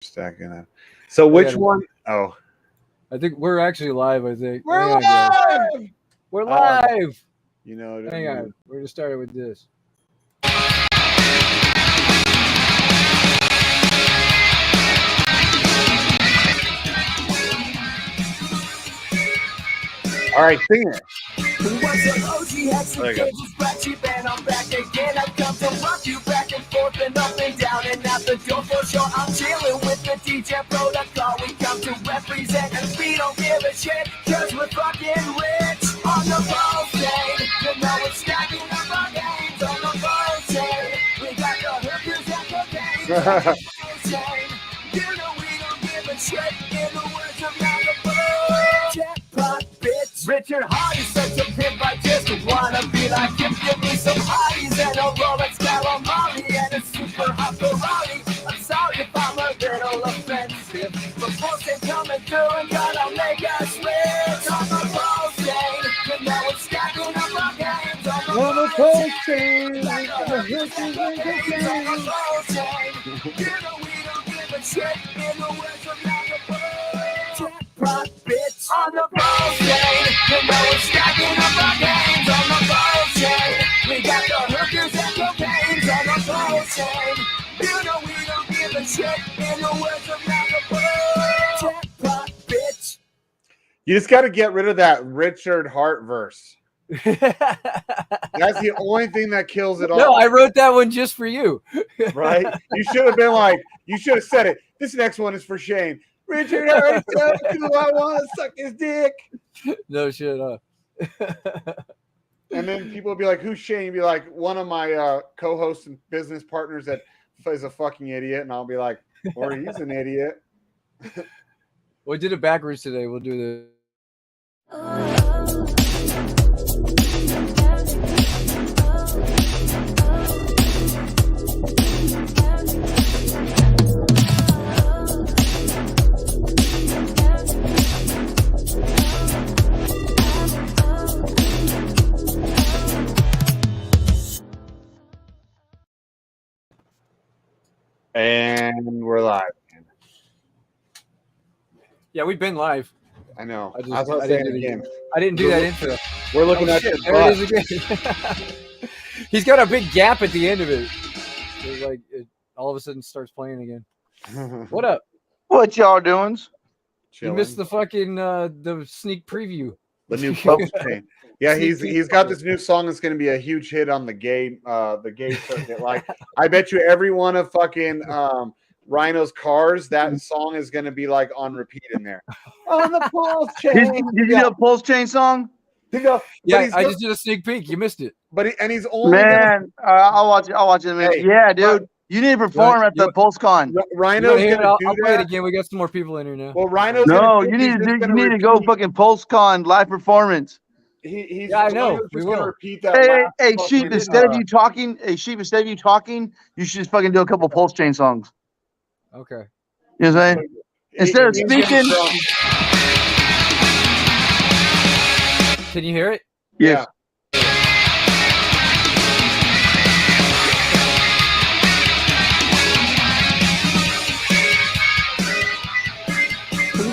Stacking up. So which one? Oh, I think we're actually live. I think we're Hang on, live. guys. We're live. You know, Hang on. We're gonna start it with this. All right, sing it. What's up, OG? Hexy cables, BlackSheep, and I'm back again. I've come to rock you back and forth and up and down and out the door for sure. I'm chilling with the DJ protocol. We come to represent and we don't give a shit, cause we're fucking rich. On the ball chain, you know we're stacking up our games. On the ball chain, we got the hookers and cocaine. On the ball chain, you know we don't give a shit. In the words of Malibu, jackpot, bitch. Richard Hardy such a pimp, I just wanna be like him. Give me some hotties and a Rolex calamari and a super hot Ferrari. I'm sorry if I'm a little offensive, but folks ain't coming through and gonna make us rich. On the ball chain, you know we're stacking up our games. On the ball chain, like the hookers and cocaine. On the ball chain, you know we don't give a shit. In the words of Malibu, jackpot, bitch. On the ball chain, you know we're stacking up our games. On the ball chain, we got the hookers and cocaine. On the ball chain, you know we don't give a shit. In the words of Malibu, jackpot, bitch. You just got to get rid of that Richard Hart verse. That's the only thing that kills it all. No, I wrote that one just for you. Right? You should have been like, you should have said it. This next one is for Shane. Richard Hart, I want to suck his dick. No shit. And then people will be like, who's Shane? You'll be like, one of my co-hosts and business partners that is a fucking idiot. And I'll be like, or he's an idiot. We did it backwards today. We'll do the. And we're live. Yeah, we've been live. I know. I didn't do that intro. We're looking at shit, this. there it is again. He's got a big gap at the end of it. It's like it all of a sudden starts playing again. What up? What y'all doing? You missed the fucking the sneak preview. The new Post chain. Yeah, he's got this new song that's going to be a huge hit on the gay circuit. Like, I bet you every one of fucking Rhino's cars, that song is going to be like on repeat in there. On the Pulse chain. Did you do a Pulse chain song? Yeah, I just did a sneak peek. You missed it. But he's only I'll watch it. I'll watch it. Hey, yeah, dude. You need to perform at the PulseCon. Rhino's going to I'll play it again. We got some more people in here now. Well, Rhino's you need to go fucking PulseCon live performance. Yeah, I know. We will repeat that. Hey, Sheep, instead of you talking, you should just fucking do a couple Pulse chain songs. Okay. You know what I'm saying? Instead of speaking. Can you hear it? Yeah.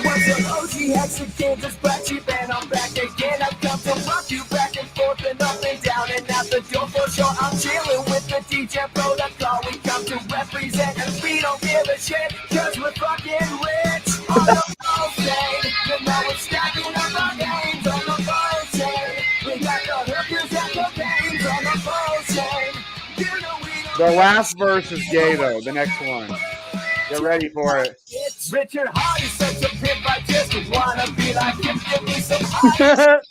What's up, OG? Hexy cables, BlackSheep, and I'm back again. I've come to rock you back and forth and up and down and out the door for sure. I'm chilling with the DJ protocol. We come to represent and we don't give a shit, cause we're fucking rich. On the ball chain, you know we're stacking up our games. On the ball chain, we got the hookers and cocaine. On the ball chain, you know we don't. The last verse is gay, though. The next one. Get ready for it. It's Richard Hardy, such a pimp. I just wanna be like him. Give me some hotties.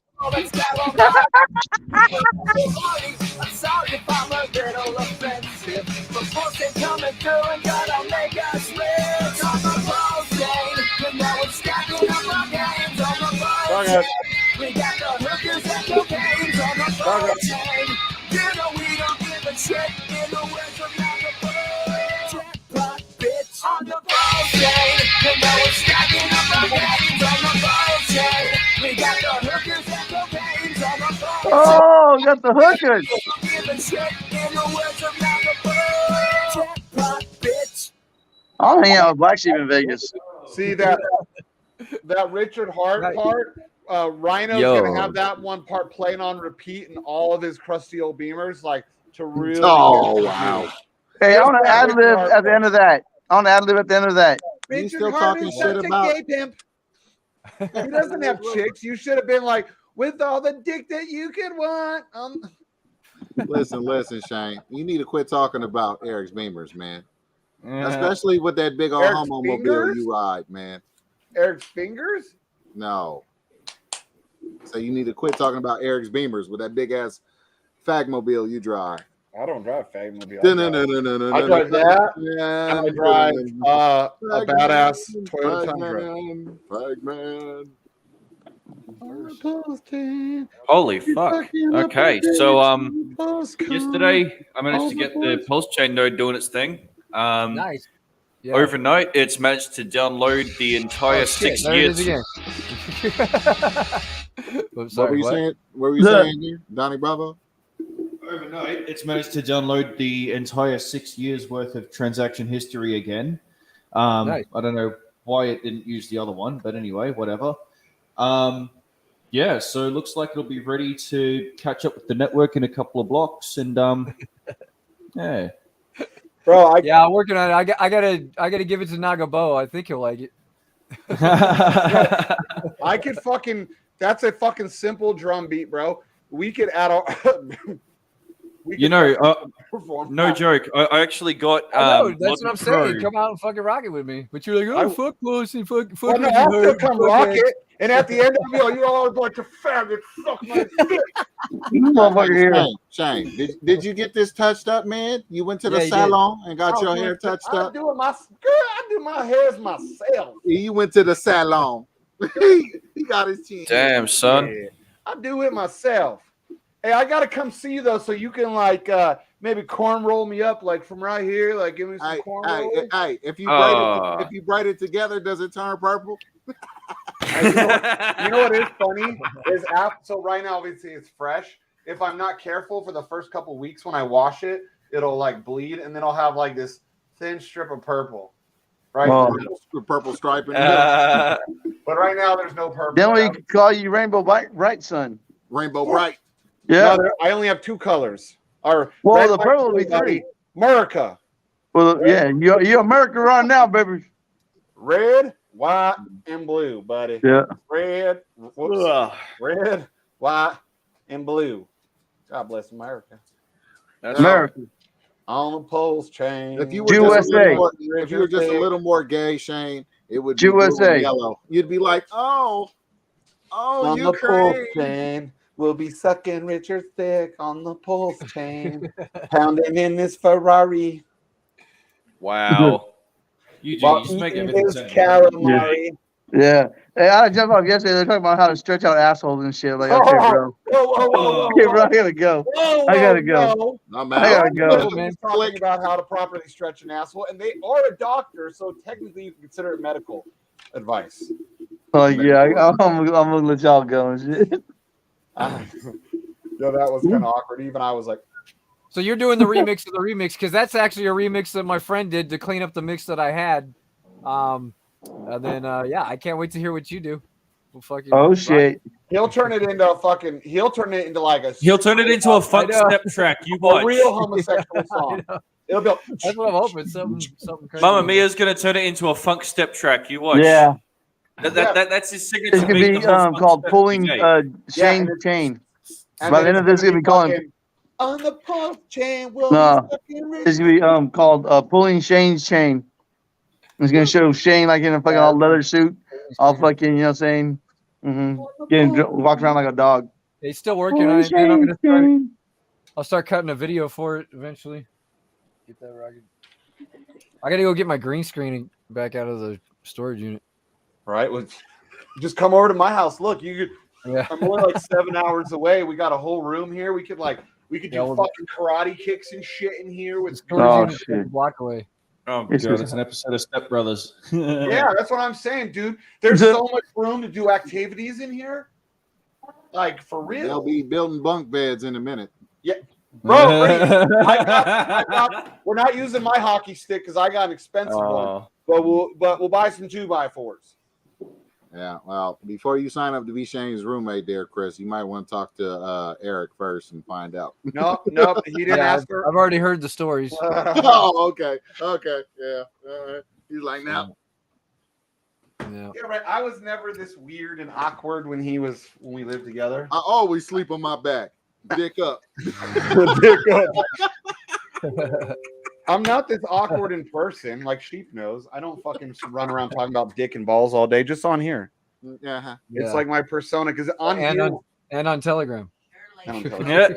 I'm sorry if I'm a little offensive, but folks ain't coming through and gonna make us rich. On the ball chain, you know we're stacking up our games. On the ball chain, we got the hookers and cocaine. On the ball chain, you know we don't give a shit. In the words of Malibu, jackpot, bitch. On the ball chain, you know we're stacking up our games. On the ball chain, we got the hookers and cocaine. On the ball chain. Oh, you got the hookers. I'll hang out with Black Sheep in Vegas. See that Richard Hart Right. part? Rhino's Yo. gonna have that one part playing on repeat in all of his crusty old Beamers, like to really. Oh wow! Hey, I Just want to that ad Richard lib Hart at the end of that. I want to ad lib at the end of that. You Richard still Hart talking is shit such about- a gay pimp. He doesn't have chicks. You should have been like, with all the dick that you could want. Listen, Shane. You need to quit talking about Eric's Beamers, man. Especially with that big old Eric's homo fingers? mobile you ride, man. Eric's fingers. No. So you need to quit talking about Eric's Beamers with that big ass fag mobile you drive. I don't drive Fagmobile. No. I drive that, and I drive a badass Toyota Tundra. Fagman. Holy fuck. Okay, so yesterday I managed to get the pulse chain node doing its thing. Nice. Yeah. Overnight, it's managed to download the entire Oh, shit, 6 there it years. is again. Oops, What sorry, were you what? saying? What were you saying here, Donnie Bravo? Overnight, it's managed to download the entire 6 years worth of transaction history again. Nice. I don't know why it didn't use the other one, but anyway, whatever. Yeah, so it looks like it'll be ready to catch up with the network in a couple of blocks, and yeah. Bro, Yeah, I'm working on it. I gotta give it to Nagabo. I think he'll like it. I could fucking. That's a fucking simple drum beat, bro. We could add our. You know, perform no that. joke. I actually got. I know, that's Logic what I'm Pro. saying. Come out and fucking rock it with me. But you're like, oh, fuck pussy, fuck. Well, no, you I'll still heard, come fuck rock that. it, and at the end of it, you're all like a faggot, suck my dick. You motherfucker here. Shane, did you get this touched up, man? You went to the Yeah, he did. salon and got I your was hair doing- touched I up? do it my girl. I do my hairs myself. You went to the salon. he got his chin. Damn, son. Yeah, I do it myself. Hey, I gotta come see you though, so you can like maybe corn roll me up like from right here, like give me some corn roll. Hey, if you braid it together, does it turn purple? You know what is funny is so right now obviously it's fresh. If I'm not careful for the first couple weeks when I wash it, it'll like bleed and then I'll have like this thin strip of purple. Right, Purple stripe in but right now there's no purple. Then we call you Rainbow Bright Sun. Rainbow Bright. Yeah. No, I only have two colors. Or Well, red, the white, purple will be blue, three. America. Well, yeah, you're America right now, baby. Red, white, and blue, buddy. Yeah. Red, red, white, and blue. God bless America. That's America. On the pulse chain. If you were USA. just a little more gay, Shane, it would be USA. blue and yellow. You'd be like, oh, on the Ukraine. pulse chain. We'll be sucking Richard's dick on the pulse chain. Pounding in this Ferrari. Wow. You While just make eating everything his sound calamari. Yeah. Hey, I jumped off yesterday. They're talking about how to stretch out assholes and shit. Like, okay, bro. Whoa. Okay, bro, I gotta go. I gotta go. I'm I gotta out. go. Man's talking about how to properly stretch an asshole, and they are a doctor, so technically you can consider it medical advice. Like, yeah, I'm gonna let y'all go and shit. Yo, that was kind of awkward. Even I was like, So you're doing the remix of the remix because that's actually a remix that my friend did to clean up the mix that I had. And then yeah, I can't wait to hear what you do. We'll fucking Oh shit! he'll turn it into a fucking. He'll turn it into like a. He'll turn it into a funk step track. You watch. A real homosexual song. It'll be. That's what I'm hoping. Something crazy. Mamma Mia's gonna turn it into a funk step track. You watch. Yeah, That's his signature. it's gonna beat, be the whole funk called step pulling thing. Shane's chain. And By the then end of this, it's gonna be called. fucking, on the pulse chain. We'll No, be fucking it's gonna be called pulling Shane's chain. It's gonna show Shane like in a fucking all leather suit, all fucking, you know what I'm saying? Walk around like a dog. They still working on it. Man. I'm gonna start. I'll start cutting a video for it eventually. Get that rocket. I gotta go get my green screen back out of the storage unit. Right. Well, just come over to my house. Look, you could. Yeah. I'm only like 7 hours away. We got a whole room here. We could do Yeah, fucking karate kicks and shit in here with. Storage unit shit. a block away. Oh It's god, just- it's an episode of Step Brothers. Yeah, that's what I'm saying, dude. There's so much room to do activities in here. Like for real. They'll be building bunk beds in a minute. Bro, we're not using my hockey stick because I got an expensive one. But we'll buy some 2x4s. Yeah, well, before you sign up to be Shane's roommate there, Chris, you might want to talk to Eric first and find out. Nope, he didn't ask her. I've already heard the stories. Oh, okay, yeah. All right. He's like, now. Yeah. Yeah, right. I was never this weird and awkward when we lived together. I always sleep on my back, dick up. Dick up. I'm not this awkward in person, like Sheep knows. I don't fucking run around talking about dick and balls all day, just on here. Uh-huh. It's like my persona because on and here on Telegram. Yeah.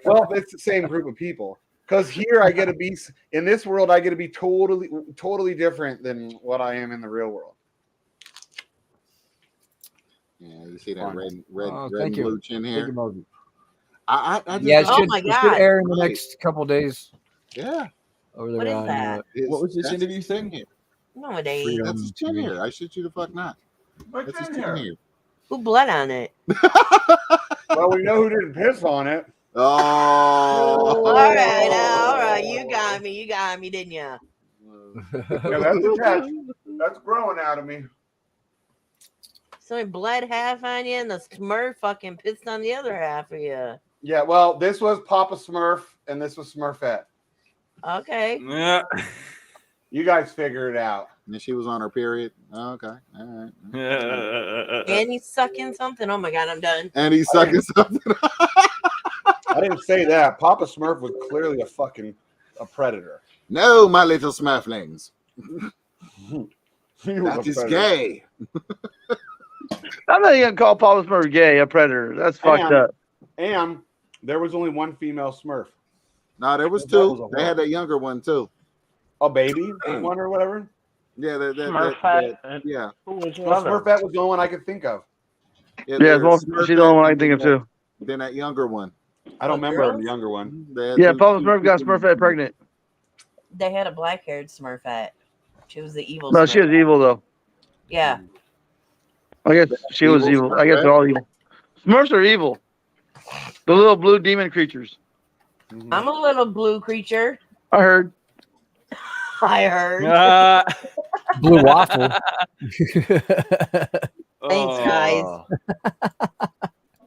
Well, it's the same group of people. Because here I get to be in this world, I get to be totally different than what I am in the real world. Yeah, you see that red and thank you. blue chin here. I I just, yeah, it Oh should, my it should God. air in the next couple days. Yeah. Over there What is on, that? What was this That's interview his thing? here. Nowadays. Freedom. That's his chin here. I shit you the fuck not. That's his chin here. Who blood on it? Well, we know who didn't piss on it. Oh. All right. You got me, didn't you? Yeah, that's attached. That's growing out of me. So it blood half on you, and the Smurf fucking pissed on the other half of you. Yeah, well, this was Papa Smurf, and this was Smurfette. Okay. Yeah. You guys figure it out. And she was on her period. Oh, okay. All right. And he's sucking something. Oh my God, I'm done. And he's sucking something. I didn't say that. Papa Smurf was clearly a predator. No, my little Smurflings. He was That a is predator. gay. I'm not even gonna call Paula Smurf gay, a predator. That's fucked up. And there was only one female Smurf. No, there was That two. was a They had horror. that younger one too. A baby one or whatever. Yeah, Smurfette. yeah. Who was the Well, other? Smurfette was the only one I could think of. Yeah, there's well, she's the only one I can think of too. Then that younger one. I don't A remember girl? the younger one. They had Yeah, two- Paula two- Smurf got two- Smurfette pregnant. They had a black-haired Smurfette. She was the evil. No, she was Smurfette. evil though. Yeah. I guess she was Evil evil. I guess they're all evil. Smurfs are evil. The little blue demon creatures. I'm a little blue creature. I heard. I heard. Blue waffle. Thanks, guys. Oh.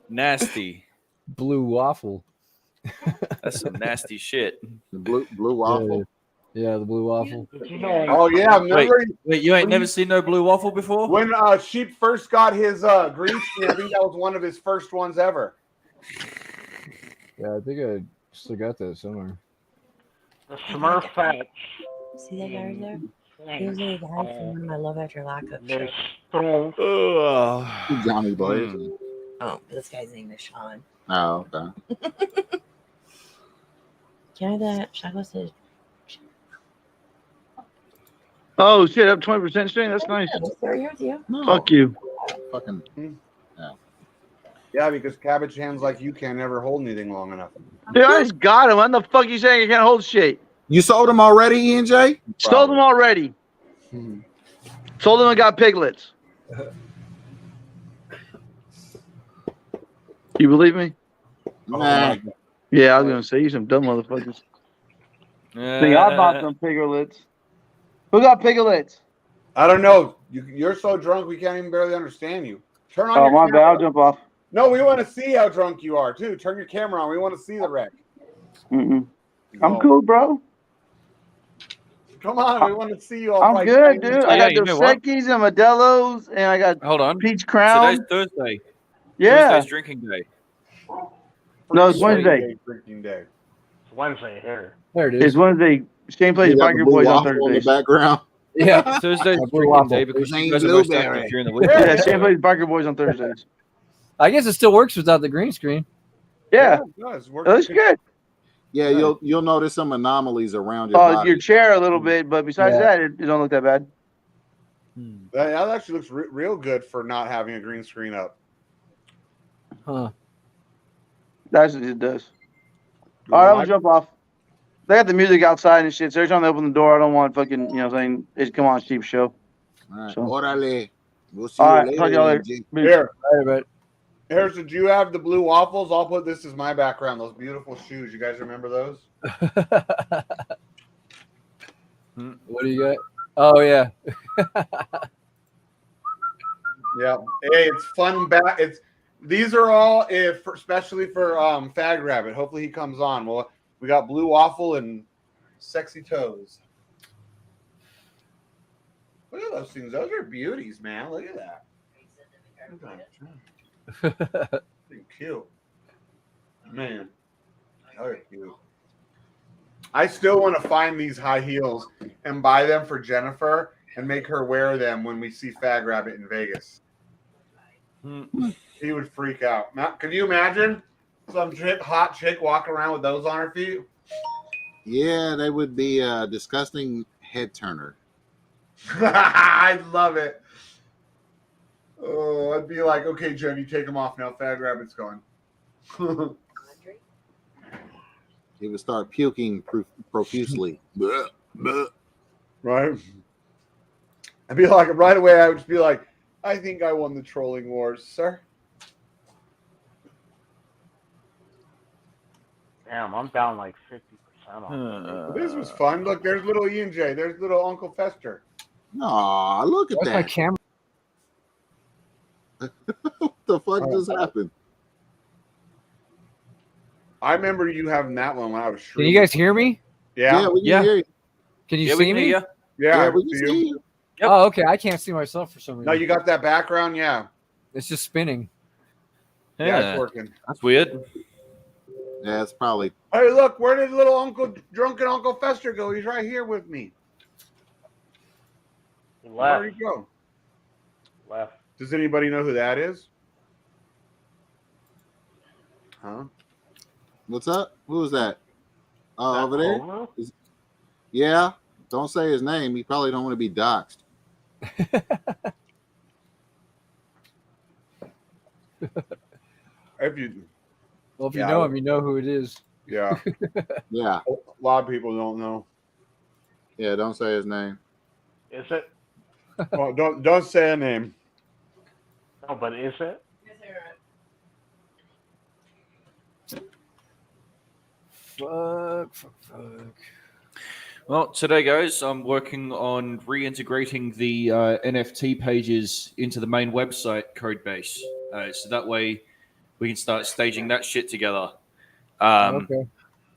Nasty. Blue waffle. That's some nasty shit. The blue waffle. Yeah, the blue waffle. Oh yeah, remember Wait, you ain't never seen no blue waffle before? when Sheep first got his green screen? I think that was one of his first ones ever. Yeah, I think I still got that somewhere. The Smurfette. See that guy right there? He was a guy from one of my Love After Lockup There's shows. Stone. Johnny Blaze. Oh, this guy's name is Sean. Oh, okay. Can I have that chocolate sausage? Oh shit, up 20% string. That's nice. Yeah, just right here with you. No. Fuck you. Fucking. Yeah, because cabbage hands like you can't ever hold anything long enough. Dude, I just got him. What the fuck you saying? I can't hold shit. You sold them already, ENJ? Sold them already. Sold them and got piglets. You believe me? Nah. Yeah, I was gonna say you some dumb motherfuckers. Think I bought some piglets. Who got piglets? I don't know. You're so drunk we can't even barely understand you. Turn on Oh your my bad. camera. I'll jump off. No, we want to see how drunk you are too. Turn your camera on. We want to see the wreck. Mm-mm. I'm No. cool, bro. Come on, we want to see you all. I'm like good, tiny- dude. I got you know what? Dos Equis and Modelo's, and I got Hold on. Peach Crown. Today's Thursday. Yeah. Thursday's drinking day. No, it's Freaking Wednesday. day, Drinking day. It's Wednesday here. There it is. It's Wednesday. Shane plays You got the Biker blue Boys on waffle in the Thursdays. background. Yeah. Thursday's Blue drinking waffle. day because Ain't you guys are most blueberry. active during the week. Yeah, Shane plays Biker Boys on Thursdays. I guess it still works without the green screen. Yeah, it does. Work- that's good. Yeah, you'll notice some anomalies around your Oh, body. your chair a little bit, but besides Yeah. that, it don't look that bad. That actually looks real good for not having a green screen up. Huh. That's what it does. All right, I'm gonna jump off. They got the music outside and shit, so every time they open the door, I don't want fucking, you know what I'm saying? It's come on, cheap show. All right. So- Orale. We'll see All you right, later. talk to y'all later. ENJ. Peace. Here, All right, but Harrison, do you have the blue waffles? I'll put this as my background. Those beautiful shoes. You guys remember those? What do you got? Oh yeah. Yeah. Hey, it's fun. These are all especially for Fag Rabbit. Hopefully he comes on. Well, we got blue waffle and sexy toes. Look at those things. Those are beauties, man. Look at that. Cute. Man. They're cute. I still want to find these high heels and buy them for Jennifer and make her wear them when we see Fag Rabbit in Vegas. He would freak out. Now, can you imagine some hot chick walking around with those on her feet? Yeah, they would be a disgusting head turner. I love it. Oh, I'd be like, okay, Jen, you take them off now. Fag Rabbit's gone. He would start puking profusely. Bleh, bleh. Right? I'd be like, right away, I would just be like, I think I won the trolling wars, sir. Damn, I'm down like 50% on This was fun. Look, there's little Ian J. There's little Uncle Fester. Aw, look at What's my that. camera? What the fuck just happened? I remember you having that one when I was Can shredding. you guys hear me? Yeah. we can hear you. Can you Yeah, see we can me? hear you. Yeah, we can see you. Yep. Oh, okay. I can't see myself for some reason. No, you got that background? Yeah. It's just spinning. Yeah, it's working. That's weird. Yeah, it's probably. Hey, look, where did little drunken Uncle Fester go? He's right here with me. He Where'd left. he go? Left. Does anybody know who that is? Huh? What's up? Who was that? That Over there? Homo? Yeah. Don't say his name. He probably don't want to be doxxed. If you, Well, if you Yeah, know him, you know who it is. yeah, Yeah. a lot of people don't know. Yeah. Don't say his name. Is it? Well, don't say a name. No, but is it? Fuck. Well, today, guys, I'm working on reintegrating the NFT pages into the main website code base. So that way we can start staging that shit together. Okay.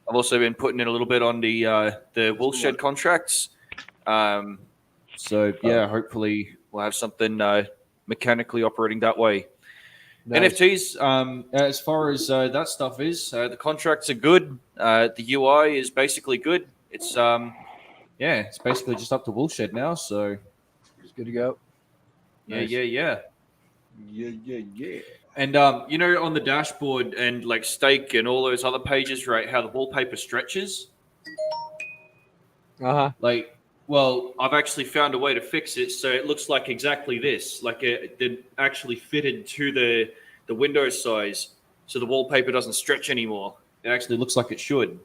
I've also been putting in a little bit on the Woolshed contracts. So, yeah, hopefully we'll have something mechanically operating that way. Nice. NFTs, as far as that stuff is, the contracts are good. The UI is basically good. It's it's basically just up to Woolshed now. So It's good to go. yeah. Yeah. And you know, on the dashboard and like Stake and all those other pages, right? How the wallpaper stretches. Like, well, I've actually found a way to fix it so it looks like exactly this. Like it actually fitted to the window size, so the wallpaper doesn't stretch anymore. It actually looks like it should.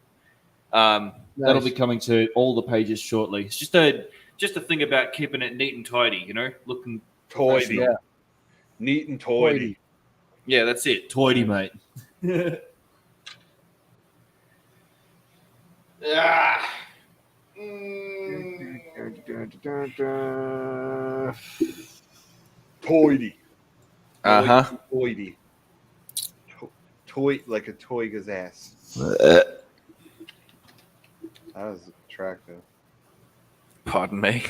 That'll be coming to all the pages shortly. It's just a thing about keeping it neat and tidy, you know, looking Toity. Yeah. Neat and toity. Yeah, that's it. Toity, mate. Ah. Toity. Uh-huh. Toy like a toyga's ass. That was attractive. Pardon me.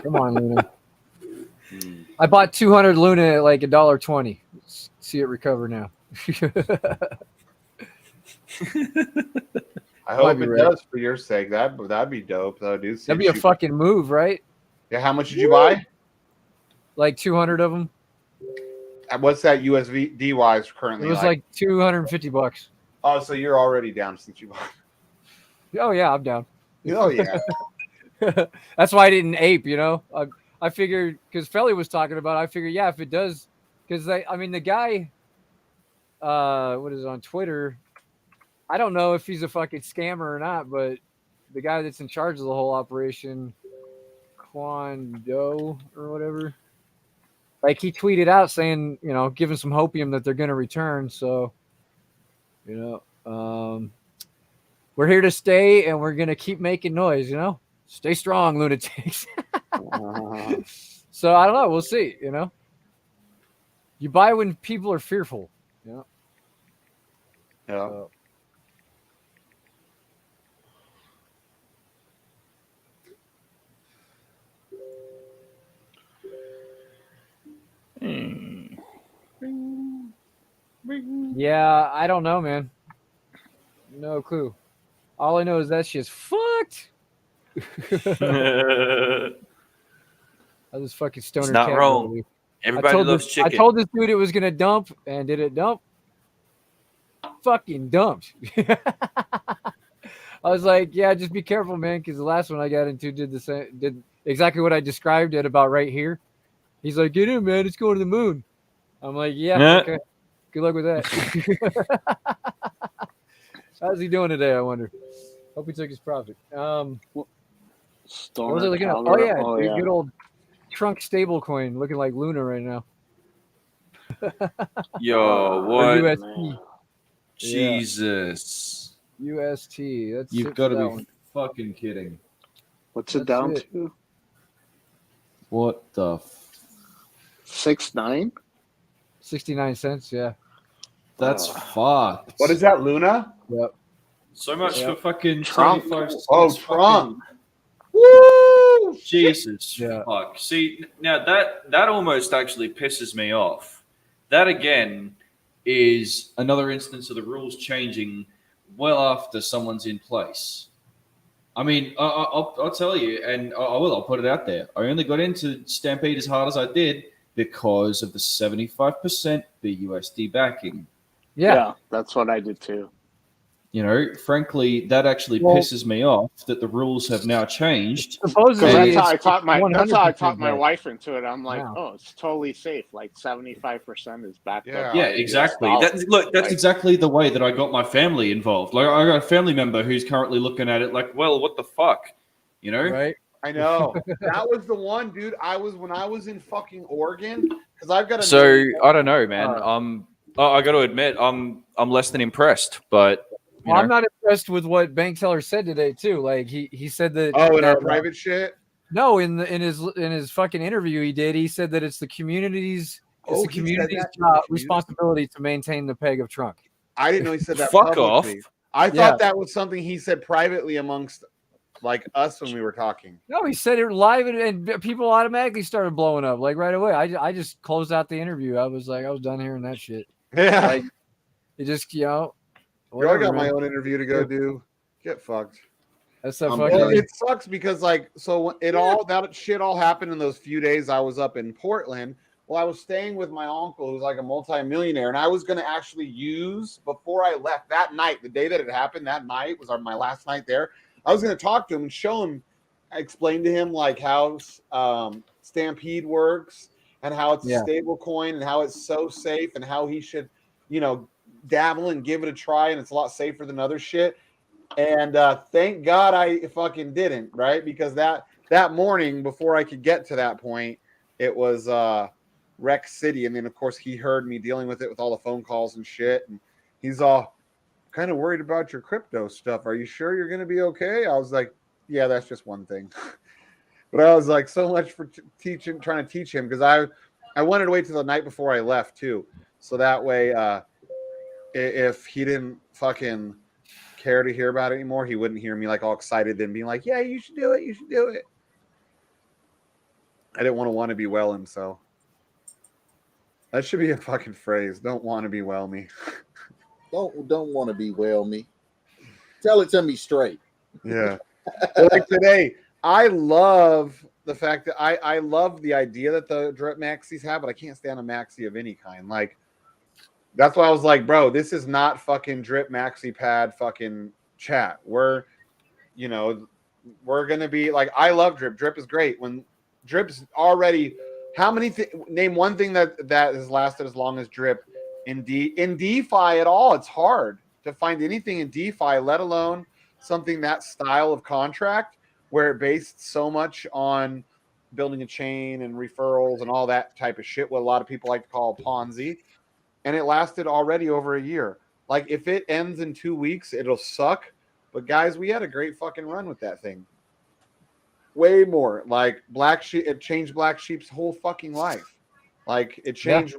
Come on, Luna. I bought 200 Luna at like $1.20. See it recover now. I hope be it right. does for your sake. That'd be dope. That'd be a fucking move, right? Yeah. How much did you buy? Like 200 of them. What's that USD wise currently? It was like $250. Oh, so you're already down since you bought. Oh yeah, I'm down. Oh yeah. That's why I didn't ape. You know, I figured because Felly was talking about it, I figured if it does, because the guy, what is it, on Twitter? I don't know if he's a fucking scammer or not, but the guy that's in charge of the whole operation, Quan Do or whatever. like he tweeted out saying, giving some hopium that they're going to return. So, we're here to stay and we're going to keep making noise, stay strong, lunatics. So I don't know. We'll see, you buy when people are fearful, Yeah. So. Yeah, I don't know, man. No clue. All I know is that shit's fucked. I was fucking stoner. It's not cat wrong. movie. Everybody loves chicken. I told this dude it was gonna dump, and did it dump? Fucking dumped. I was like, yeah, just be careful, man, because the last one I got into did the same, did exactly what I described it about right here. He's like, get in, man, it's going to the moon. I'm like, yeah. Okay. Good luck with that. How's he doing today, I wonder? Hope he took his profit. What was I looking at? Oh, yeah, good old Trunk stable coin looking like Luna right now. Yo, what? UST. Jesus. UST. That's You've got to be fucking kidding. What's it down to? What the 6.9? 69 cents, yeah. That's fucked. What is that, Luna? Yep. So much for fucking Trump. 25 Oh, cents. Trump. Woo! Jesus Yeah. fuck. See, now that almost actually pisses me off. That again is another instance of the rules changing well after someone's in place. I mean, I'll tell you, and I'll put it out there. I only got into Stampede as hard as I did because of the 75% BUSD backing. Yeah, that's what I did too. Frankly, that actually pisses me off that the rules have now changed. Supposedly, That's how I taught my 100% wife into it. I'm like, Wow. oh, it's totally safe. Like 75% is backed up. Yeah, exactly. That's exactly the way that I got my family involved. Like, I got a family member who's currently looking at it like, well, what the fuck, right? I know. That was the one, dude. When I was in fucking Oregon, because I've got. So I don't know, man. I got to admit, I'm less than impressed, but. I'm not impressed with what Bank Teller said today too. Like he said that. Oh, in our private shit. No, in his fucking interview he did. He said that it's the community's responsibility to maintain the peg of Trunk. I didn't know he said that. Fuck publicly. off. I thought that was something he said privately amongst like us when we were talking. No, he said it live, and people automatically started blowing up like right away. I just closed out the interview. I was like, I was done hearing that shit. Yeah. Like, it just Whatever, I got my own interview to go do. Get fucked. That's so fucking. It sucks because that shit all happened in those few days I was up in Portland. Well, I was staying with my uncle who's like a multimillionaire, and I was going to actually use before I left that night, the day that it happened. That night was my last night there. I was going to talk to him and show him, explain to him like how Stampede works and how it's a stable coin and how it's so safe and how he should, dabble and give it a try, and it's a lot safer than other shit. And thank God I fucking didn't, right? Because that morning before I could get to that point, it was Rec City, and then of course he heard me dealing with it with all the phone calls and shit, and he's all kind of worried about your crypto stuff. Are you sure you're going to be okay? I was like, yeah, that's just one thing. But I was like, so much for trying to teach him, because I wanted to wait till the night before I left too, so that way if he didn't fucking care to hear about it anymore, he wouldn't hear me like all excited then being like, yeah, you should do it. I didn't want to be well him, so that should be a fucking phrase. Don't want to be well me. Don't want to be well me. Tell it to me straight. Yeah. Like today, I love the fact that I love the idea that the drip maxis have, but I can't stand a maxi of any kind. Like, that's why I was like, bro, this is not fucking drip maxi pad fucking chat. We're going to be like, I love drip. Drip is great. When drip's already, name one thing that has lasted as long as drip in DeFi at all. It's hard to find anything in DeFi, let alone something that style of contract where it based so much on building a chain and referrals and all that type of shit, what a lot of people like to call Ponzi. And it lasted already over a year. Like, if it ends in 2 weeks, it'll suck. But guys, we had a great fucking run with that thing. Way more. Like, Black Sheep, it changed Black Sheep's whole fucking life. Like, it changed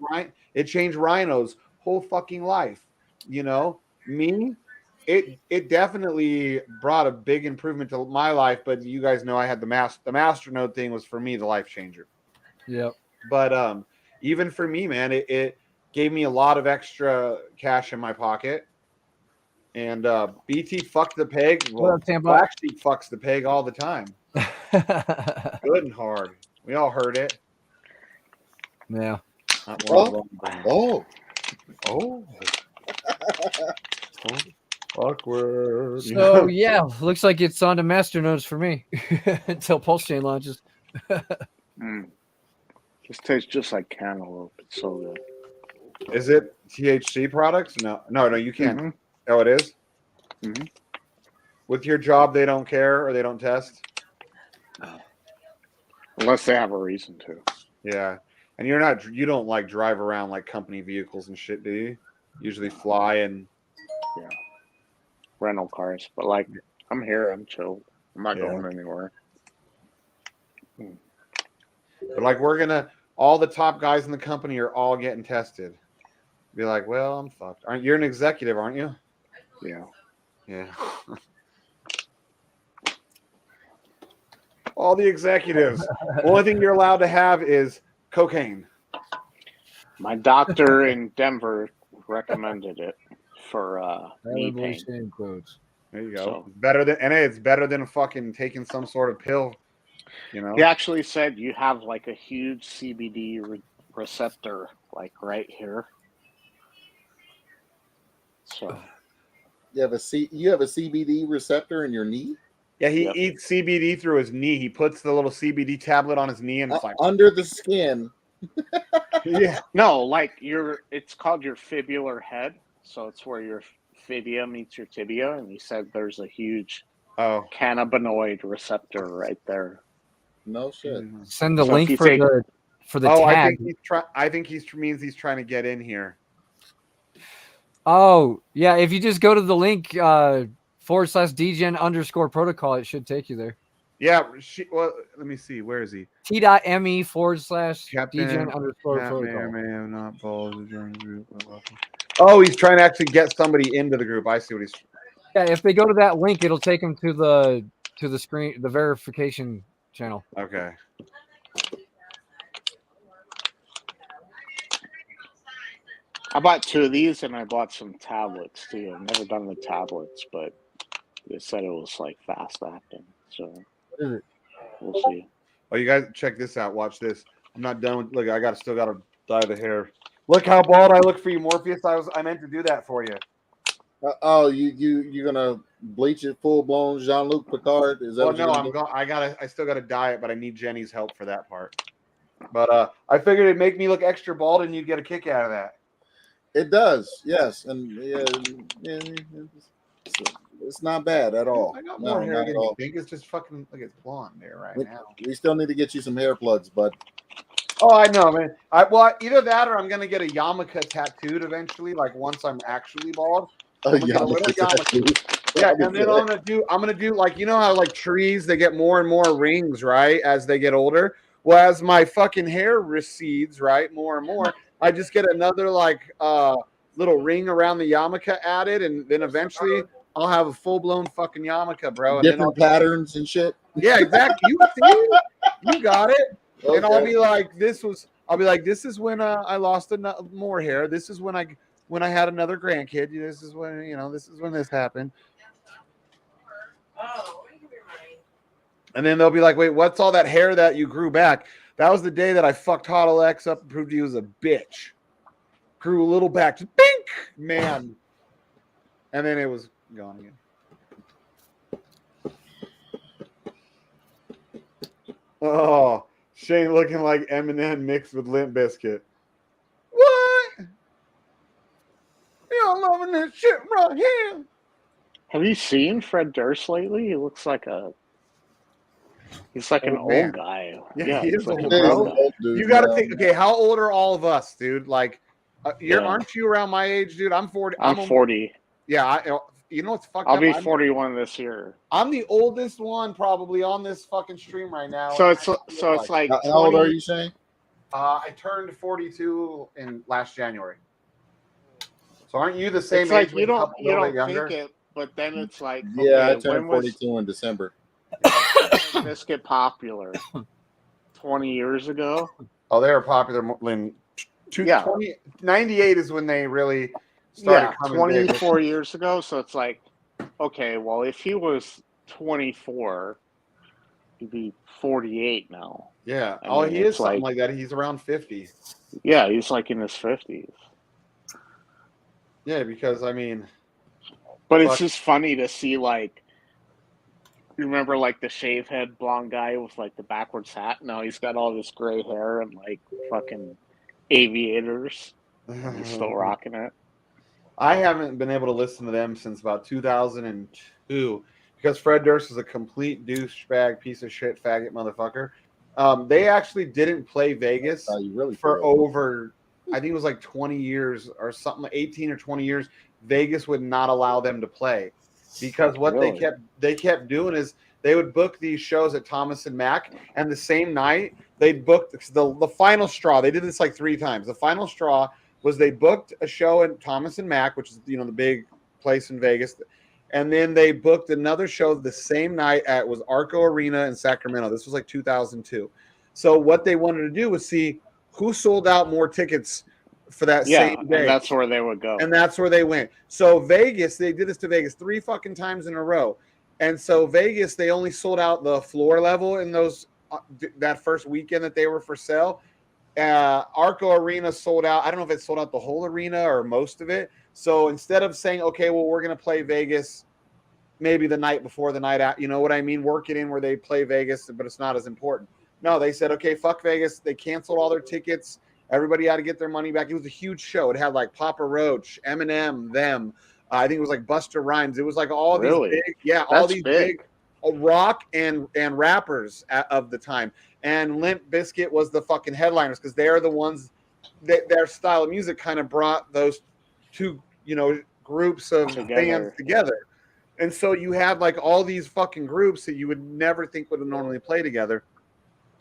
Rhino's whole fucking life. You know, me, it definitely brought a big improvement to my life. But you guys know I had the Masternode thing was for me the life changer. Yep. But even for me, man, it gave me a lot of extra cash in my pocket. And BT fucked the peg. Well, What up, Tampa? Black Sheep fucks the peg all the time. Good and hard. We all heard it. Yeah. Oh. Awkward. So yeah, looks like it's on to Masternodes for me until Pulse Chain launches. This tastes just like cantaloupe. It's so good. Is it THC products? No, you can't. Mm-hmm. Oh, it is? Mm-hmm. With your job, they don't care or they don't test? Unless they have a reason to. Yeah. And you don't like drive around like company vehicles and shit, do you? Usually fly and rental cars. But like, I'm here. I'm chill. I'm not going anywhere. But like, all the top guys in the company are all getting tested. Be like, well, I'm fucked. You're an executive, aren't you? Yeah. Yeah. All the executives. The only thing you're allowed to have is cocaine. My doctor in Denver recommended it for knee pain. There you go. So, it's better than fucking taking some sort of pill. You know. He actually said you have like a huge CBD receptor, like right here. So you have a CBD receptor in your knee. Yeah, he eats CBD through his knee. He puts the little CBD tablet on his knee, and it's like under the skin. Yeah. No, like it's called your fibular head. So it's where your fibia meets your tibia, and he said there's a huge cannabinoid receptor right there. No shit. Send the link for the tag. I think he means he's trying to get in here. Oh yeah, if you just go to the link /dgen_protocol, it should take you there. Yeah, well, let me see. Where is he? T.me /dgen_protocol. May have not followed the join group. Oh, he's trying to actually get somebody into the group. I see what he's. Yeah, if they go to that link, it'll take them to the screen, the verification channel. Okay. I bought 2 of these, and I bought some tablets too. I've never done the tablets, but they said it was like fast acting. So we'll see. Oh, you guys check this out. Watch this. I'm not done with. Look, still got to dye the hair. Look how bald I look for you, Morpheus. I meant to do that for you. You're gonna bleach it full blown Jean-Luc Picard? Is that? Well, no, I still gotta dye it, but I need Jenny's help for that part. But I figured it'd make me look extra bald, and you'd get a kick out of that. It does, yes, and it's not bad at all. I got more hair than you think. It's just fucking look, it's blonde there right now. We still need to get you some hair plugs, but. Oh, I know, man. Either that or I'm gonna get a yarmulke tattooed eventually. Like once I'm actually bald. A yarmulke tattoo. Yeah, and then I'm gonna do like, you know how like trees, they get more and more rings, right, as they get older. Well, as my fucking hair recedes, right, more and more, I just get another like little ring around the yarmulke added, and then eventually I'll have a full blown fucking yarmulke, bro. Different patterns and shit. Yeah, exactly. You got it. Okay. And I'll be like, this is when I lost more hair. This is when I had another grandkid. This is when this happened. Oh, and then they'll be like, wait, what's all that hair that you grew back? That was the day that I fucked Huddle X up and proved he was a bitch. Grew a little back, just bink, man. And then it was gone again. Oh, Shane looking like Eminem mixed with Limp Bizkit. What? You're loving this shit right here. Have you seen Fred Durst lately? He looks like a He's like an Old man. old guy. Yeah, he he's is like old, an bro. old guy. Old dude You got to now. think. Okay, how old are all of us, dude? Like, Yeah. aren't you around my age, dude? I'm 40. I'm 40. Yeah, you know what's fucked I'll up? be 41 this year. I'm the oldest one probably on this fucking stream right now. So and it's I don't so look it's like like How old 20 are you, Shane? I turned 42 in last January. So aren't you the same It's age? like but a little bit don't younger? think it, but then it's like, Yeah, I okay, turned when was 42 in December. this get popular? 20 years ago? Oh, they were popular in Yeah. 98 is when they really started Yeah, coming big. 24 years ago. So it's like, okay, well, if he was 24, he'd be 48 now. Yeah. I Oh, mean, he is it's something like- like that. He's around 50. Yeah, he's like in his 50s. Yeah, because I mean, But it's Fuck. just funny to see, like, you remember, like, the shave head blonde guy with, like, the backwards hat? Now he's got all this gray hair and, like, fucking aviators. And he's still rocking it. I haven't been able to listen to them since about 2002 because Fred Durst is a complete douchebag, piece of shit, faggot motherfucker. They actually didn't play Vegas How you really for feel. over, I think it was like 20 years or something, 18 or 20 years. Vegas would not allow them to play because what Really? they kept doing is they would book these shows at Thomas and Mack, and the same night they'd book the final straw. They did this like 3 times. The final straw was they booked a show at Thomas and Mack, which is the big place in Vegas, and then they booked another show the same night at was Arco Arena in Sacramento. This was like 2002. So what they wanted to do was see who sold out more tickets for that Yeah, same day, and that's where they would go. and that's where they went. So Vegas, they did this to Vegas 3 fucking times in a row, and so Vegas they only sold out the floor level in those that first weekend that they were for sale. Arco Arena sold out. I don't know if it sold out the whole arena or most of it. So instead of saying, okay, well, we're going to play Vegas maybe the night before, the night out, you know what I mean? Work it in where they play Vegas, but it's not as important. No, they said, okay, fuck Vegas. They canceled all their tickets. Everybody had to get their money back. It was a huge show. It had like Papa Roach, Eminem, them. I think it was like Busta Rhymes. It was like all Really? these big, all That's these big. rock and rappers of the time. And Limp Bizkit was the fucking headliners because they're the ones that their style of music kind of brought those two, groups of bands together. And so you had like all these fucking groups that you would never think would normally play together.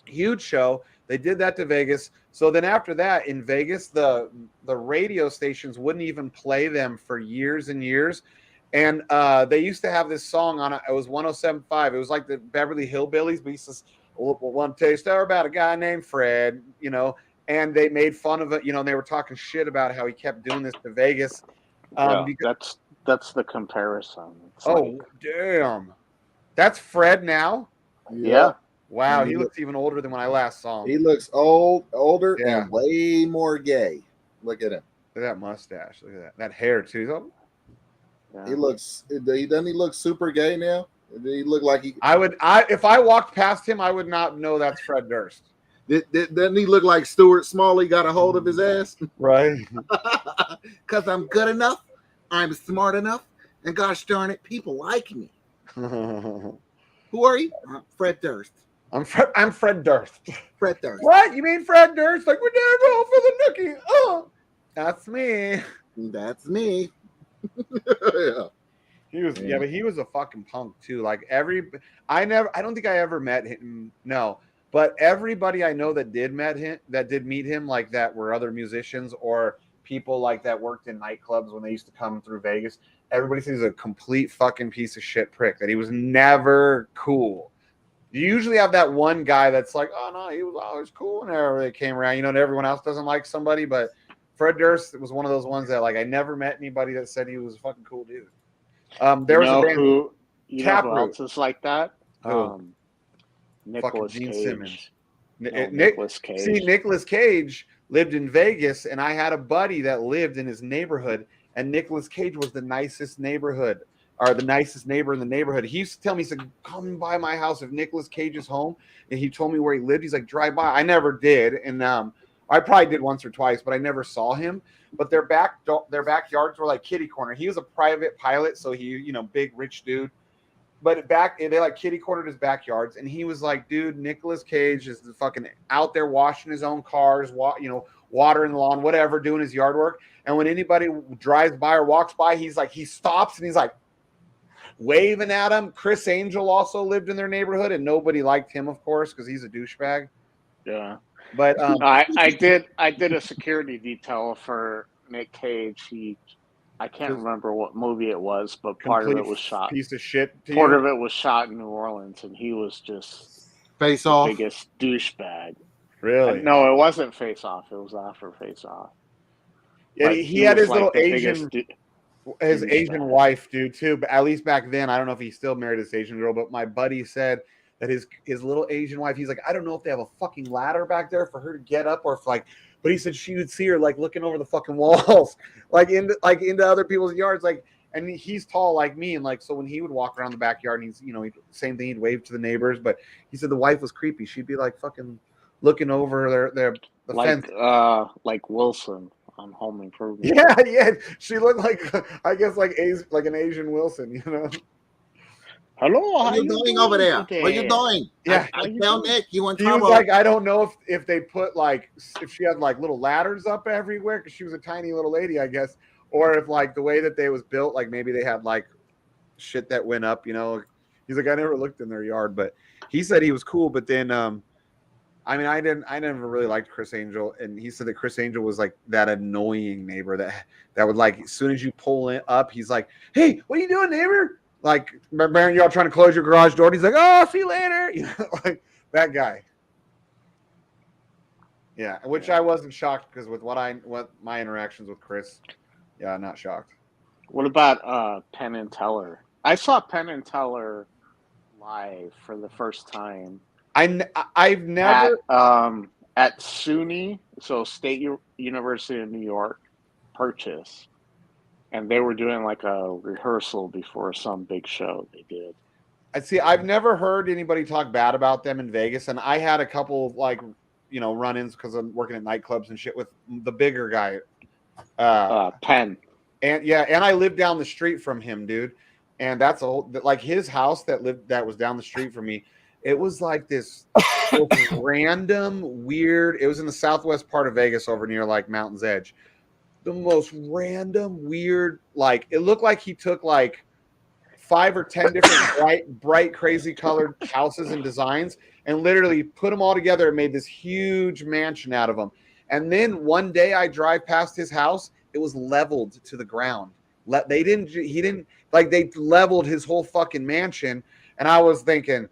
Huge show. They did that to Vegas. So then after that in Vegas, the radio stations wouldn't even play them for years and years. And they used to have this song on it. It was 107.5. It was like the Beverly Hillbillies, but he says, one taste about a guy named Fred, and they made fun of it, and they were talking shit about how he kept doing this to Vegas. That's the comparison. It's damn. That's Fred now? Yeah. Wow, And he he looks even older than when I last saw him. He looks older, Yeah. and way more gay. Look at him. Look at that mustache. Look at that. That hair, too. He looks. Doesn't he look super gay now? Does he look like he? If I walked past him, I would not know that's Fred Durst. Doesn't he look like Stuart Smalley got a hold of his ass? Right. Because I'm good enough, I'm smart enough, and gosh darn it, people like me. Who are you? Fred Durst. I'm Fred Durst. Fred Durst. What? You mean Fred Durst? Like, we're gonna go for the nookie. Oh, that's me. That's me. Yeah. He was, but he was a fucking punk too. Like I don't think I ever met him. No, but everybody I know that did meet him, like that were other musicians or people like that worked in nightclubs when they used to come through Vegas. Everybody says he's a complete fucking piece of shit prick, that he was never cool. You usually have that one guy that's like, oh no, he was always cool whenever they came around, and everyone else doesn't like somebody. But Fred Durst was one of those ones that, like, I never met anybody that said he was a fucking cool dude. There was a band who Taproot. else is like that? Who? Nicholas Gene Cage. Simmons. Nicholas Cage. See, Nicholas Cage lived in Vegas, and I had a buddy that lived in his neighborhood, and Nicholas Cage was the nicest neighbor in the neighborhood. He used to tell me, he said, come by my house if Nicholas Cage is home, and he told me where he lived. He's like, drive by. I never did, and I probably did once or twice, but I never saw him. But their backyards were like kitty corner. He was a private pilot, so he, big rich dude. but back they like kitty cornered his backyards, and he was like, dude, Nicolas Cage is fucking out there washing his own cars, watering the lawn, whatever, doing his yard work. And when anybody drives by or walks by, he stops and he's like waving at him. Chris Angel also lived in their neighborhood, and nobody liked him, of course, because he's a douchebag. Yeah. But I did a security detail for Nick Cage. I can't remember what movie it was, but part of it was shot. Piece of shit. Part of it was shot in New Orleans, and he was just Face the Off. biggest douchebag. Really? No, it wasn't Face Off. It was after Face Off. Yeah, he had his little Asian, his douchebag. Asian wife, dude, too. But at least back then, I don't know if he still married this Asian girl. But my buddy said that his little Asian wife, he's like, I don't know if they have a fucking ladder back there for her to get up, or if like. But he said she would see her like looking over the fucking walls, like into other people's yards, like. And he's tall like me, and like so when he would walk around the backyard, and same thing, he'd wave to the neighbors. But he said the wife was creepy. She'd be like fucking looking over the fence, like Wilson on Home Improvement. Yeah. She looked like I guess like an Asian Wilson, you know. Hello, what are you doing over there? What are you doing? Yeah, I tell Nick you in he trouble. was like, I don't know if they put like if she had like little ladders up everywhere because she was a tiny little lady, I guess, or if like the way that they was built, like maybe they had like shit that went up, you know. He's like, I never looked in their yard, but he said he was cool. But then, I never really liked Chris Angel, and he said that Chris Angel was like that annoying neighbor that would like as soon as you pull it up, he's like, hey, what are you doing, neighbor? Like, remember y'all trying to close your garage door? And he's like, oh, see you later. You know, like that guy. Yeah, which I wasn't shocked because with what my interactions with Chris, yeah, not shocked. What about Penn and Teller? I saw Penn and Teller live for the first time. I've never at SUNY, so State University of New York, Purchase. And they were doing like a rehearsal before some big show they did. I see. I've never heard anybody talk bad about them in Vegas, and I had a couple of like, run-ins because I'm working at nightclubs and shit with the bigger guy, Penn. And I lived down the street from him, dude. And that's like his house that was down the street from me. It was like this random, weird. It was in the southwest part of Vegas, over near like Mountain's Edge. The most random, weird, like it looked like he took like 5 or 10 different bright, crazy colored houses and designs and literally put them all together and made this huge mansion out of them. And then one day I drive past his house, it was leveled to the ground. They leveled his whole fucking mansion. And I was thinking,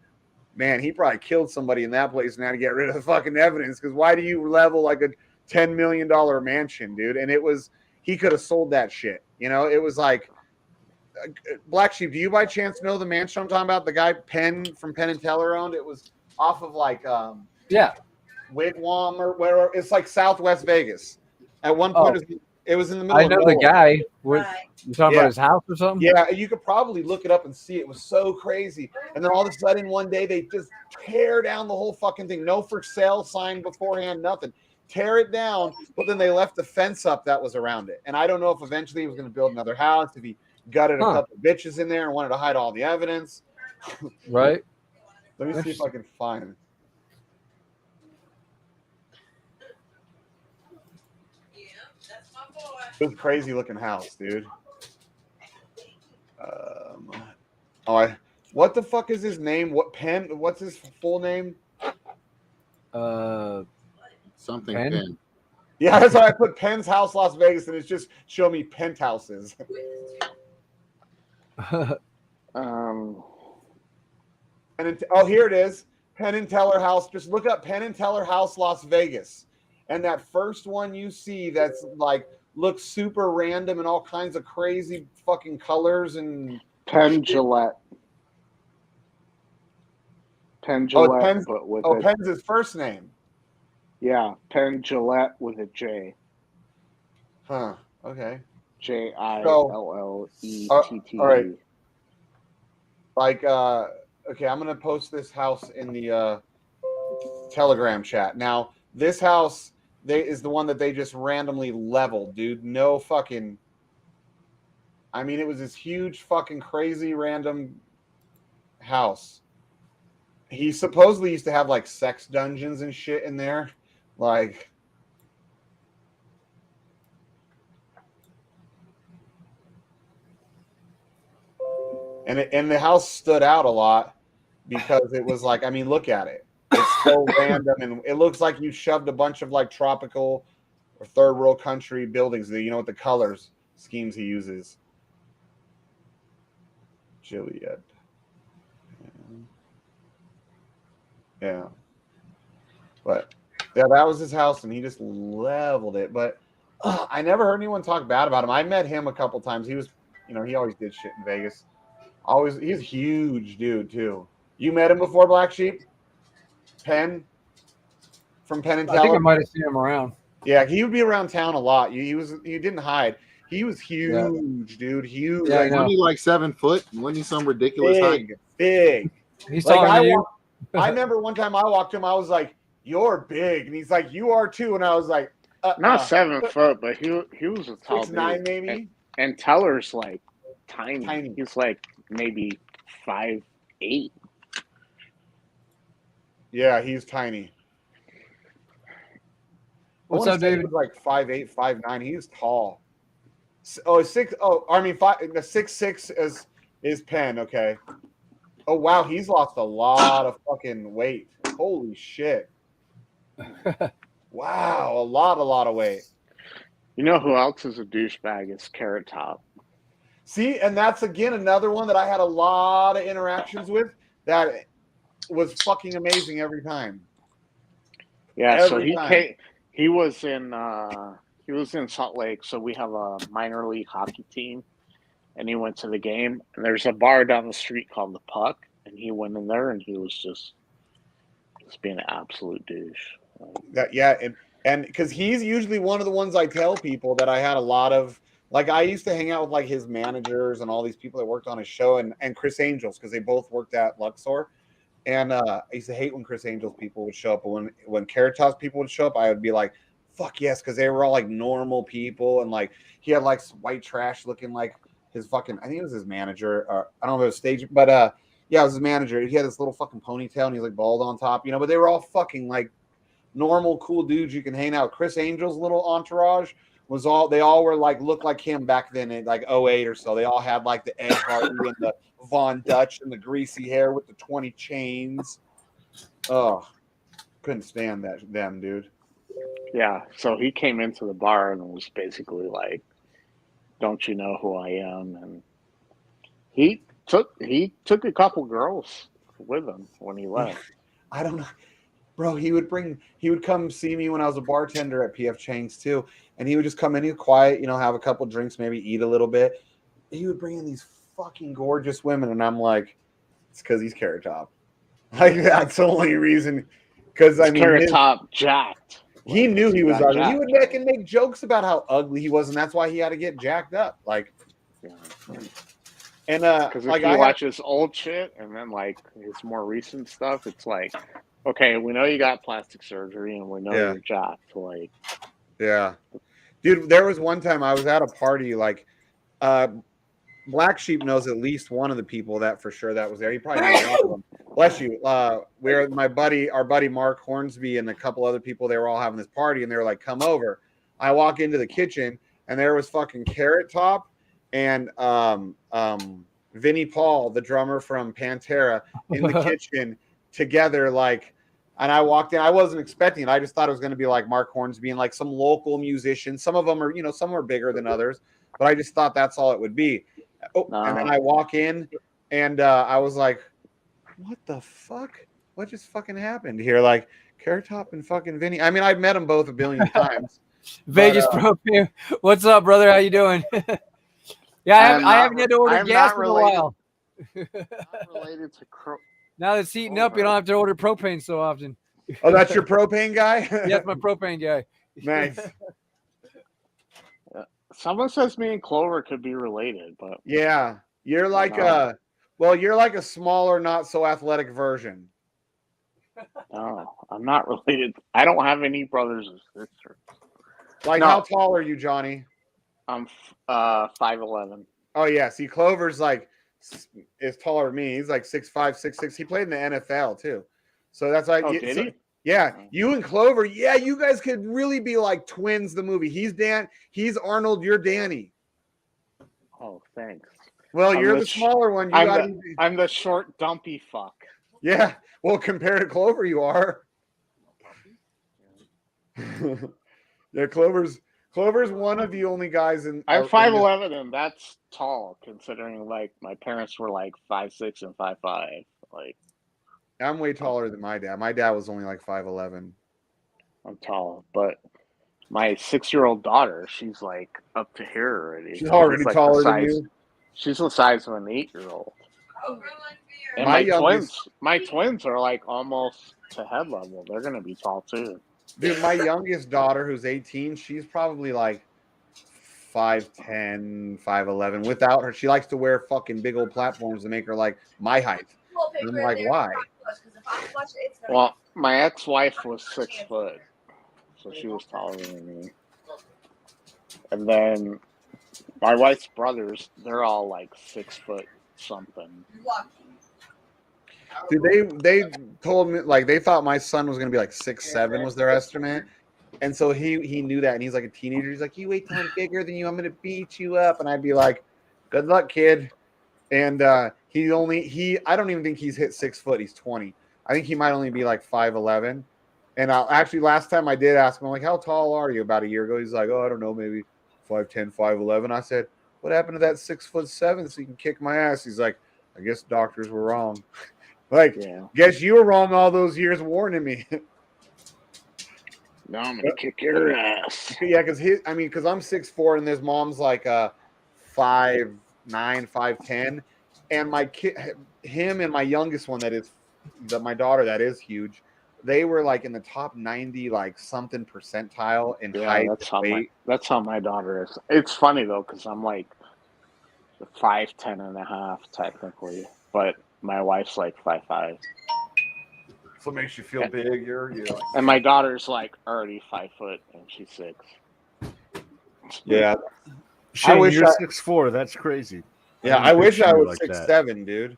man, he probably killed somebody in that place now to get rid of the fucking evidence. Because why do you level like a $10 million mansion, dude? And he could have sold that shit. It was like, BlackSheep, do you by chance know the mansion I'm talking about? The guy from Penn and Teller owned? It was off of like Wigwam or where it's like Southwest Vegas. At one point it was in the middle I know of the guy. Right. You talking about his house or something? Yeah, you could probably look it up and see. It was so crazy. And then all of a sudden one day they just tear down the whole fucking thing. No for sale sign beforehand, nothing. Tear it down, but then they left the fence up that was around it. And I don't know if eventually he was going to build another house, if he gutted a couple of bitches in there and wanted to hide all the evidence. Right. Let me see if I can find it. It was a crazy looking house, dude. What the fuck is his name? What's his full name? Something Penn? Penn. Yeah, that's why I put Penn's House, Las Vegas, and it's just show me penthouses. Here it is. Penn and Teller House. Just look up Penn and Teller House, Las Vegas. And that first one you see that's like looks super random and all kinds of crazy fucking colors and Penn Gillette. Penn Gillette, but with Penn's his first name. Yeah, Penn Gillette with a J. Huh. Okay. JILLETT. All right. Like, okay, I'm gonna post this house in the Telegram chat. Now, this house is the one that they just randomly leveled, dude. No fucking. I mean, it was this huge fucking crazy random house. He supposedly used to have like sex dungeons and shit in there, like. And the house stood out a lot because it was like, I mean, look at it. It's so random, and it looks like you shoved a bunch of like tropical or third world country buildings. You know, with the colors schemes he uses. Gilead. Yeah. But yeah, that was his house, and he just leveled it. But I never heard anyone talk bad about him. I met him a couple times. He was, he always did shit in Vegas. He's a huge dude too. You met him before, Black Sheep? Penn? From Penn and Teller? I think I might have seen him around. Yeah, he would be around town a lot. He didn't hide. He was huge, dude. Huge. Yeah, like, I know. Wasn't he like 7 foot? Wasn't he some ridiculous height? Big. He's Like, taller than you. I remember one time I walked to him, I was like, "You're big," and he's like, "You are too," and I was like, Not 7 foot, but he was a tall 6'9" dude. maybe. And Teller's like tiny. Tiny. He's like maybe 5'8". Yeah, he's tiny. What's up, David? He was like 5'8", 5'9". He was tall. Oh, 6. Oh, I mean 5. The 6'6" is Penn. Okay. Oh wow, he's lost a lot of fucking weight. Holy shit. Wow, a lot of weight. You know who else is a douchebag? Is Carrot Top. See, and that's again another one that I had a lot of interactions with that was fucking amazing every time. Yeah, so he was in Salt Lake, so we have a minor league hockey team, and he went to the game, and there's a bar down the street called the Puck, and he went in there and he was just being an absolute douche. And because he's usually one of the ones I tell people that I had a lot of, like, I used to hang out with like his managers and all these people that worked on his show, and Chris Angels, because they both worked at Luxor. And I used to hate when Chris Angels people would show up, but when Carrot Top's people would show up, I would be like, fuck yes, because they were all like normal people, and like he had like white trash looking like his fucking, I think it was his manager, or I don't know if it was stage, but yeah, it was his manager. He had this little fucking ponytail and he was like bald on top, but they were all fucking like normal, cool dudes you can hang out. Chris Angel's little entourage they all were like, looked like him back then in like 08 or so. They all had like the Ed Hardy and the Von Dutch and the greasy hair with the 20 chains. Oh, couldn't stand them, dude. Yeah, so he came into the bar and was basically like, "Don't you know who I am?" And he took a couple girls with him when he left. I don't know. Bro, he would come see me when I was a bartender at PF Chang's too. And he would just come in, he'd quiet, have a couple drinks, maybe eat a little bit. He would bring in these fucking gorgeous women. And I'm like, it's because he's Carrot Top. Like, that's the only reason. Because, I mean, Carrot Top jacked. He knew he was ugly. Jacked. He would make jokes about how ugly he was. And that's why he had to get jacked up. Like, and because if like you watch his old shit and then like his more recent stuff, it's like, okay, we know you got plastic surgery and we know you're jacked. Like, yeah, dude, there was one time I was at a party, like, Black Sheep knows at least one of the people that for sure that was there. He probably knows all of them. Bless you. Where our buddy Mark Hornsby and a couple other people, they were all having this party and they were like, come over. I walk into the kitchen and there was fucking Carrot Top and Vinnie Paul, the drummer from Pantera, in the kitchen together, like. And I walked in. I wasn't expecting it. I just thought it was going to be like Mark Hornsby and like some local musician. Some of them are, some are bigger than others, but I just thought that's all it would be. Oh, and then I walk in, and I was like, "What the fuck? What just fucking happened here?" Like Carrot Top and fucking Vinny. I mean, I've met them both a billion times. Vegas Propane. What's up, brother? How you doing? Yeah, I haven't had to order gas in a while. Not related to now that it's heating up, you don't have to order propane so often. Oh, that's your propane guy? Yeah, that's my propane guy. Nice. Someone says me and Clover could be related, but yeah, you're like you're like a smaller, not so athletic version. No, I'm not related. I don't have any brothers or sisters. Like, how tall are you, Johnny? I'm 5'11". Oh yeah, see, Clover's like is taller than me. He's like 6'5", 6'6". He played in the NFL too, so that's why. Oh, did he? Yeah, you and Clover. Yeah, you guys could really be like twins. The movie. He's Arnold. You're Danny. Oh, thanks. Well, I'm you're the smaller one. You gotta be. I'm the short, dumpy fuck. Yeah. Well, compared to Clover, you are. Yeah, Clover's one of the only guys in. I'm 5'11", and that's tall considering like my parents were like 5'6" and 5'5". Like I'm way taller than my dad. My dad was only like 5'11". I'm tall, but my 6-year-old daughter, she's like up to here already. She's already like taller than you. She's the size of an 8-year-old. And my twins are like almost to head level. They're gonna be tall too. Dude, my youngest daughter, who's 18, she's probably like 5'10", 5'11". Without her, she likes to wear fucking big old platforms to make her like my height. And I'm like, why? Well, my ex-wife was 6 foot, so she was taller than me. And then my wife's brothers, they're all like 6 foot something. Dude, they told me like they thought my son was gonna be like 6'7" was their estimate, and so he knew that, and he's like a teenager. He's like, you wait till I'm bigger than you, I'm gonna beat you up, and I'd be like, good luck, kid. And I don't even think he's hit 6 foot. He's 20. I think he might only be like 5'11". And actually, last time I did ask him, I'm like, how tall are you? About a year ago, he's like, oh, I don't know, maybe 5'10", 5'11". I said, what happened to that 6'7" so you can kick my ass? He's like, I guess doctors were wrong. Like, yeah. Guess you were wrong all those years warning me. Now I'm gonna kick your ass. Yeah, because I'm 6'4" and his mom's like 5'9", 5'10", and my kid, him and my youngest one my daughter that is huge. They were like in the top 90 like something percentile in height. That's how my daughter is. It's funny though because I'm like 5'10" and a half technically, but my wife's like 5'5". So it makes you feel big. And my daughter's like already 5 foot and she's 6. Yeah. Shane, you're 6'4". That's crazy. Yeah, I wish I was 6'7", dude.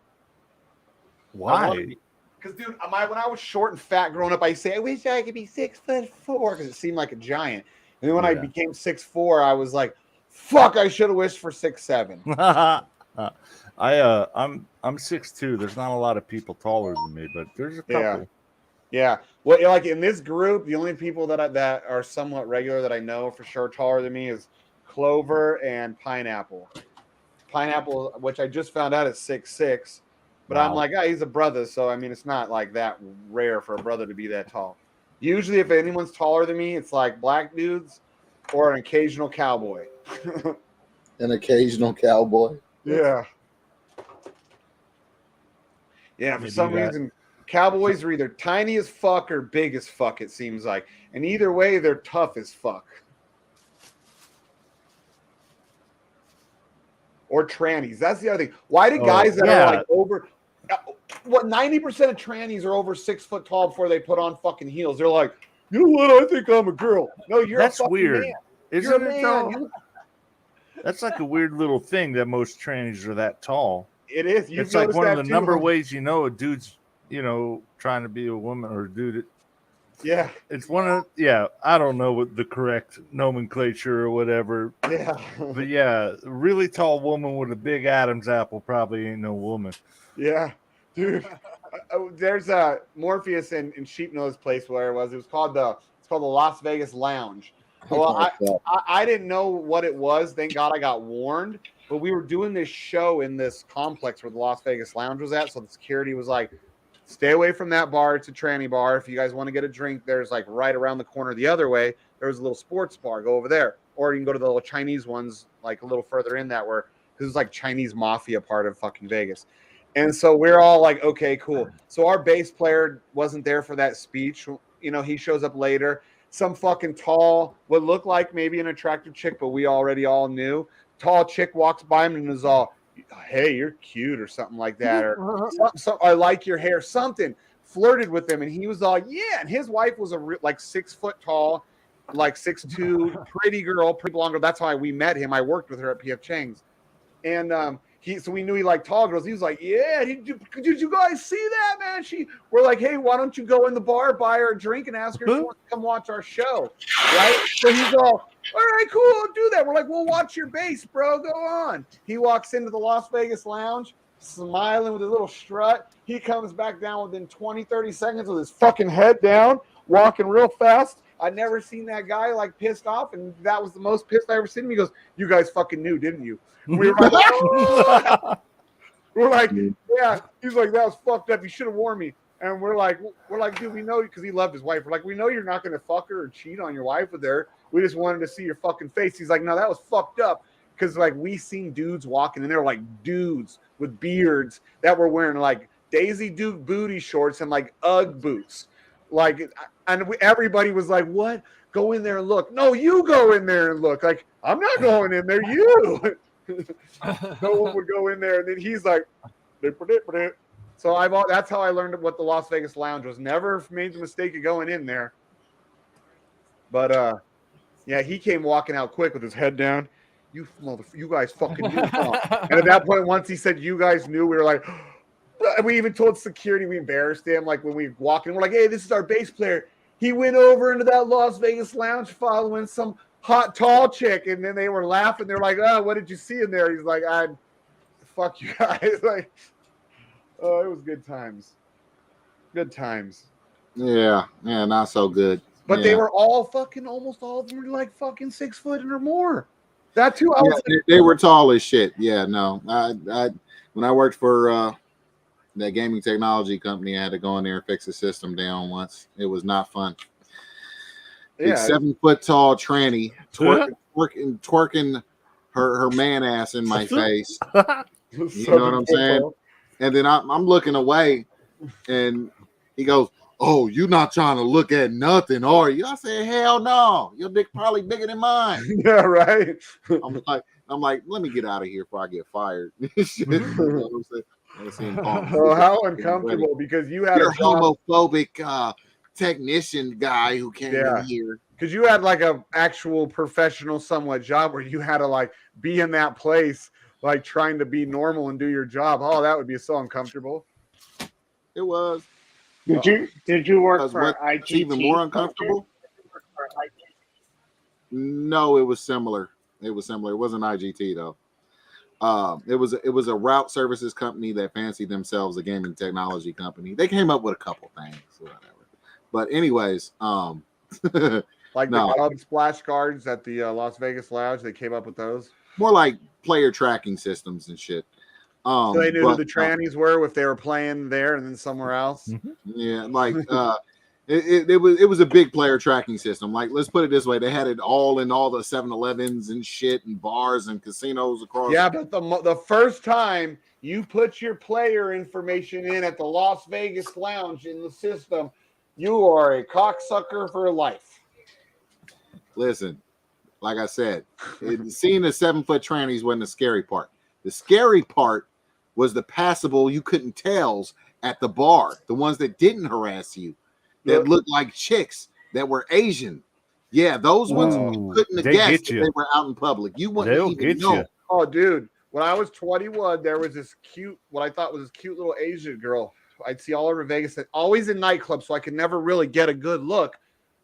Why? Because, dude, when I was short and fat growing up, I used to say, I wish I could be 6'4" because it seemed like a giant. And then when I became 6'4", I was like, fuck, I should have wished for 6'7". I'm 6'2". There's not a lot of people taller than me, but there's a couple. Yeah. Well, like in this group, the only people that are somewhat regular that I know for sure taller than me is Clover and Pineapple. Pineapple, which I just found out is 6'6", but wow. I'm like, he's a brother, so I mean, it's not like that rare for a brother to be that tall. Usually, if anyone's taller than me, it's like black dudes or an occasional cowboy. An occasional cowboy. Yeah. Yeah, for some reason, cowboys are either tiny as fuck or big as fuck, it seems like. And either way, they're tough as fuck. Or trannies. That's the other thing. Why do guys that are like over... 90% of trannies are over 6 foot tall before they put on fucking heels? They're like, you know what? I think I'm a girl. No, you're a fucking weird. Man. Isn't it though? That's like a weird little thing that most trannies are that tall. It is. It's like one of the number of ways you know a dude's, trying to be a woman or a dude. Yeah. It's one of, I don't know what the correct nomenclature or whatever. Yeah. But yeah, a really tall woman with a big Adam's apple probably ain't no woman. Yeah. Dude. There's Morpheus in Sheep Nose place where it was. It's called the Las Vegas Lounge. Well, I didn't know what it was. Thank God I got warned. But we were doing this show in this complex where the Las Vegas Lounge was at. So the security was like, stay away from that bar. It's a tranny bar. If you guys want to get a drink, there's like right around the corner the other way. There's a little sports bar. Go over there. Or you can go to the little Chinese ones like a little further in that where this is like Chinese mafia part of fucking Vegas. And so we're all like, okay, cool. So our bass player wasn't there for that speech. He shows up later. Some fucking tall, what looked like maybe an attractive chick, but we already all knew. Tall chick walks by him and is all, hey, you're cute or something like that. Or I like your hair, something. Flirted with him. And he was all, yeah. And his wife was like 6 foot tall, like 6'2", pretty girl, pretty blonde girl. That's how we met him. I worked with her at PF Chang's. And So we knew he liked tall girls. He was like, yeah, did you guys see that, man? We're like, hey, why don't you go in the bar, buy her a drink, and ask her if she wants to come watch our show, right? So he's all right, cool, I'll do that. We're like, we'll watch your bass, bro. Go on. He walks into the Las Vegas lounge, smiling with a little strut. He comes back down within 20, 30 seconds with his fucking head down, walking real fast. I'd never seen that guy like pissed off, and that was the most pissed I ever seen him. He goes, you guys fucking knew, didn't you? We were like, oh! We're like, yeah. He's like, that was fucked up. You should have warned me. And we're like, dude, we know, because he loved his wife. We're like, we know you're not going to fuck her or cheat on your wife with her. We just wanted to see your fucking face. He's like, no, that was fucked up. Because like we seen dudes walking, and they were like dudes with beards that were wearing like Daisy Duke booty shorts and like Ugg boots. Like, and everybody was like, what? Go in there and look. No, you go in there and look. Like, I'm not going in there. You. No one would go in there. And then he's like, so that's how I learned what the Las Vegas Lounge was. Never made the mistake of going in there. But yeah, he came walking out quick with his head down. You guys fucking knew. And at that point, once he said you guys knew, we were like, we even told security, we embarrassed him. Like when we walked in, we're like, hey, this is our bass player. He went over into that Las Vegas Lounge following some hot tall chick, and then they were laughing. They're like, oh, what did you see in there? He's like, fuck you guys. Like, oh, it was good times. Good times. Yeah, not so good. But they were all fucking, almost all of them were like fucking 6 foot or more. That too. They were tall as shit. Yeah, no. I when I worked for that gaming technology company, I had to go in there and fix the system down once. It was not fun. Yeah, 7 foot tall tranny twerking her man ass in my face. You know what I'm saying? And then I'm looking away, and he goes, "Oh, you not trying to look at nothing, are you?" I said, "Hell no, your dick probably bigger than mine." Yeah, right. I'm like, let me get out of here before I get fired. You know what I'm saying? So how uncomfortable, because you had a homophobic technician guy who came in here. Because you had like a actual professional somewhat job where you had to like be in that place, like trying to be normal and do your job. Oh, that would be so uncomfortable. It was. Did you work for IGT? It's even more uncomfortable. No, it was similar. It wasn't IGT though. It was a route services company that fancied themselves a gaming technology company. They came up with a couple things, whatever. But anyways, like the club splash guards at the Las Vegas Lounge, they came up with those. More like player tracking systems and shit. So they knew who the trannies were if they were playing there and then somewhere else. Yeah, like it was a big player tracking system. Like, let's put it this way: they had it all in all the 7-Elevens and shit and bars and casinos across. Yeah, but the first time you put your player information in at the Las Vegas Lounge in the system, you are a cocksucker for life. Listen, like I said, seeing the 7 foot trannies wasn't the scary part. The scary part was the passable you couldn't tells at the bar, the ones that didn't harass you, that looked like chicks that were Asian. Yeah, those ones you couldn't have guessed if they were out in public. You wouldn't even know. Oh, dude, when I was 21, there was this cute, what I thought was this cute little Asian girl. I'd see all over Vegas, always in nightclubs, so I could never really get a good look.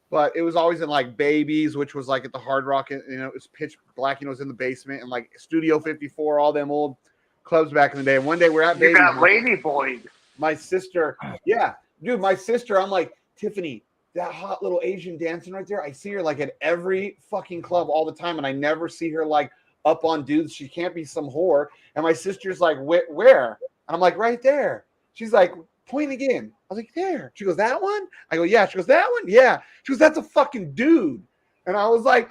But it was always in like Babies, which was like at the Hard Rock, you know, it was pitch black, you know, it was in the basement, and like Studio 54, all them old clubs back in the day. And one day we're at Babies. You got Lady Boy. My sister, yeah, dude, my sister, I'm like, Tiffany, that hot little Asian dancing right there, I see her like at every fucking club all the time, and I never see her like up on dudes. She can't be some whore. And my sister's like, where? And I'm like, right there. She's like, point again. I was like, there. She goes, that one? I go, yeah. She goes, that one? Yeah. She goes, that's a fucking dude. And I was like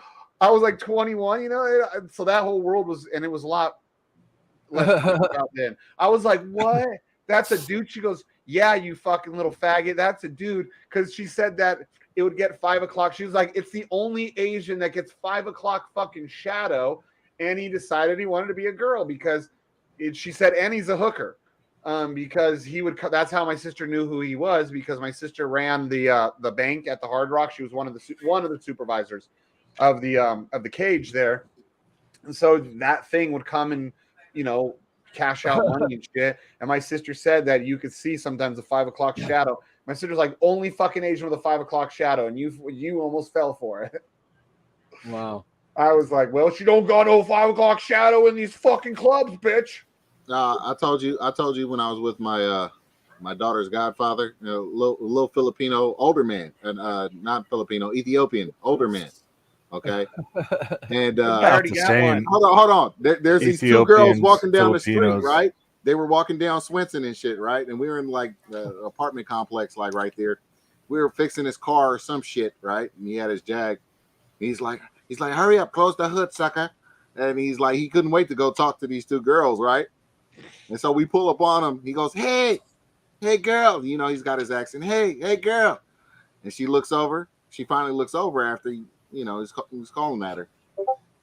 21, you know? So that whole world was, and it was a lot less out then. I was like, what? That's a dude? She goes, yeah, you fucking little faggot. That's a dude. Because she said that it would get 5 o'clock. She was like, it's the only Asian that gets 5 o'clock fucking shadow. And he decided he wanted to be a girl because she said, and he's a hooker. Because he would. That's how my sister knew who he was, because my sister ran the bank at the Hard Rock. She was one of the supervisors of the cage there, and so that thing would come and, you know, cash out money and shit. And my sister said that you could see sometimes a 5 o'clock shadow. My sister's like, only fucking Asian with a 5 o'clock shadow, and you almost fell for it. Wow. I was like, well, she don't got no 5 o'clock shadow in these fucking clubs, bitch. I told you when I was with my my daughter's godfather, little Filipino older man, and not Filipino, Ethiopian older man. Okay, and I already got one. Hold on. There's these two girls walking down the street, right? They were walking down Swenson and shit, right? And we were in like the apartment complex, like right there. We were fixing his car or some shit, right? And he had his Jag. He's like, hurry up, close the hood, sucker. And he's like, he couldn't wait to go talk to these two girls, right? And so we pull up on him. He goes, hey girl. You know, he's got his accent. Hey girl. And she looks over. She finally looks over after he was calling at her.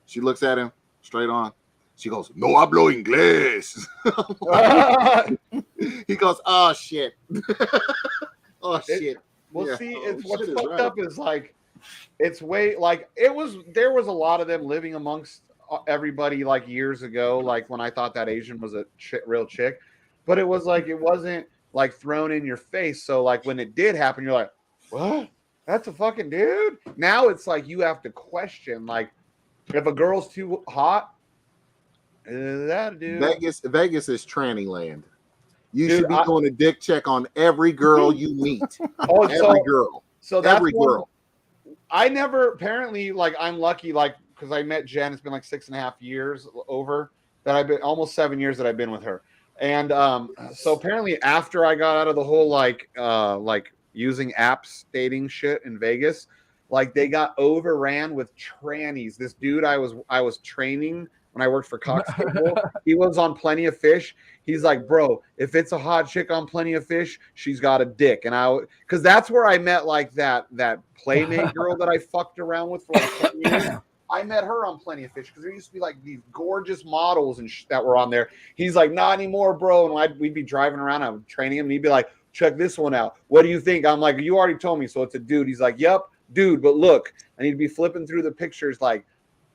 She looks at him straight on. She goes, no hablo inglés. He goes, oh shit. Oh shit. Well, see, it's what's fucked up is like, it's way like there was a lot of them living amongst everybody like years ago, like when I thought that Asian was a real chick, but it was like, it wasn't like thrown in your face. So like when it did happen, you're like, what? That's a fucking dude. Now it's like you have to question, like, if a girl's too hot, is that a dude? Vegas is tranny land. You should be doing a dick check on every girl you meet. Every girl. So that's every girl. I never, apparently, like, I'm lucky, like, because I met Jen. It's been like 6.5 years over that I've been, almost 7 years that I've been with her. And so apparently after I got out of the whole like using apps dating shit in Vegas, like they got overran with trannies. This dude I was training when I worked for Cox Cable, he was on Plenty of Fish. He's like, bro, if it's a hot chick on Plenty of Fish, she's got a dick. And because that's where I met like that Playmate girl that I fucked around with for like 10 years. I met her on Plenty of Fish because there used to be like these gorgeous models and that were on there. He's like, not anymore, bro. And we'd be driving around. I'm training him, and he'd be like, check this one out. What do you think? I'm like, you already told me, so it's a dude. He's like, yep, dude, but look. And he'd be flipping through the pictures like,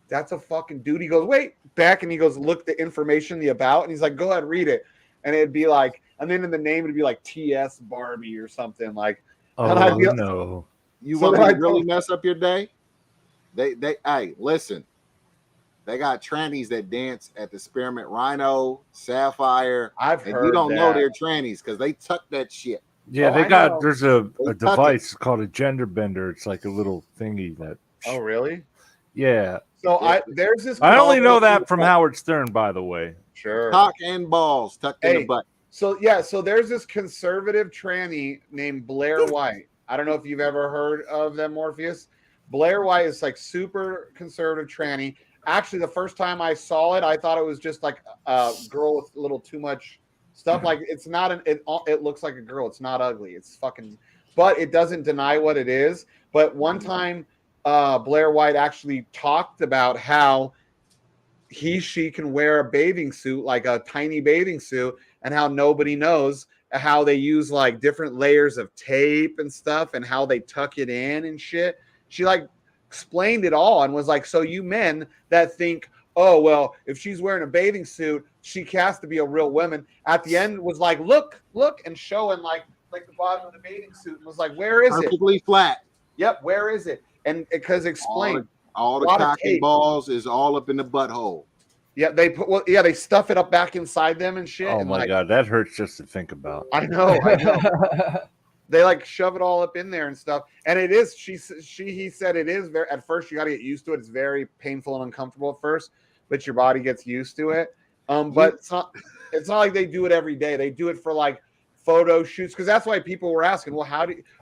that's a fucking dude. He goes, wait, back, and he goes, look the information, the about, and he's like, go ahead, read it. And it'd be like, and then in the name it'd be like T.S. Barbie or something like. Oh no! You want to really mess up your day? Hey, listen. They got trannies that dance at the Spearmint Rhino, Sapphire. I've heard you don't that. know they're trannies because they tuck that shit. Yeah, there's a device called a gender bender. It's like a little thingy that. Oh, really? Yeah. So there's this. I only know that from Howard Stern, by the way. Sure. Cock and balls tucked in the butt. So there's this conservative tranny named Blair White. I don't know if you've ever heard of them, Morpheus. Blair White is like super conservative tranny. Actually, the first time I saw it, I thought it was just like a girl with a little too much stuff. Like it's not it looks like a girl. It's not ugly. It's fucking, but it doesn't deny what it is. But one time, Blair White actually talked about how she can wear a bathing suit, like a tiny bathing suit, and how nobody knows how they use like different layers of tape and stuff and how they tuck it in and shit. She like explained it all and was like, so you men that think, oh, well, if she's wearing a bathing suit, she has to be a real woman. At the end was like, look, and showing like the bottom of the bathing suit and was like, where is it? Perfectly flat. Yep, where is it? And because explain all the cock and balls is all up in the butthole. Yeah, they stuff it up back inside them and shit. Oh and my god, that hurts just to think about. I know. They like shove it all up in there and stuff. And it is, he said it is very, at first you got to get used to it. It's very painful and uncomfortable at first, but your body gets used to it. But it's not like they do it every day. They do it for like photo shoots. Cause that's why people were asking, well,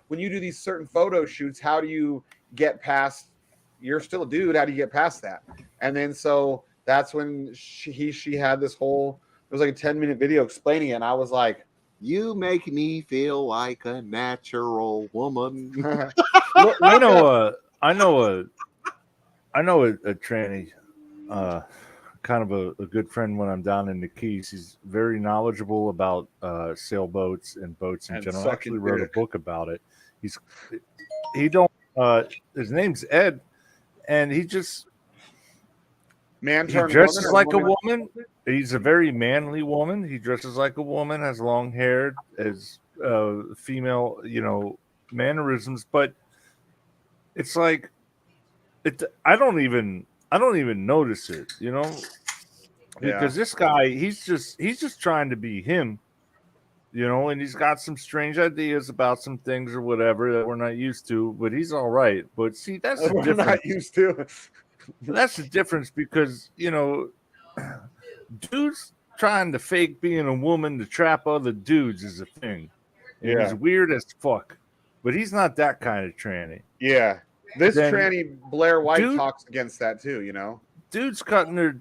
when you do these certain photo shoots, how do you get past, you're still a dude. How do you get past that? And then, so that's when she had this whole, it was like a 10-minute video explaining it. And I was like, you make me feel like a natural woman. I know a tranny, kind of a good friend when I'm down in the Keys. He's very knowledgeable about sailboats and boats in general. I actually wrote a book about it. His name's Ed, and Man He turned dresses woman, like a woman. He's a very manly woman. He dresses like a woman, has long hair, has female, mannerisms. But it's like I don't even notice it, because this guy he's just trying to be him, and he's got some strange ideas about some things or whatever that we're not used to. But he's all right. But see, that's the we're difference. not used to. That's the difference because dudes trying to fake being a woman to trap other dudes is a thing. And he's weird as fuck. But he's not that kind of tranny. Yeah. This Then tranny Blair White talks against that too, Dudes cutting their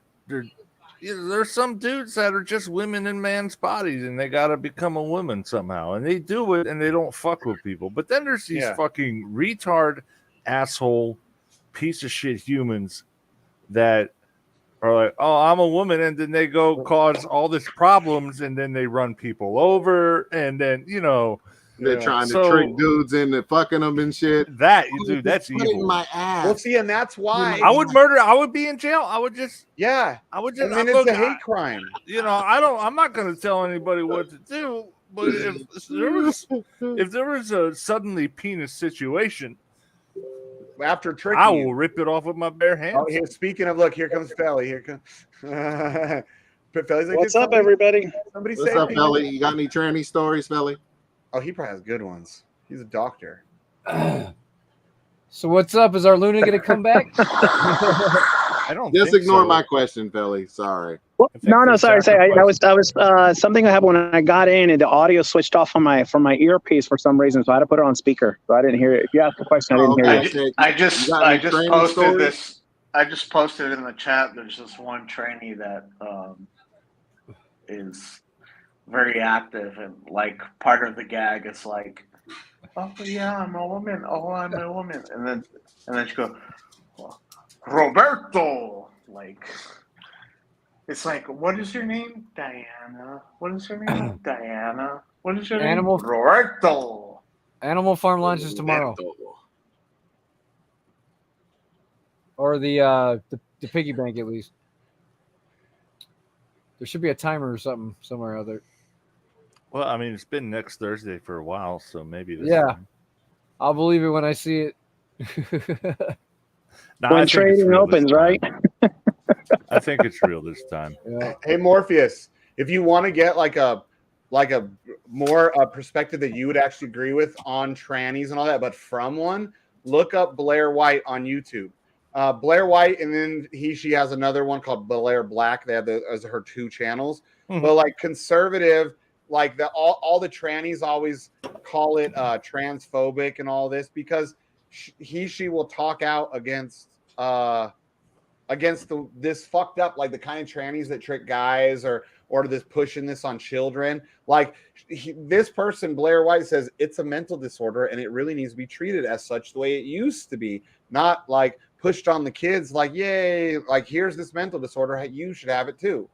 there's some dudes that are just women in man's bodies and they gotta become a woman somehow. And they do it and they don't fuck with people. But then there's these fucking retard asshole piece of shit humans that are like, oh, I'm a woman, and then they go cause all this problems, and then they run people over, and then they're trying to trick dudes into fucking them and shit. Dude, that's put evil. It in my ass. Well, see, and that's why I would murder. I would be in jail. I would just. Yeah. I would just. And then it's a hate crime. I'm not going to tell anybody what to do. But if there was a suddenly penis situation. After tricking, I will rip it off with my bare hands. Oh, here, speaking of, look, here comes Felly. Here comes. Felly's like, what's up, everybody? Somebody what's say, up, Felly? You got any tranny stories, Felly? Oh, he probably has good ones. He's a doctor. So what's up? Is our Luna going to come back? I don't. Just ignore my question, Felly. Sorry. No, sorry. I was something happened when I got in and the audio switched off from my earpiece for some reason, so I had to put it on speaker. So I didn't hear it. If you asked the question, I didn't hear it. I just posted this. I just posted in the chat. There's this one trainee that is very active, and like part of the gag is like, "Oh yeah, I'm a woman. Oh, I'm a woman," and then she goes, "Roberto," like. It's like, what is your name? Diana. What is your name? Diana. What is your name? Roberto. Animal Farm launches tomorrow. Or the piggy bank, at least. There should be a timer or something somewhere out there. Well, I mean, it's been next Thursday for a while, so maybe this time. I'll believe it when I see it. When trading opens, right? I think it's real this time. Yeah. Hey, Morpheus, if you want to get like a more perspective that you would actually agree with on trannies and all that, but from one, look up Blair White on YouTube. Blair White, and then she has another one called Blair Black. They have as her two channels. Mm-hmm. But like conservative, like all the trannies always call it transphobic and all this because she will talk out against this fucked up, like the kind of trannies that trick guys or this pushing this on children. Like this person, Blair White, says it's a mental disorder and it really needs to be treated as such the way it used to be, not like pushed on the kids like, yay, like here's this mental disorder, you should have it too.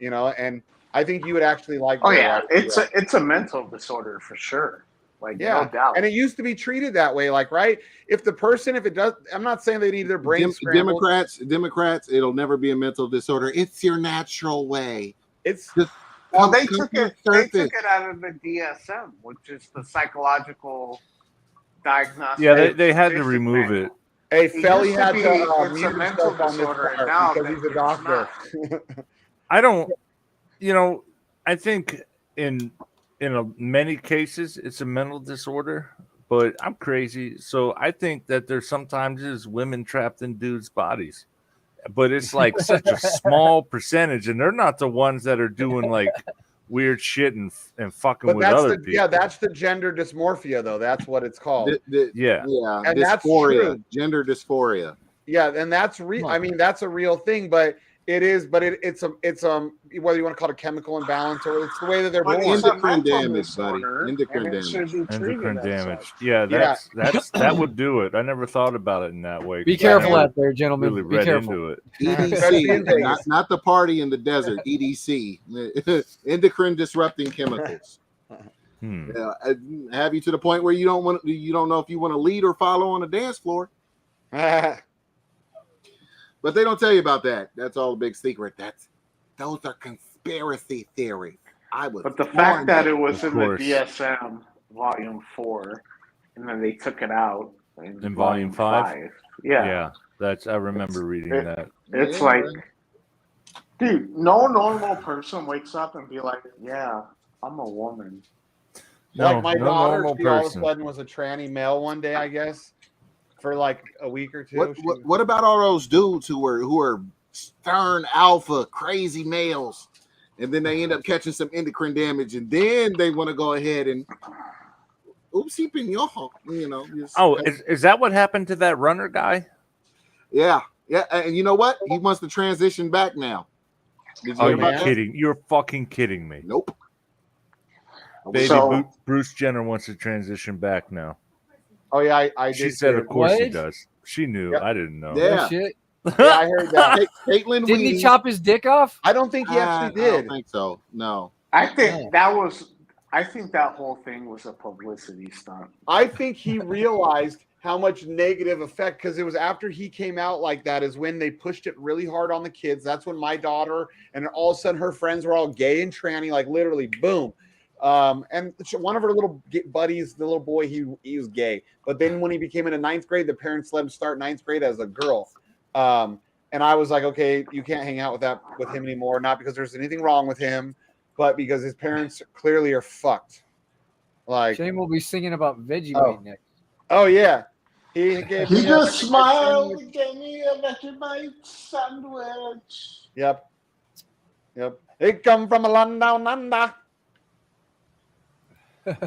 And I think you would actually like. Oh yeah, it's a mental disorder for sure. Like, no doubt. And it used to be treated that way, like, right? If it does, I'm not saying they need their brains scrambled. Democrats, it'll never be a mental disorder. It's your natural way. It's just they took it out of the DSM, which is the psychological diagnostic. Yeah, they had to remove it. Hey, Felly had to it's a mental disorder now because he's a doctor. I don't, I think in many cases, it's a mental disorder, but I'm crazy. So I think that there's sometimes women trapped in dudes' bodies, but it's like such a small percentage, and they're not the ones that are doing like weird shit and fucking with other people. Yeah, that's the gender dysmorphia, though. That's what it's called. And dysphoria, that's true. Gender dysphoria. Yeah, and that's real. I mean, that's a real thing, but. It is, but it's whether you want to call it a chemical imbalance or it's the way that they're born. Endocrine damage, buddy. Endocrine damage. Yeah, that would do it. I never thought about it in that way. Be careful out there, gentlemen. Really Be careful. into it. EDC, not the party in the desert. EDC, endocrine disrupting chemicals. Have you to the point where you don't know if you want to lead or follow on the dance floor. But they don't tell you about that. That's all a big secret. Those are conspiracy theories. But the fact that it was Of in the course. DSM Volume 4, and then they took it out In Volume 5? Yeah. I remember reading that. It's like, dude, no normal person wakes up and be like, yeah, I'm a woman. No, like my no daughter, normal she all of a person. sudden was a tranny male one day, I guess, for like a week or two. What about all those dudes who are stern alpha crazy males, and then they end up catching some endocrine damage, and then they want to go ahead and oopsie pinojo, you know? Is that what happened to that runner guy? Yeah, and you know what? He wants to transition back now. Did you hear about that? Kidding? You're fucking kidding me. Nope. Baby Bruce Jenner wants to transition back now. Oh yeah, I She did. said, of course she What? does. She knew. Yep. I didn't know. Yeah. Shit. Yeah, I heard that. Caitlin Didn't he chop his dick off? I don't think he actually did. I don't think so. No. I think that whole thing was a publicity stunt. I think he realized how much negative effect, because it was after he came out like that is when they pushed it really hard on the kids. That's when my daughter and all of a sudden her friends were all gay and tranny, like literally boom. And one of her little buddies, the little boy, he was gay. But then when he became in 9th grade, the parents let him start 9th grade as a girl. And I was like, okay, you can't hang out with him anymore. Not because there's anything wrong with him, but because his parents clearly are fucked. Like Shane will be singing about Vegemite next. Oh yeah, he just smiled and gave me a Vegemite sandwich. Yep. He come from a land down under.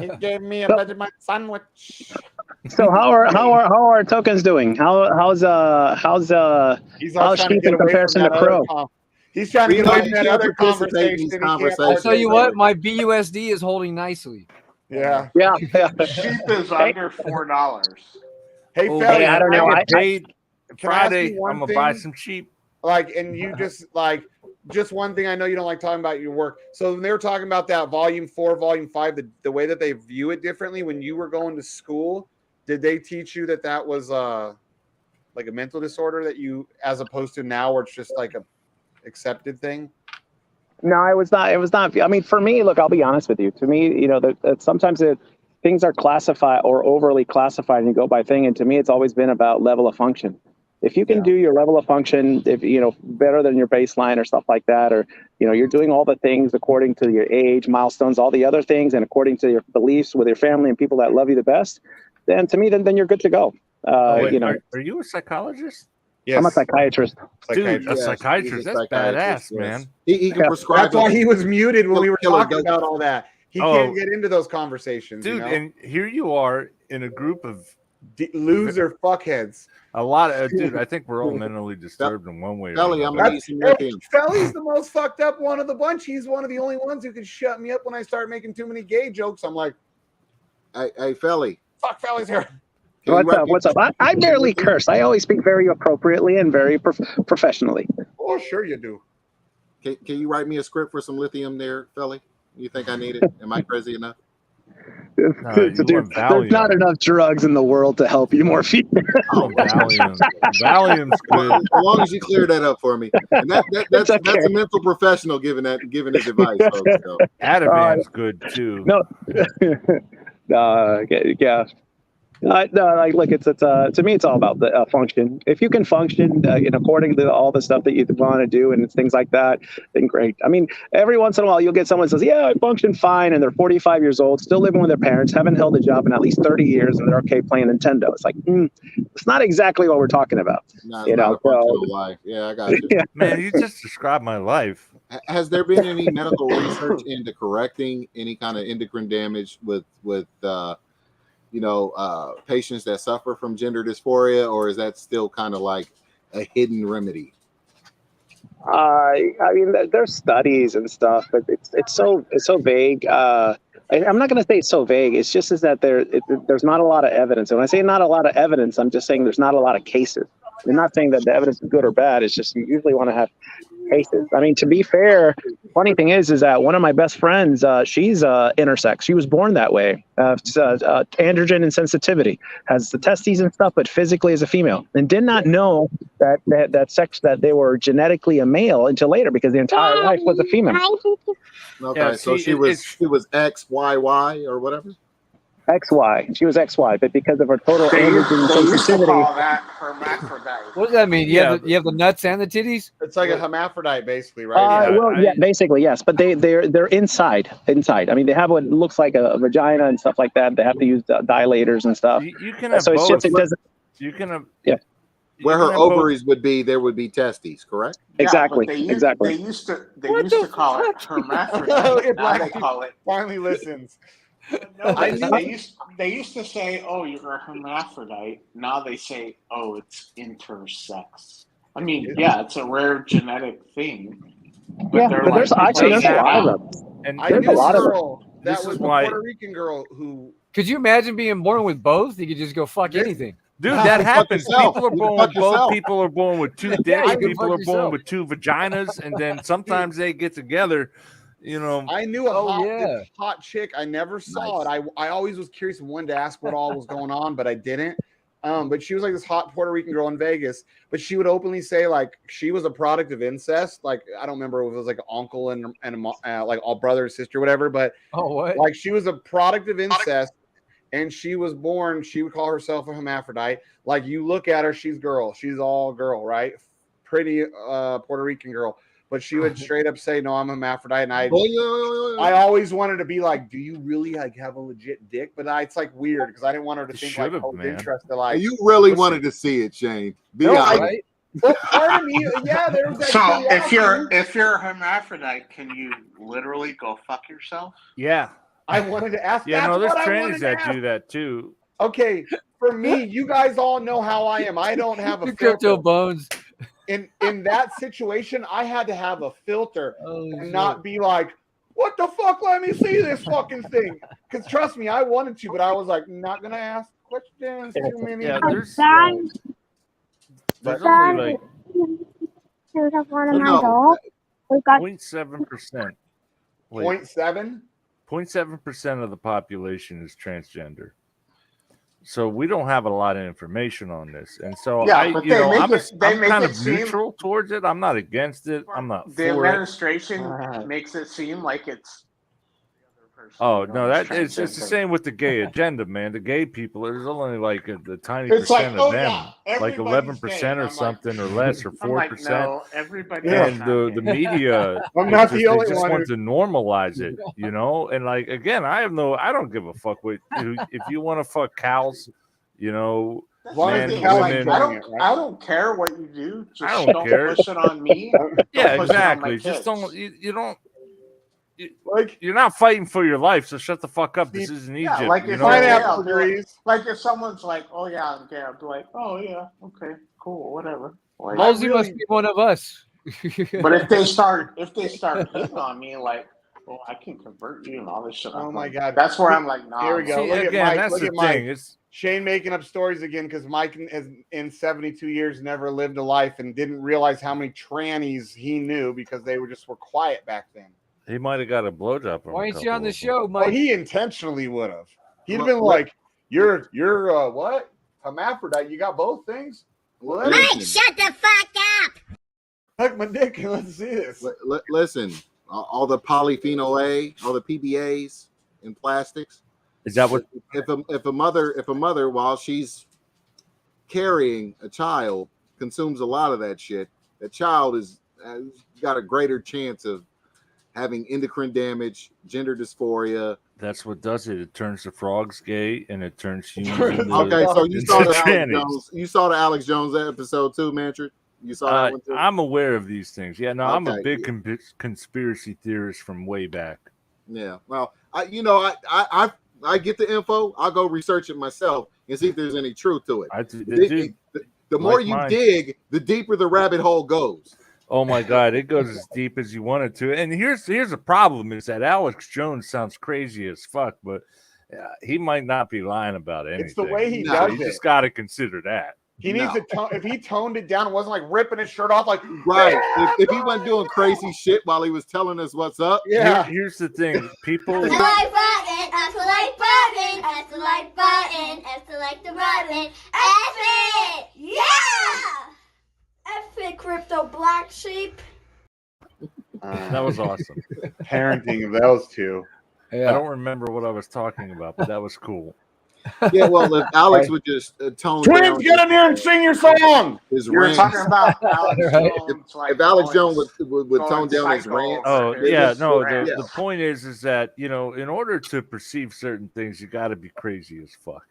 He gave me a Vegemite sandwich. So how are tokens doing? How's Sheep in comparison to Crow? He's trying to get away from that other conversation. I'll tell you what, my BUSD is holding nicely. Yeah. Sheep is under $4. Hey, Oh, Felly, I don't know. I get paid Can I ask Friday. you one I'm gonna thing? buy some cheap. Like, and you just one thing. I know you don't like talking about your work. So when they were talking about that volume 4, volume 5, the way that they view it differently. When you were going to school, did they teach you that was like a mental disorder that you, as opposed to now where it's just like a accepted thing? No, it was not. It was not. I mean, for me, look, I'll be honest with you. To me, you know, sometimes things are classified or overly classified, and you go by thing. And to me, it's always been about level of function. If you can do your level of function, if you know better than your baseline or stuff like that, or you know you're doing all the things according to your age, milestones, all the other things, and according to your beliefs with your family and people that love you the best, then to me, then you're good to go. You know, are you a psychologist? Yes. I'm a psychiatrist. Dude, a psychiatrist. That's badass, man. He can prescribe. That's why he was muted when we were killer talking about all that. He can't get into those conversations, dude. You know? And here you are in a group of loser fuckheads. A lot of dude. I think we're all mentally disturbed in one way. Felly, or I'm another. gonna need some lithium. Felly's the most fucked up one of the bunch. He's one of the only ones who can shut me up when I start making too many gay jokes. I'm like, hey, Felly. Fuck, Felly's here. What's up? I barely curse. I always speak very appropriately and very professionally. Oh, sure you do. Can you write me a script for some lithium there, Felly? You think I need it? Am I crazy enough? Dude, there's not enough drugs in the world to help you more. Oh, Valium. Valium's good. As long as you clear that up for me. And that's a mental professional giving his advice. Folks, so. Ativan's good too. No. Yeah. No, like look, it's to me, it's all about the function. If you can function, according to all the stuff that you want to do and things like that, then great. I mean, every once in a while, you'll get someone who says, "Yeah, I function fine," and they're 45 years old, still living with their parents, haven't held a job in at least 30 years, and they're okay playing Nintendo. It's like, it's not exactly what we're talking about. Not a functional life. Yeah, I got you. Yeah. Man, you just described my life. Has there been any medical research into correcting any kind of endocrine damage with patients that suffer from gender dysphoria, or is that still kind of like a hidden remedy? I mean, there's studies and stuff, but it's so vague. I'm not going to say it's so vague. It's just that there's not a lot of evidence. And when I say not a lot of evidence, I'm just saying there's not a lot of cases. I'm not saying that the evidence is good or bad. It's just you usually want to have cases. I mean, to be fair, funny thing is that one of my best friends, she's intersex. She was born that way. Androgen and sensitivity, has the testes and stuff, but physically is a female, and did not know that sex, that they were genetically a male until later, because the entire life was a female. Okay, Yeah, so see, she was XYY or whatever. XY. She was XY, but because of her total They used androgen to sensitivity. call that hermaphrodite. What does that mean? Yeah, You have the nuts and the titties? It's like a hermaphrodite, basically, right? Well, basically, yes, but they're inside. I mean, they have what looks like a vagina and stuff like that. They have to use dilators and stuff. You can have so it's both. just, it doesn't. You can have, yeah. Where her ovaries would be, there would be testes, correct? Exactly. They used to call it hermaphrodite. Now they call it. Finally listens. No, they used to say, "Oh, you're a hermaphrodite." Now they say, "Oh, it's intersex." I mean, yeah, it's a rare genetic thing. But but there's a lot of them. And I knew a girl that this was is a why- Puerto Rican girl who. Could you imagine being born with both? You could just go fuck anything. Dude, No, that you fuck happens. yourself. People are You born fuck with both. yourself. People are born with two Yeah, dicks. you can People fuck are born yourself. with two vaginas, and then sometimes they get together. You know, I knew a hot chick. I never saw Nice. it. I always was curious and wanted to ask what all was going on, but I didn't. But she was like this hot Puerto Rican girl in Vegas. But she would openly say like she was a product of incest. Like I don't remember if it was like an uncle and like all brother and sister, whatever. But what? Like she was a product of incest, and she was born. She would call herself a hermaphrodite. Like you look at her, she's girl. She's all girl, right? Pretty Puerto Rican girl. But she would straight up say, "No, I'm a hermaphrodite." And I always wanted to be like, "Do you really like have a legit dick?" But it's like weird because I didn't want her to think like I was interested. Like you really wanted to see it, Shane. Be No, honest. right? Well, part of me, yeah, there was that. So curiosity. if you're a hermaphrodite, can you literally go fuck yourself? yeah, I wanted to ask. yeah. that's No, there's what I trannies wanted to that ask. do that too. Okay, for me, you guys all know how I am. I don't have a Crypto filter. bones. In that situation, I had to have a filter and shit. not be like, "What the fuck? Let me see this fucking thing." Because trust me, I wanted to, but I was like, not gonna ask questions. Too many. Yeah, there's But- only like No, 0.7%. 0.7? 0.7% of the population is transgender. So we don't have a lot of information on this, and so Yeah, but they make I'm make kind it of seem- neutral towards it. I'm not against it. I'm not The for it. administration makes it seem like it's the other person. Oh who no, is it's the transgender. same with the gay agenda, man. The gay people, there's only like the tiny It's like, percent oh, of them, yeah, like everybody's 11% gay. or I'm like- something, or less, or I'm like, 4%. no, everybody. And the media, I'm not the they only just one want to normalize it, you know. And like again, I don't give a fuck what if you want to fuck cows, you know. That's long the as thing, the cows like, enjoying it, right? I don't care what you do. Just I don't care. push it on me. Yeah, Don't push it on my exactly. Just kids. don't you don't. Like You're not fighting for your life, so shut the fuck up. This isn't Egypt. Yeah, like you if know? I Pineapple degrees. like if someone's like, "Oh yeah, I'm gay," I'd be like, "Oh yeah, okay, cool, whatever." Like, Halsey must be one of us. but if they start hitting on me, like, "Oh, I can convert you" and all this shit. Oh I'm my like, God. that's where I'm like, "Nah." Here we go. See, Look at again, Mike. that's Look the at Mike. thing. It's Shane making up stories again because Mike has in 72 years never lived a life and didn't realize how many trannies he knew because they were quiet back then. he might have got a blowjob from. Why a ain't you on couple the of them. show, Oh, Mike? he intentionally would have. He'd Well, been like, "You're what? Hermaphrodite? You got both things? Well, Mike, shut the fuck up! Suck my dick and let's see this." Listen, all the polyphenol A, all the PBAs in plastics. Is that what? If a mother while she's carrying a child consumes a lot of that shit, the child has got a greater chance of having endocrine damage, gender dysphoria. That's what does it. It turns the frogs gay, and it turns humans into. Okay, so you saw the Alex trannies. Jones. You saw the Alex Jones episode too, Manfred. You saw that one too. I'm aware of these things. Yeah, no, I'm a Okay. big conspiracy theorist from way back. Yeah. Well, I get the info. I'll go research it myself and see if there's any truth to it. The more Like you mine. dig, the deeper the rabbit hole goes. Oh my God, it goes as deep as you want it to. And here's the problem: is that Alex Jones sounds crazy as fuck, but he might not be lying about anything. It's the way he No, does You it. just got to consider that. He needs to tone. If he toned it down, it wasn't like ripping his shirt off, like Right. If he wasn't doing crazy shit while he was telling us what's up. Yeah. Here's the thing. People. Like button, F to like button, F to like button, F to like the button, F it! Yeah! F it, crypto BlackSheep. That was awesome. Parenting of those two. I don't remember what I was talking about, but that was cool. Yeah, well, if Alex would just tone Twins, down, get in here and sing your song. His You're rants. talking about Alex Right. Jones. Like, If Alex going- Jones would tone going down his psycho. rants. Oh It yeah, just no. rants. The point is that in order to perceive certain things, you got to be crazy as fuck.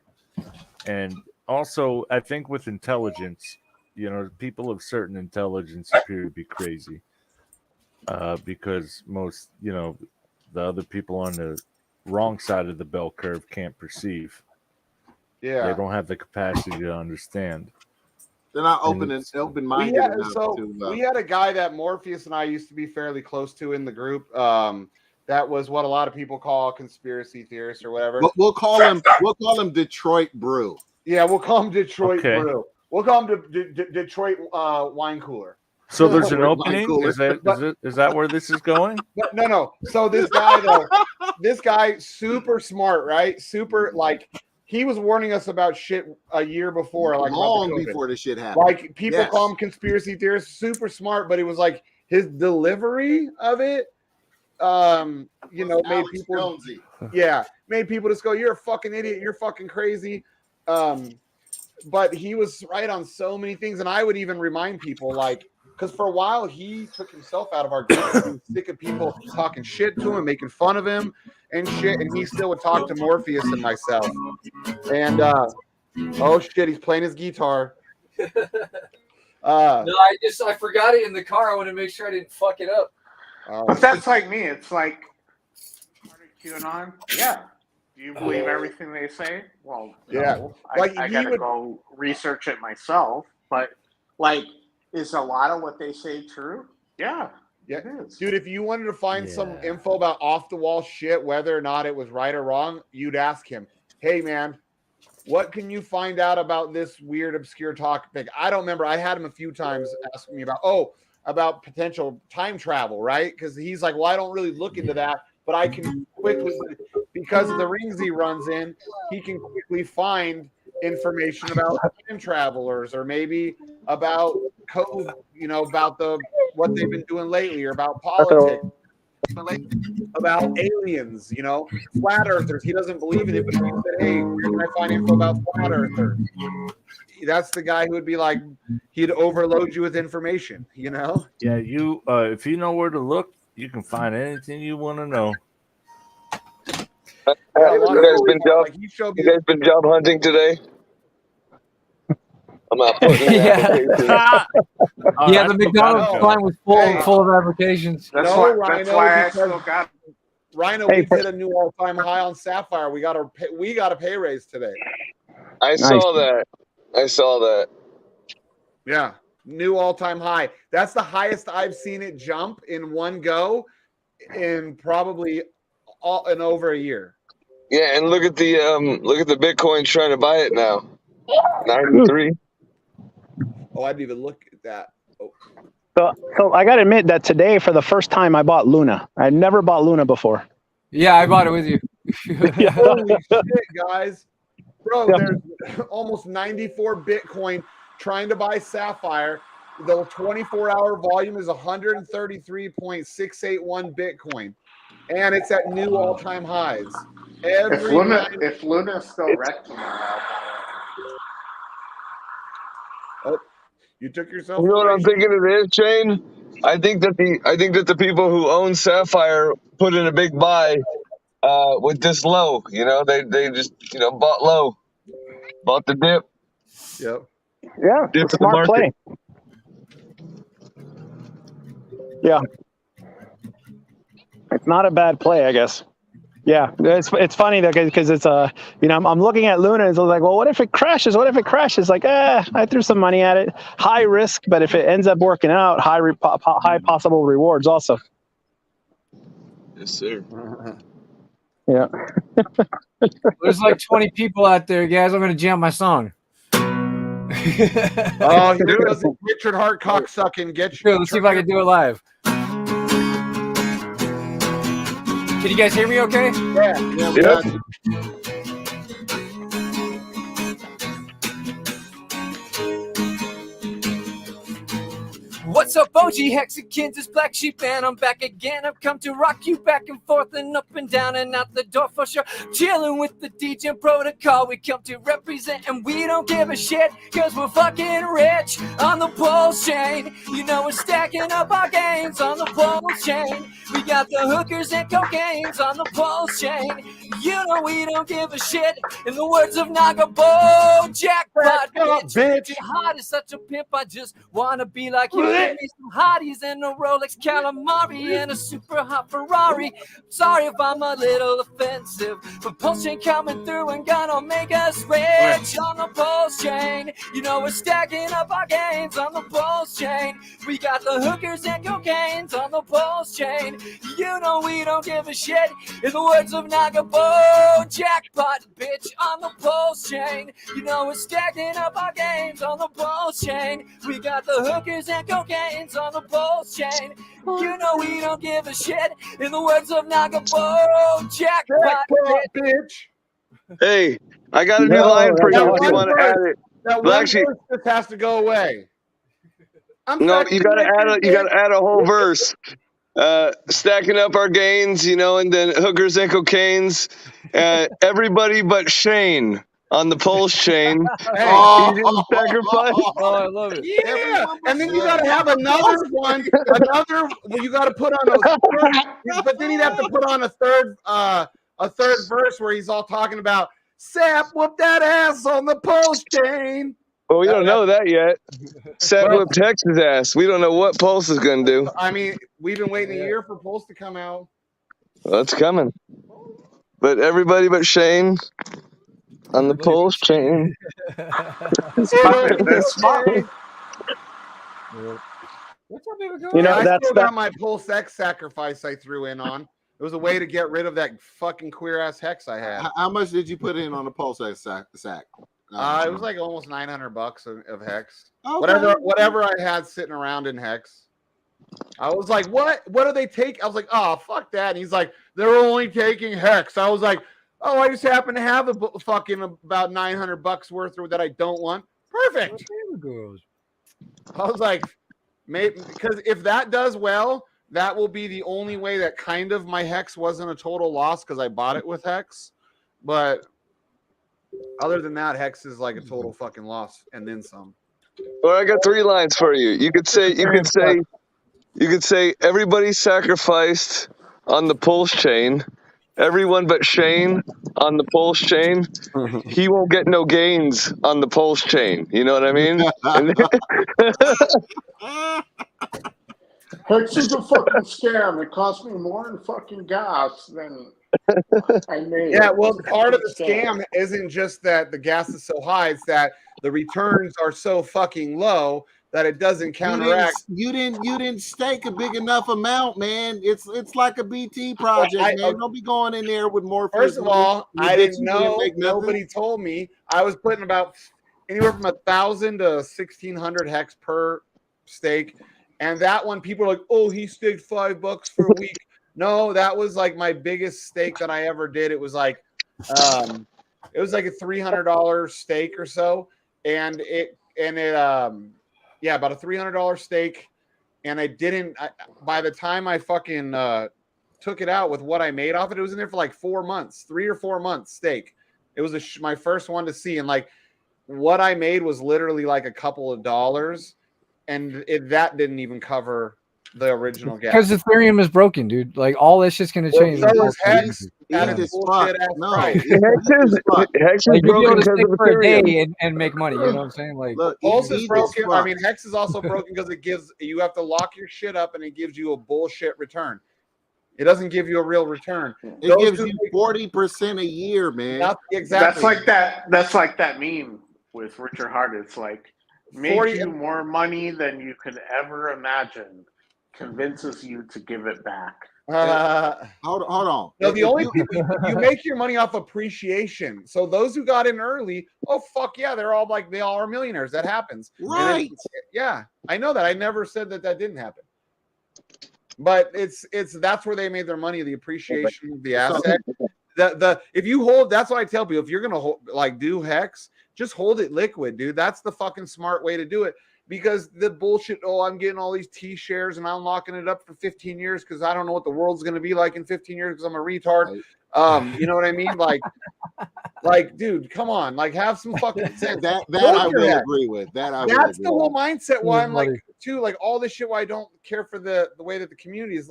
And also, I think with intelligence, people of certain intelligence appear to be crazy, because most, the other people on the wrong side of the bell curve can't perceive. Yeah. They don't have the capacity to understand. They're not And open-minded enough to. We had a guy that Morpheus and I used to be fairly close to in the group. That was what a lot of people call a conspiracy theorist or whatever. We'll call him Detroit Brew. Yeah, we'll call him Detroit Okay. Brew. We'll call him Detroit Wine Cooler. So there's an Wine opening. cooler. Is that where this is going? No. So this guy though, this guy super smart, right? Super like he was warning us about shit a year before, like long about the COVID. before this shit happened. Like people Yes. call him conspiracy theorists, super smart, but it was like his delivery of it, made Alex people, Jonesy. made people just go, "You're a fucking idiot. You're fucking crazy." But he was right on so many things, and I would even remind people, like, because for a while he took himself out of our group. He was sick of people talking shit to him, making fun of him, and shit. And he still would talk to Morpheus and myself. And oh shit, he's playing his guitar. No, I forgot it in the car. I want to make sure I didn't fuck it up. But that's like me. It's like part of QAnon. Yeah. Do you believe everything they say? Well, Yeah. no. Like, I he gotta would- go research it myself. But like, is a lot of what they say true? Yeah. Yeah. It is. Dude, if you wanted to find some Yeah. info about off the wall shit, whether or not it was right or wrong, you'd ask him, "Hey man, what can you find out about this weird obscure topic?" I don't remember. I had him a few times asking me about potential time travel, right? Because he's like, "Well, I don't really look into that, but I can quickly, because of the rings he runs in, he can quickly find information about time travelers, or maybe about code, about what they've been doing lately, or about politics, about aliens, flat earthers." He doesn't believe in it, but if you said, "Hey, where can I find info about flat earthers?" That's the guy who would be like, he'd overload you with information, Yeah, you. If you know where to look, you can find anything you want to know. He showed me You guys been job hunting today? I'm not putting in an application. Yeah, the McDonald's sign was full of applications. That's No, why. Rhino, That's why I because- still got. Rhino, Hey, we hit a new all-time high on Sapphire. We got a pay raise today. I saw that. Yeah, new all-time high. That's the highest I've seen it jump in one go in probably in over a year. Yeah, and look at the Bitcoin trying to buy it now. 93. Oh, I didn't even look at that. Oh. So I got to admit that today, for the first time, I bought Luna. I never bought Luna before. Yeah, I bought it with you. Holy shit, guys. Bro, there's almost 94 Bitcoin trying to buy Sapphire. The 24-hour volume is 133.681 Bitcoin. And it's at new all-time highs. If Luna's still wrecked tomorrow, You took yourself. You know what I'm thinking it is, Shane? I think that the people who own Sapphire put in a big buy with this low. They just bought low, bought the dip. Yep. Yeah, Dip in the smart play. market. Yeah, it's not a bad play, I guess. Yeah, it's funny though, because it's I'm looking at Luna and it's like, well, what if it crashes? What if it crashes? Like, I threw some money at it, high risk, but if it ends up working out, high possible rewards also. Yes, sir. Yeah. There's like 20 people out there, guys. I'm gonna jam my song. Oh, here goes Richard Hart cocksucking. Get Here, let's see if I can do it live. Can you guys hear me okay? Yeah, we Yep. got you. What's up, OG Hexicans? It's Black Sheep, and I'm back again. I've come to rock you back and forth and up and down and out the door for sure. Chilling with the DJ protocol. We come to represent, and we don't give a shit, cause we're fucking rich on the pulse chain. You know, we're stacking up our gains on the pulse chain. We got the hookers and cocaines on the pulse chain. You know, we don't give a shit. In the words of Nagabo, jackpot, bitch. You're hot as such a pimp. I just wanna be like you. Give me some hotties and a Rolex Calamari and a super hot Ferrari. Sorry if I'm a little offensive, but pulse chain coming through and gonna make us rich on the pulse chain. You know, we're stacking up our gains on the pulse chain. We got the hookers and cocaines on the pulse chain. You know, we don't give a shit. In the words of Nagabo, jackpot, bitch, on the pulse chain. You know, we're stacking up our gains on the pulse chain. We got the hookers and cocaines on the pulse chain. You know, we don't give a shit. In the words of Nagabo, jackpot, bitch. Hey, I got a new line for you if you want to add it. That Black one Sheep. verse just has to go away. No, you gotta add a whole verse. Stacking up our gains, you know, and then hookers and cocaines. Everybody but Shane on the pulse chain. He didn't sacrifice. Oh, I love it. Yeah, and then you gotta have another one. You gotta put on a. But then he'd have to put on a third verse where he's all talking about sap whoop that ass on the pulse chain. Well, we don't know that yet. Sap whipped Texas ass. We don't know what Pulse is going to do. I mean, we've been waiting a year for Pulse to come out. Well, it's coming. But everybody but Shane on the Pulse chain. It's smart. What's up, baby girl? You know, I that's still got my Pulse X sacrifice I threw in on. It was a way to get rid of that fucking queer ass hex I had. How much did you put in on the Pulse X sack? It was like almost $900 of hex. Okay. Whatever I had sitting around in hex. I was like, what do they take? I was like, oh, fuck that. And he's like, they're only taking hex. I was like, oh, I just happen to have a fucking about $900 worth that I don't want. Perfect. I was like, maybe because if that does well, that will be the only way that kind of my hex wasn't a total loss because I bought it with hex. But other than that, hex is like a total fucking loss and then some. Well, I got 3 lines for you. You could say everybody sacrificed on the Pulse chain. Everyone but Shane on the Pulse chain. He won't get no gains on the Pulse chain. You know what I mean? Hex is a fucking scam. It cost me more in fucking gas than I made. Yeah, well, part of the scam isn't just that the gas is so high; it's that the returns are so fucking low that it doesn't counteract. You didn't stake a big enough amount, man. It's like a BT project, man. Don't be going in there with more. First of all, I didn't know. Nobody told me. I was putting about anywhere from 1,000 to 1,600 hex per stake, and that one people are like, "Oh, he staked $5 for a week." No, that was like my biggest stake that I ever did. It was like a $300 stake or so, and it about a $300 stake. And by the time I fucking took it out with what I made off it, it was in there for like 4 months, 3 or 4 months stake. It was my first one to see, and like what I made was literally like a couple of dollars, and that didn't even cover the original gas. Because Ethereum is broken, dude. Like all this shit's gonna change. So is Hex. Hex is broken because of Ethereum and make money. You know what I'm saying? Like, Pulse is broken. I mean, Hex is also broken because you have to lock your shit up and it gives you a bullshit return. It doesn't give you a real return. It gives you 40% a year, man. Exactly. That's like that meme with Richard Hart. It's like made you more money than you could ever imagine convinces you to give it back. Hold on. No, the only people you make your money off appreciation. So those who got in early, oh fuck yeah, they all are millionaires. That happens, right? Yeah, I know that. I never said that didn't happen. But it's that's where they made their money, the appreciation of the asset. The if you hold, that's what I tell people. If you're gonna hold, do hex, just hold it liquid, dude. That's the fucking smart way to do it. Because the bullshit, I'm getting all these T shares and I'm locking it up for 15 years because I don't know what the world's going to be like in 15 years because I'm a retard. You know what I mean? Like, dude, come on. Have some fucking sense. That I will agree with. That's the whole mindset why I'm all this shit why I don't care for the way that the community is.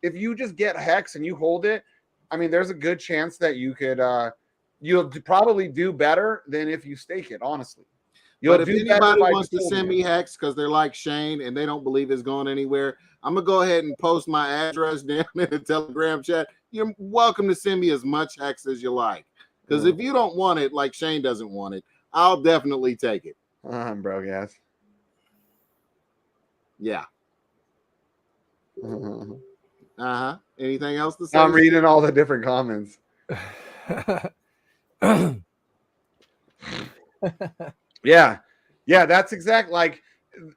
If you just get hex and you hold it, I mean, there's a good chance that you could, you'll probably do better than if you stake it, honestly. But if anybody wants to send me hex because they're like Shane and they don't believe it's going anywhere, I'm going to go ahead and post my address down in the Telegram chat. You're welcome to send me as much hex as you like. Because if you don't want it, like Shane doesn't want it, I'll definitely take it. Bro, yes. Yeah. Anything else to say? I'm reading all the different comments. Yeah, that's exact.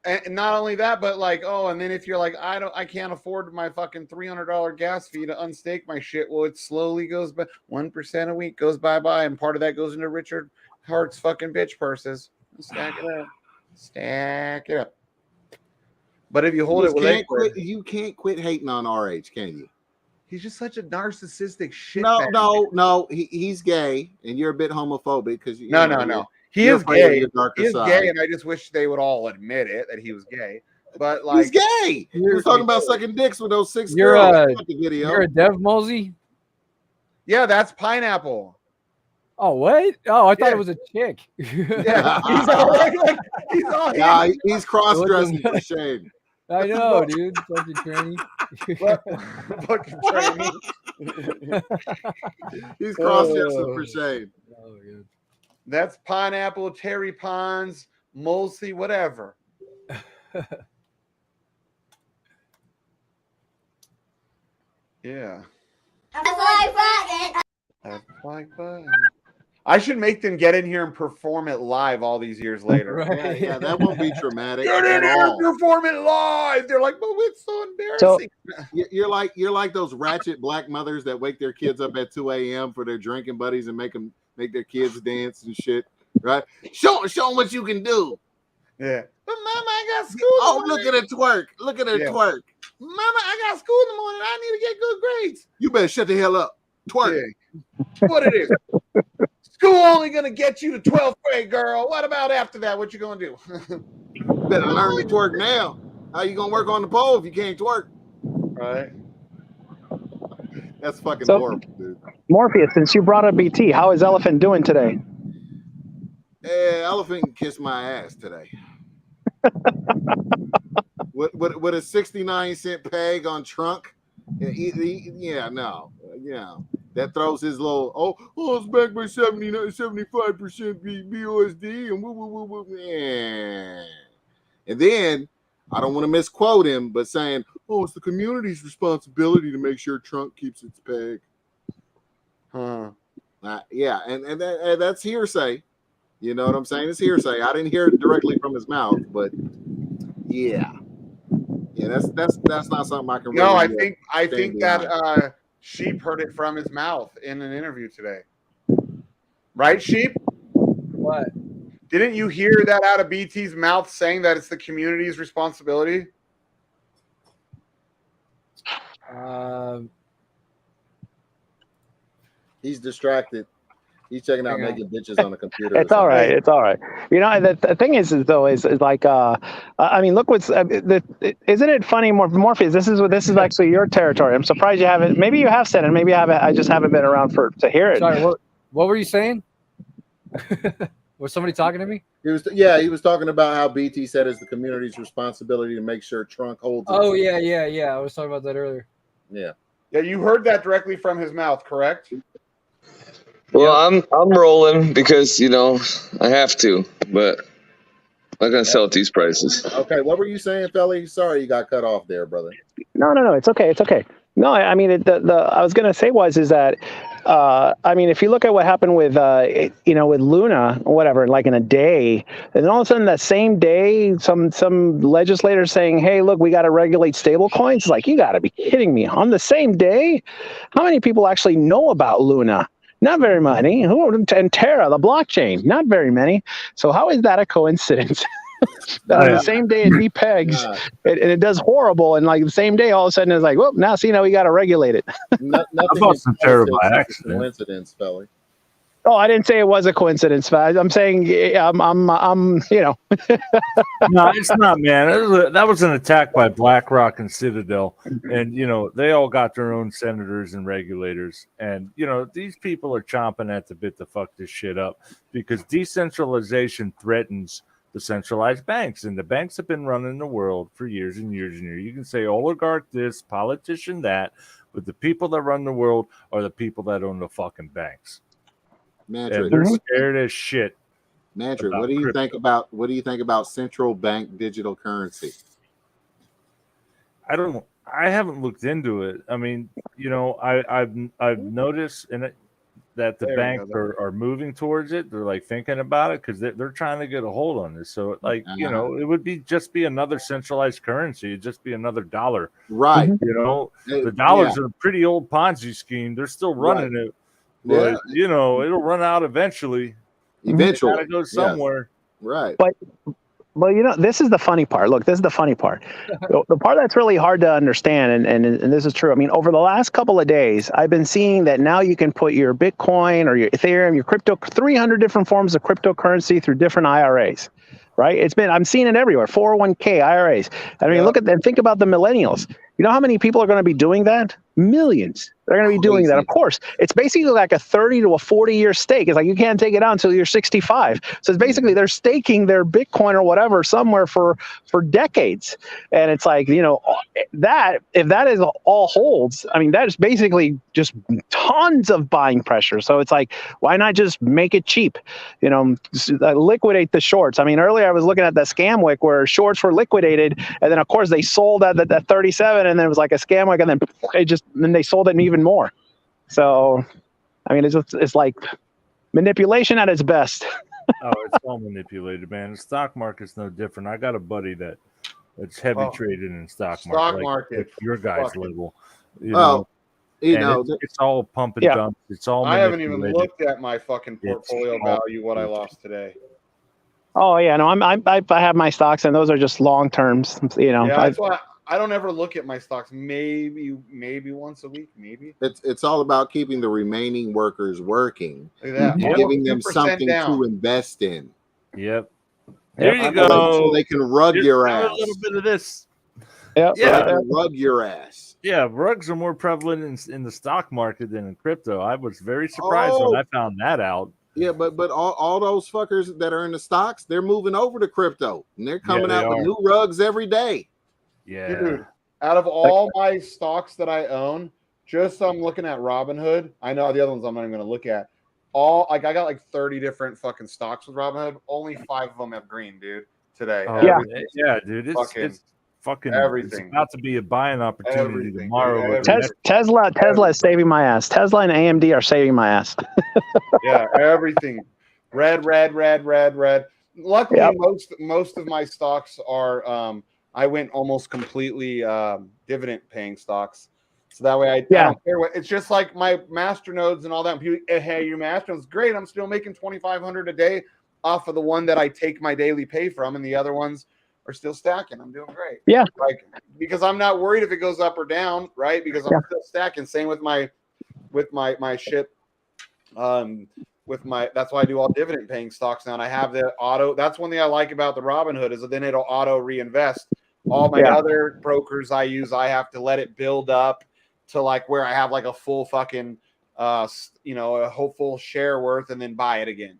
And not only that, but and then if you're I can't afford my fucking $300 gas fee to unstake my shit. Well, it slowly goes by 1% a week goes by, and part of that goes into Richard Hart's fucking bitch purses. Stack it up. But if you hold it with you can't quit hating on RH, can you? He's just such a narcissistic shit. No. He's gay, and you're a bit homophobic because no. He is gay. He is gay, and I just wish they would all admit it that he was gay. But he's gay. He was talking about sucking dicks with those 6 girls. You're a Dev Mosey? Yeah, that's Pineapple. Oh, what? Oh, I thought it was a chick. Yeah, he's cross-dressing for Shane. I know, dude. Fucking tranny. Fucking tranny. He's cross-dressing for Shane. Oh, good. That's Pineapple, Terry Pons, Molsey, whatever. Yeah. That's like button. I should make them get in here and perform it live all these years later. Right. Yeah, that won't be traumatic. Get in here and perform it live. They're like, "Oh, it's so embarrassing." So, you're like those ratchet black mothers that wake their kids up at 2 a.m. for their drinking buddies and make their kids dance and shit, right? Show them what you can do. Yeah. But Mama, I got school. Oh, look at her twerk. Look at her twerk. Mama, I got school in the morning. I need to get good grades. You better shut the hell up. Twerk. Yeah. What it is. School only gonna get you to 12th grade, girl. What about after that? What you gonna do? You better learn to twerk now. How you gonna work on the pole if you can't twerk? Right. That's fucking horrible, dude. Morpheus, since you brought up BT, how is Elephant doing today? Elephant can kiss my ass today. with a 69-cent peg on trunk. That throws his little it's back by 75% BUSD and woo. Yeah. And then I don't want to misquote him, but saying, it's the community's responsibility to make sure trunk keeps its peg. And that's hearsay. You know what I'm saying? It's hearsay. I didn't hear it directly from his mouth, but that's not something I can. No, really I think that Sheep heard it from his mouth in an interview today. Right, Sheep? What? Didn't you hear that out of BT's mouth saying that it's the community's responsibility? He's distracted. He's checking out naked bitches on the computer. It's all right. It's all right. You know, the thing is like, I mean, look isn't it funny, Morpheus? This is actually your territory. I'm surprised you haven't. Maybe you have said it. Maybe I just haven't been around to hear it. Sorry, what were you saying? Was somebody talking to me? He was talking about how BT said it's the community's responsibility to make sure trunk holds. Oh yeah. I was talking about that earlier. Yeah. Yeah, you heard that directly from his mouth, correct? Well, I'm rolling because I have to, but not gonna sell at these prices. Okay, what were you saying, Felly? Sorry, you got cut off there, brother. No, it's okay. It's okay. No, I mean, I was going to say is that, I mean, if you look at what happened with, with Luna or whatever, like in a day, and then all of a sudden that same day, some legislators saying, hey, look, we got to regulate stable coins. Like, you got to be kidding me. On the same day, how many people actually know about Luna? Not very many. And Terra, the blockchain, not very many. So how is that a coincidence? That on the same day it depegs and it does horrible, and like the same day all of a sudden it's like, well, now we got to regulate it. Nothing about some terrible is a accident. coincidence, Felly. Oh, I didn't say it was a coincidence. I'm saying I'm No, it's not, man. That was an attack by BlackRock and Citadel, and they all got their own senators and regulators, and these people are chomping at the bit to fuck this shit up because decentralization threatens the centralized banks, and the banks have been running the world for years and years and years. You can say oligarch this, politician that, but the people that run the world are the people that own the fucking banks. Mantra, And they're scared as shit. Mantra, what do you think about central bank digital currency? I haven't looked into it. I mean, I've noticed that the banks are moving towards it. They're like thinking about it because they're trying to get a hold on this. So it would be another centralized currency. It'd just be another dollar. Right. The dollars are a pretty old Ponzi scheme. They're still running it. But it'll run out eventually. Eventually. Gotta go somewhere. Right. But this is the funny part. Look, this is the funny part. The part that's really hard to understand, and this is true. I mean, over the last couple of days, I've been seeing that now you can put your Bitcoin or your Ethereum, your crypto, 300 different forms of cryptocurrency through different IRAs. Right? I'm seeing it everywhere. 401k, IRAs. I mean, look at that. Think about the millennials. You know how many people are going to be doing that? Millions. They're going to be doing that. Of course, it's basically like a 30 to a 40-year stake. It's like you can't take it out until you're 65. So it's basically they're staking their Bitcoin or whatever somewhere for decades. And it's like, that if that is all holds, I mean, that is basically just tons of buying pressure. So it's like, why not just make it cheap? Liquidate the shorts. I mean, earlier I was looking at that scam wick where shorts were liquidated, and then of course they sold at 37, and then it was like a scam wick, and then they sold it even more. So, I mean, it's like manipulation at its best. Oh, it's all manipulated, man. The stock market's no different. I got a buddy that's heavy traded in stock market. Like your guys' level. It's all pump and dump. It's all I haven't even looked at my fucking portfolio value, what I lost today. Oh yeah, no, I have my stocks, and those are just long terms. Yeah, that's why I don't ever look at my stocks. Maybe once a week. Maybe it's all about keeping the remaining workers working, giving them something to invest in. Yep. There you go. So they can rug your ass. A little bit of this. Yep. Yeah, rug your ass. Yeah, rugs are more prevalent in the stock market than in crypto. I was very surprised when I found that out. Yeah, but all those fuckers that are in the stocks, they're moving over to crypto, and they're coming out with new rugs every day. Yeah. Dude, out of all my stocks that I own, just I'm looking at Robinhood. I know the other ones I'm not even going to look at. I got like 30 different fucking stocks with Robinhood. Only 5 of them have green, dude. Today. Oh, yeah, dude. It's fucking everything. It's about to be a buying opportunity tomorrow. Tesla is saving my ass. Tesla and AMD are saving my ass. Yeah, everything. Red. Luckily, most of my stocks are. I went almost completely dividend paying stocks, so that way I don't care what. It's just like my master nodes and all that. People, hey, your master node's great. I'm still making $2,500 a day off of the one that I take my daily pay from, and the other ones are still stacking. I'm doing great. Yeah, because I'm not worried if it goes up or down, right? Because I'm still stacking. Same with my shit. That's why I do all dividend paying stocks now. And I have the auto. That's one thing I like about the Robinhood is that then it'll auto reinvest. All my other brokers I use, I have to let it build up to like where I have like a full fucking a full share worth, and then buy it again,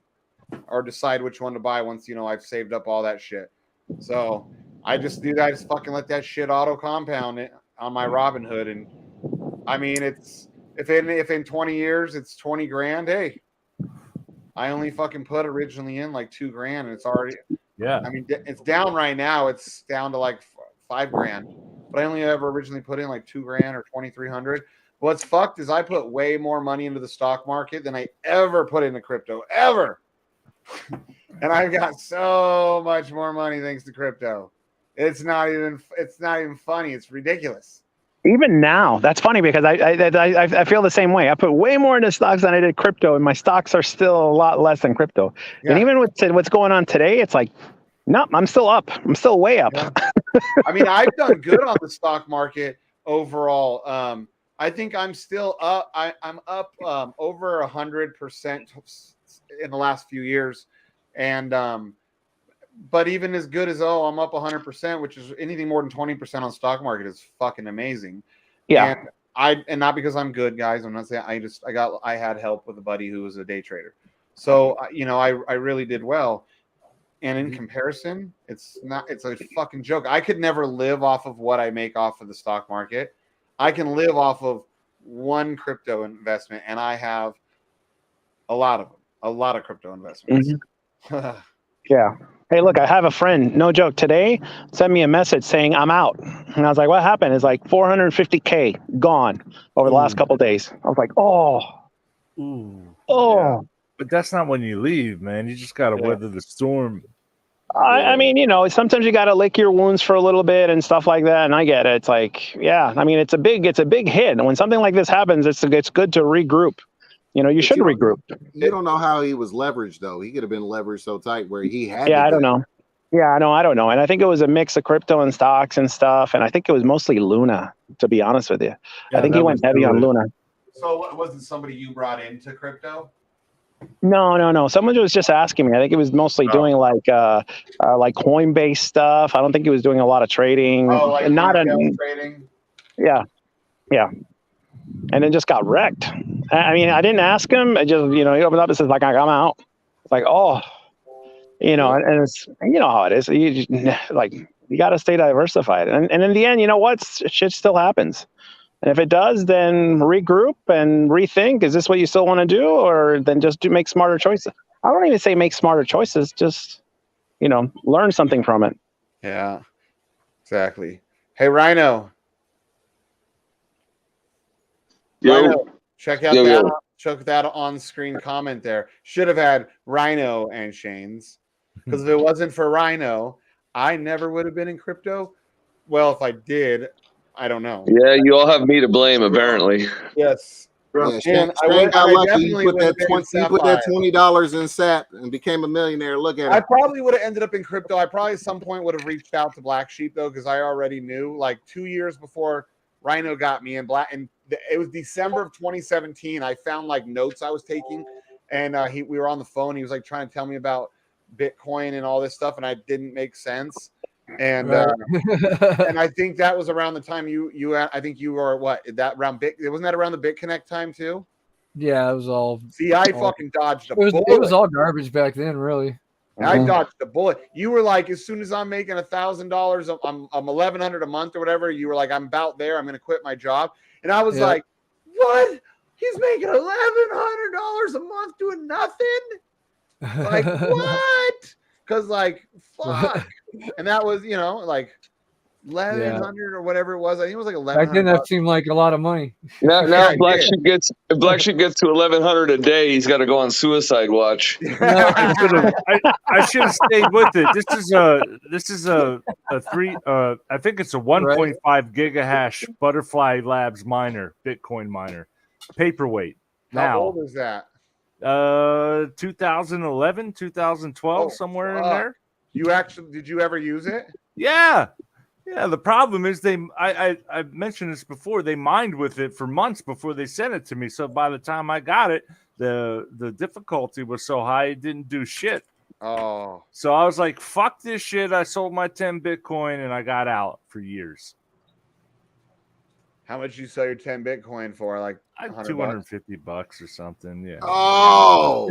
or decide which one to buy once I've saved up all that shit. So I just do that. I just fucking let that shit auto compound it on my Robinhood, and I mean it's if in 20 years it's 20 grand, hey, I only fucking put originally in like $2,000, and it's already Yeah. I mean, it's down right now. It's down to like $5,000, but I only ever originally put in like $2,000 or 2,300. What's fucked is I put way more money into the stock market than I ever put into crypto ever, and I've got so much more money thanks to crypto. It's not even funny. It's ridiculous. Even now, that's funny because I feel the same way. I put way more into stocks than I did crypto, and my stocks are still a lot less than crypto. Yeah. And even with what's going on today, it's like, no, I'm still up. I'm still way up. Yeah. I mean, I've done good on the stock market overall. I think I'm still up. I'm up over 100% in the last few years, and but even as good as I'm up 100%, which is anything more than 20% on stock market is fucking amazing. Yeah. And not because I'm good, guys. I'm not saying I had help with a buddy who was a day trader, so I really did well. And in comparison, it's a fucking joke. I could never live off of what I make off of the stock market. I can live off of one crypto investment, and I have a lot of crypto investments. Mm-hmm. Yeah. Hey, look, I have a friend, no joke, today sent me a message saying I'm out. And I was like, what happened? It's like 450K gone over the last couple of days. I was like, Yeah. But that's not when you leave, man. You just got to weather the storm. I mean, sometimes you got to lick your wounds for a little bit and stuff like that. And I get it. It's like, yeah, I mean, it's a big hit. And when something like this happens, it's good to regroup. You should regroup. You don't know how he was leveraged, though. He could have been leveraged so tight where he had. Yeah, I don't know. Yeah, I don't know. And I think it was a mix of crypto and stocks and stuff. And I think it was mostly Luna, to be honest with you. Yeah, I think he went heavy on Luna. So wasn't somebody you brought into crypto? No. Someone was just asking me. I think he was mostly doing like Coinbase stuff. I don't think he was doing a lot of trading. Oh, like not trading. Yeah. And then just got wrecked. I mean, I didn't ask him. I just, he opened up and says like, I'm out. It's like, and it's, how it is. You got to stay diversified. And in the end, what? Shit still happens. And if it does, then regroup and rethink. Is this what you still want to do? Or then just make smarter choices? I don't even say make smarter choices. Just, learn something from it. Yeah, exactly. Hey, Rhino. Rhino, check out that on-screen comment there. Should have had Rhino and Shane's. Because if it wasn't for Rhino, I never would have been in crypto. Well, if I did, I don't know. Yeah, you all have me to blame, apparently. Yes. Yeah, Shane got lucky. He put that $20 in SAT and became a millionaire. Look at it. I probably would have ended up in crypto. I probably at some point would have reached out to BlackSheep though, because I already knew. Like 2 years before Rhino got me in and it was December of 2017. I found like notes I was taking, and we were on the phone. He was like trying to tell me about Bitcoin and all this stuff, and I didn't make sense. And and I think that was around the time I think you were wasn't that around the BitConnect time too? Yeah, it was all. See, I fucking dodged a bullet. It was all garbage back then, really. I dodged a bullet. You were like, as soon as I'm making $1,000, I'm $1,100 a month or whatever. You were like, I'm about there. I'm going to quit my job. And I was like, what? He's making $1,100 a month doing nothing? Like, what? Because like, fuck. And that was, like 1,100 or whatever it was. I think it was like 1,100. Back then, that seemed like a lot of money. Now if BlackSheep gets to 1,100 a day, he's got to go on suicide watch. I should have stayed with it. This is a three. I think it's a 1.5 gigahash Butterfly Labs miner, Bitcoin miner, paperweight. How old is that? 2011, 2012, somewhere in there. Did you ever use it? Yeah. The problem is I mentioned this before. They mined with it for months before they sent it to me. So by the time I got it, the difficulty was so high it didn't do shit. Oh. So I was like, fuck this shit. I sold my 10 Bitcoin and I got out for years. How much you sell your 10 Bitcoin for? Like $250 or something. Yeah. Oh.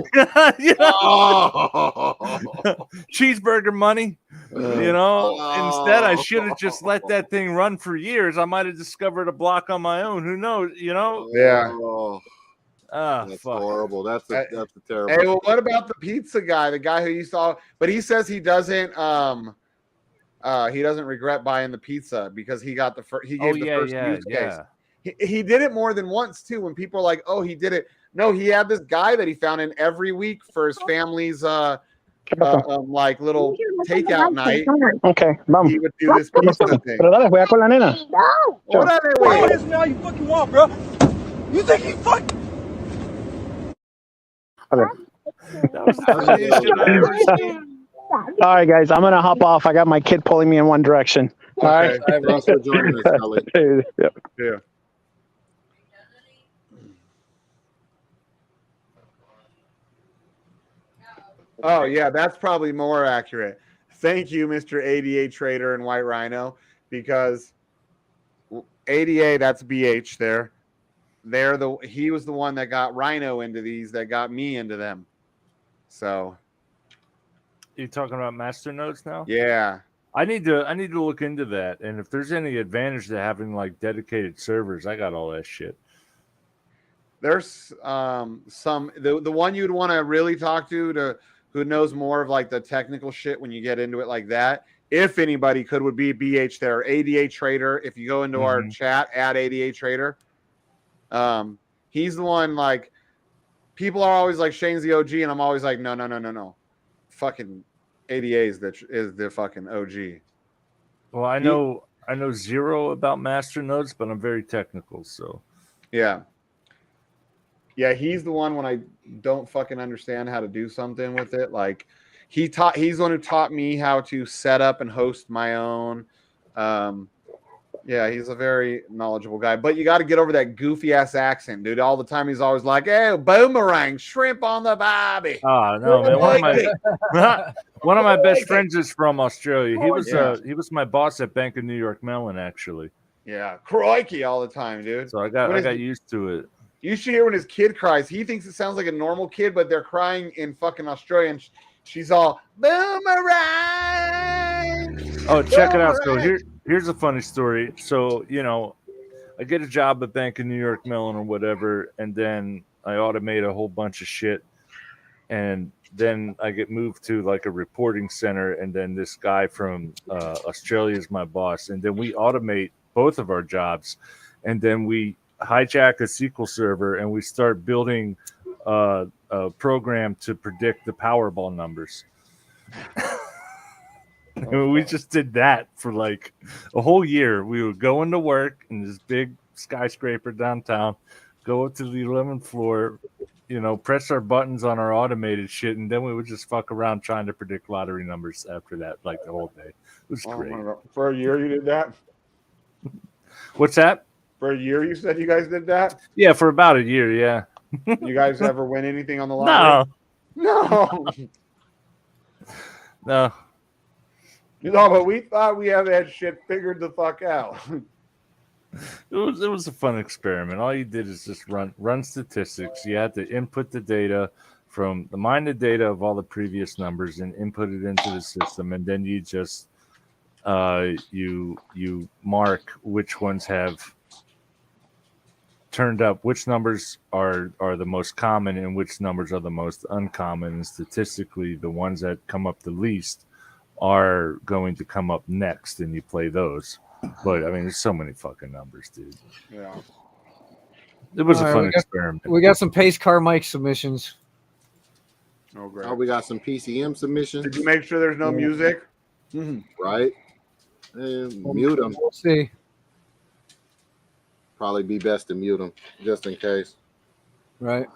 Cheeseburger money. Instead I should have just let that thing run for years. I might have discovered a block on my own. Who knows? Yeah. That's fuck. horrible. That's a terrible. Hey, well, what about the pizza guy? The guy who you saw, but he says he doesn't regret buying the pizza because he got the first. He gave the first use case. He did it more than once too. When people are like, "Oh, he did it," no, he had this guy that he found in every week for his family's like little takeout night. Okay, vamos. He would do this pizza thing. Pero dale, juega con la nena. Órale, güey. This man all you fucking want, bro. You think he fuck? That was the funniest shit I ever seen. All right, guys, I'm gonna hop off. I got my kid pulling me in one direction. All right. Thanks for joining us, Kelly. Yep. Yeah. Oh yeah, that's probably more accurate. Thank you, Mr. ADA Trader and White Rhino, because ADA, that's BH there. He was the one that got Rhino into these, that got me into them. So you talking about master nodes now? Yeah. I need to look into that. And if there's any advantage to having like dedicated servers, I got all that shit. There's the one you'd want to really talk to who knows more of like the technical shit when you get into it like that. If anybody would be BH there, ADA Trader. If you go into our chat at ADA Trader, he's the one. Like, people are always like, Shane's the OG, and I'm always like, no. Fucking ADA is the fucking OG. Well, I know zero about master nodes, but I'm very technical, so yeah. Yeah, he's the one when I don't fucking understand how to do something with it. Like, he's the one who taught me how to set up and host my own. Yeah, he's a very knowledgeable guy. But you got to get over that goofy ass accent, dude. All the time he's always like, "Hey, boomerang, shrimp on the barbie." Oh no, man! One of my best friends is from Australia. He was my boss at Bank of New York Mellon, actually. Yeah, crikey all the time, dude. So I got used to it. You should hear when his kid cries. He thinks it sounds like a normal kid, but they're crying in fucking Australian. She's all boomerang. Oh, check it out. So here's a funny story. So, I get a job at Bank of New York Mellon or whatever, and then I automate a whole bunch of shit. And then I get moved to like a reporting center, and then this guy from Australia is my boss. And then we automate both of our jobs, and then we hijack a SQL server and we start building a program to predict the Powerball numbers. We just did that for like a whole year. We would go into work in this big skyscraper downtown, go up to the 11th floor, press our buttons on our automated shit, and then we would just fuck around trying to predict lottery numbers after that, like the whole day. It was great. For a year you did that? What's that? For a year you said you guys did that? Yeah, for about a year, yeah. You guys ever win anything on the lottery? No. No. But we thought we had that shit figured the fuck out. It was a fun experiment. All you did is just run statistics. You had to input the data from mine the data of all the previous numbers and input it into the system, and then you just you mark which ones have turned up, which numbers are the most common and which numbers are the most uncommon, and statistically the ones that come up the least are going to come up next, and you play those. But I mean, there's so many fucking numbers, dude. Yeah, it was a fun experiment. We got some Pace Car Mike submissions. Oh, great. Oh, we got some PCM submissions. Did you make sure there's no music? Right. Mute them. We'll see. Probably be best to mute them just in case. Right.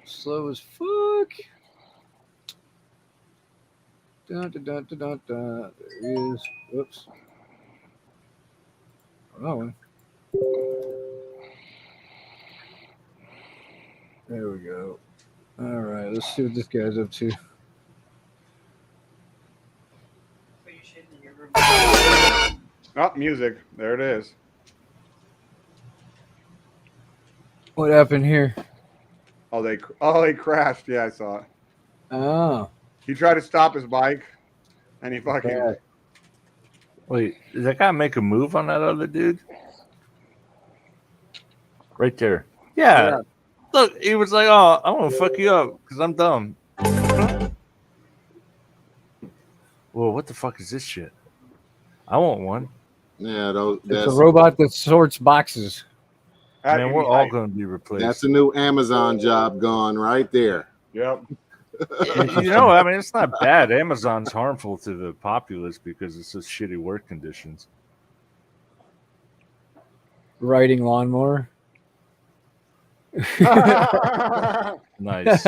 Slow as fuck. Dun, dun, dun, dun, dun, dun. There he is. Whoops. Oh, one. There we go. All right, let's see what this guy's up to. Oh, music. There it is. What happened here? Oh, they crashed. Yeah, I saw it. Oh. He tried to stop his bike, and he fucking. Wait, did that guy make a move on that other dude? Right there. Yeah. Look, he was like, "Oh, I'm gonna fuck you up because I'm dumb." Whoa, what the fuck is this shit? I want one. Yeah, those. It's a That's robot that sorts boxes. Man, we're all gonna be replaced. that's a new Amazon job gone right there. Yep. You know, I mean, it's not bad. Amazon's harmful to the populace because it's such shitty work conditions. Riding lawnmower. Nice.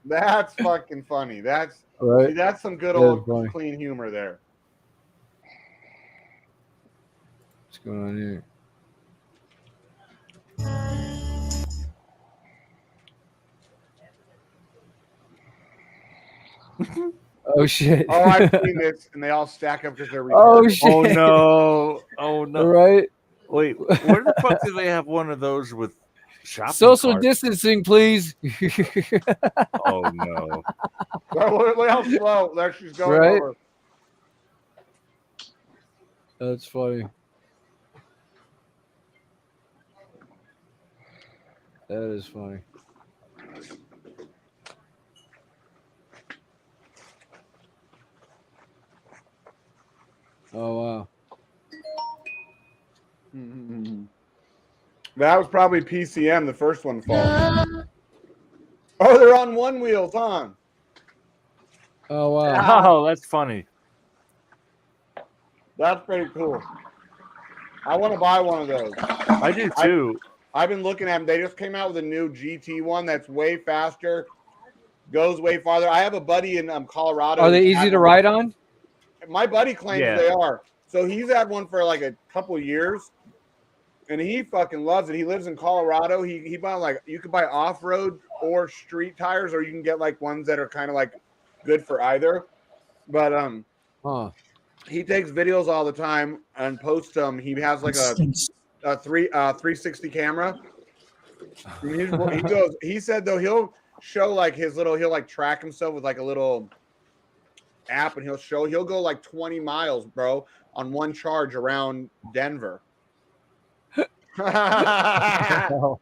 That's fucking funny. That's Right. see, that's some good That old is funny. clean humor there. What's going on here? Oh shit! Oh, I've seen this, and they all stack up because they're Oh retarded. shit! Oh no! Oh no! Right. Wait, where the fuck do they have one of those with shopping Social carts? distancing, please. Oh no! Look how slow there she's going Right? over. That's funny. That is funny. Oh wow. That was probably PCM, the first one to fall. Oh, they're on one wheels, huh? Oh wow. Oh, that's funny. That's pretty cool. I want to buy one of those. I do too. I've been looking at them. They just came out with a new GT one that's way faster, goes way farther. I have a buddy in Colorado. Are they who's easy had to one. ride on? My buddy claims Yeah. they are. So he's had one for like a couple years, and he fucking loves it. He lives in Colorado. He bought like you could buy off road or street tires, or you can get like ones that are kind of like good for either. But Huh. he takes videos all the time and posts them. He has like a 360 camera. He said though he'll show like he'll like track himself with like a little app, and he'll go like 20 miles, bro, on one charge around Denver. That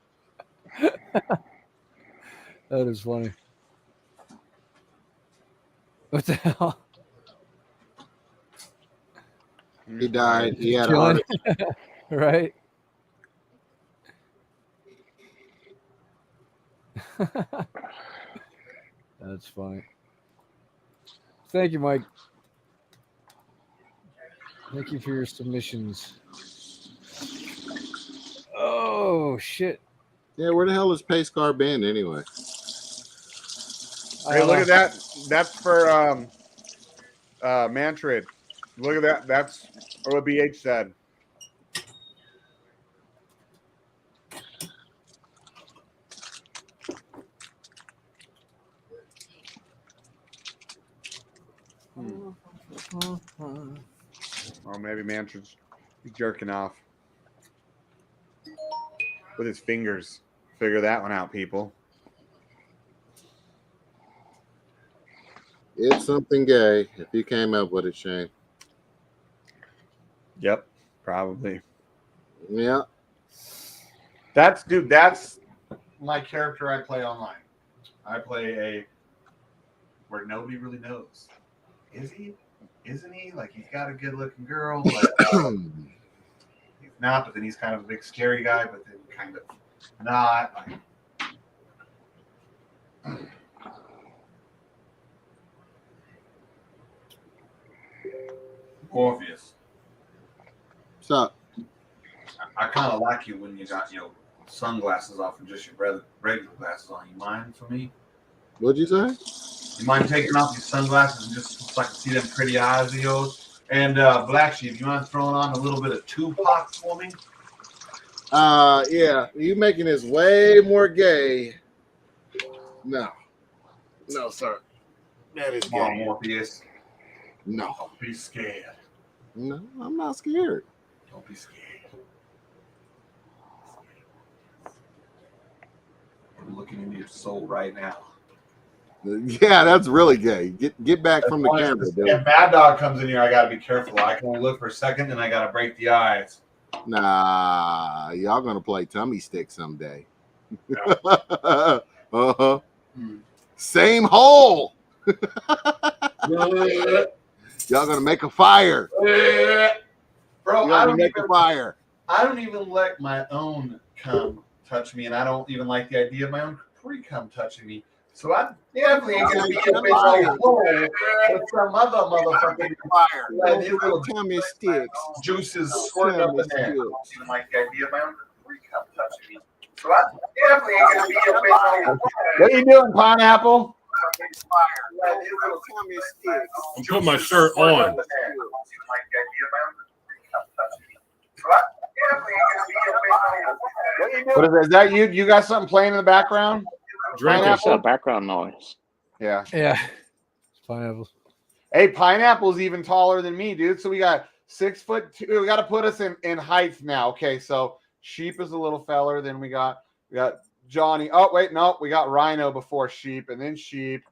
is funny. What the hell? He died. He had a heart Chilling. Right. That's funny. Thank you, Mike. Thank you for your submissions. Oh shit! Yeah, where the hell is Pace Car been anyway? Hey, look at that. That's for Mantrid. Look at that. That's what BH said. Or maybe Mantrid's jerking off with his fingers. Figure that one out, people. It's something gay if you came up with it, Shane. Yep, probably. Yeah. That's my character I play online. I play a where nobody really knows. Is he? Isn't he? Like he's got a good looking girl, but he's not, but then he's kind of a big scary guy, but then kind of not. Like, Morpheus. What's up? I kind of like you when you got sunglasses off and just your regular glasses on. You mind for me? What'd you say? You mind taking off your sunglasses and just so I can see them pretty eyes of yours? And BlackSheep, you mind throwing on a little bit of Tupac for me? Yeah. You making this way more gay. No, sir. That is Come on, gay. Morpheus. No. Don't be scared. No, I'm not scared. Don't be scared. I'm looking into your soul right now. Yeah, that's really gay. Get back from the camera, dude. If Mad Dog comes in here, I gotta be careful. I can only look for a second, and I gotta break the eyes. Nah, y'all gonna play tummy stick someday. Uh-huh. Same hole. Y'all gonna make a fire. Bro, I don't make a fire. I don't even let my own cum touch me, and I don't even like the idea of my own pre-cum touching me. So I definitely ain't gonna be a big old hole with some other motherfucker fire. like these little tummy sticks. Juices squirting up in there. I don't even like the idea of my own pre-cum touching me. So I definitely ain't gonna be a big old hole. What are you doing, Pineapple? I'm putting my shirt on. What is that? Is that you? You got something playing in the background? There's a background noise. Yeah. Yeah. Pineapple. Hey, Pineapple's even taller than me, dude. So we got 6'2". We got to put us in height now. Okay, so Sheep is a little feller. Then we got Johnny. Oh wait, no, we got Rhino before Sheep, and then Sheep.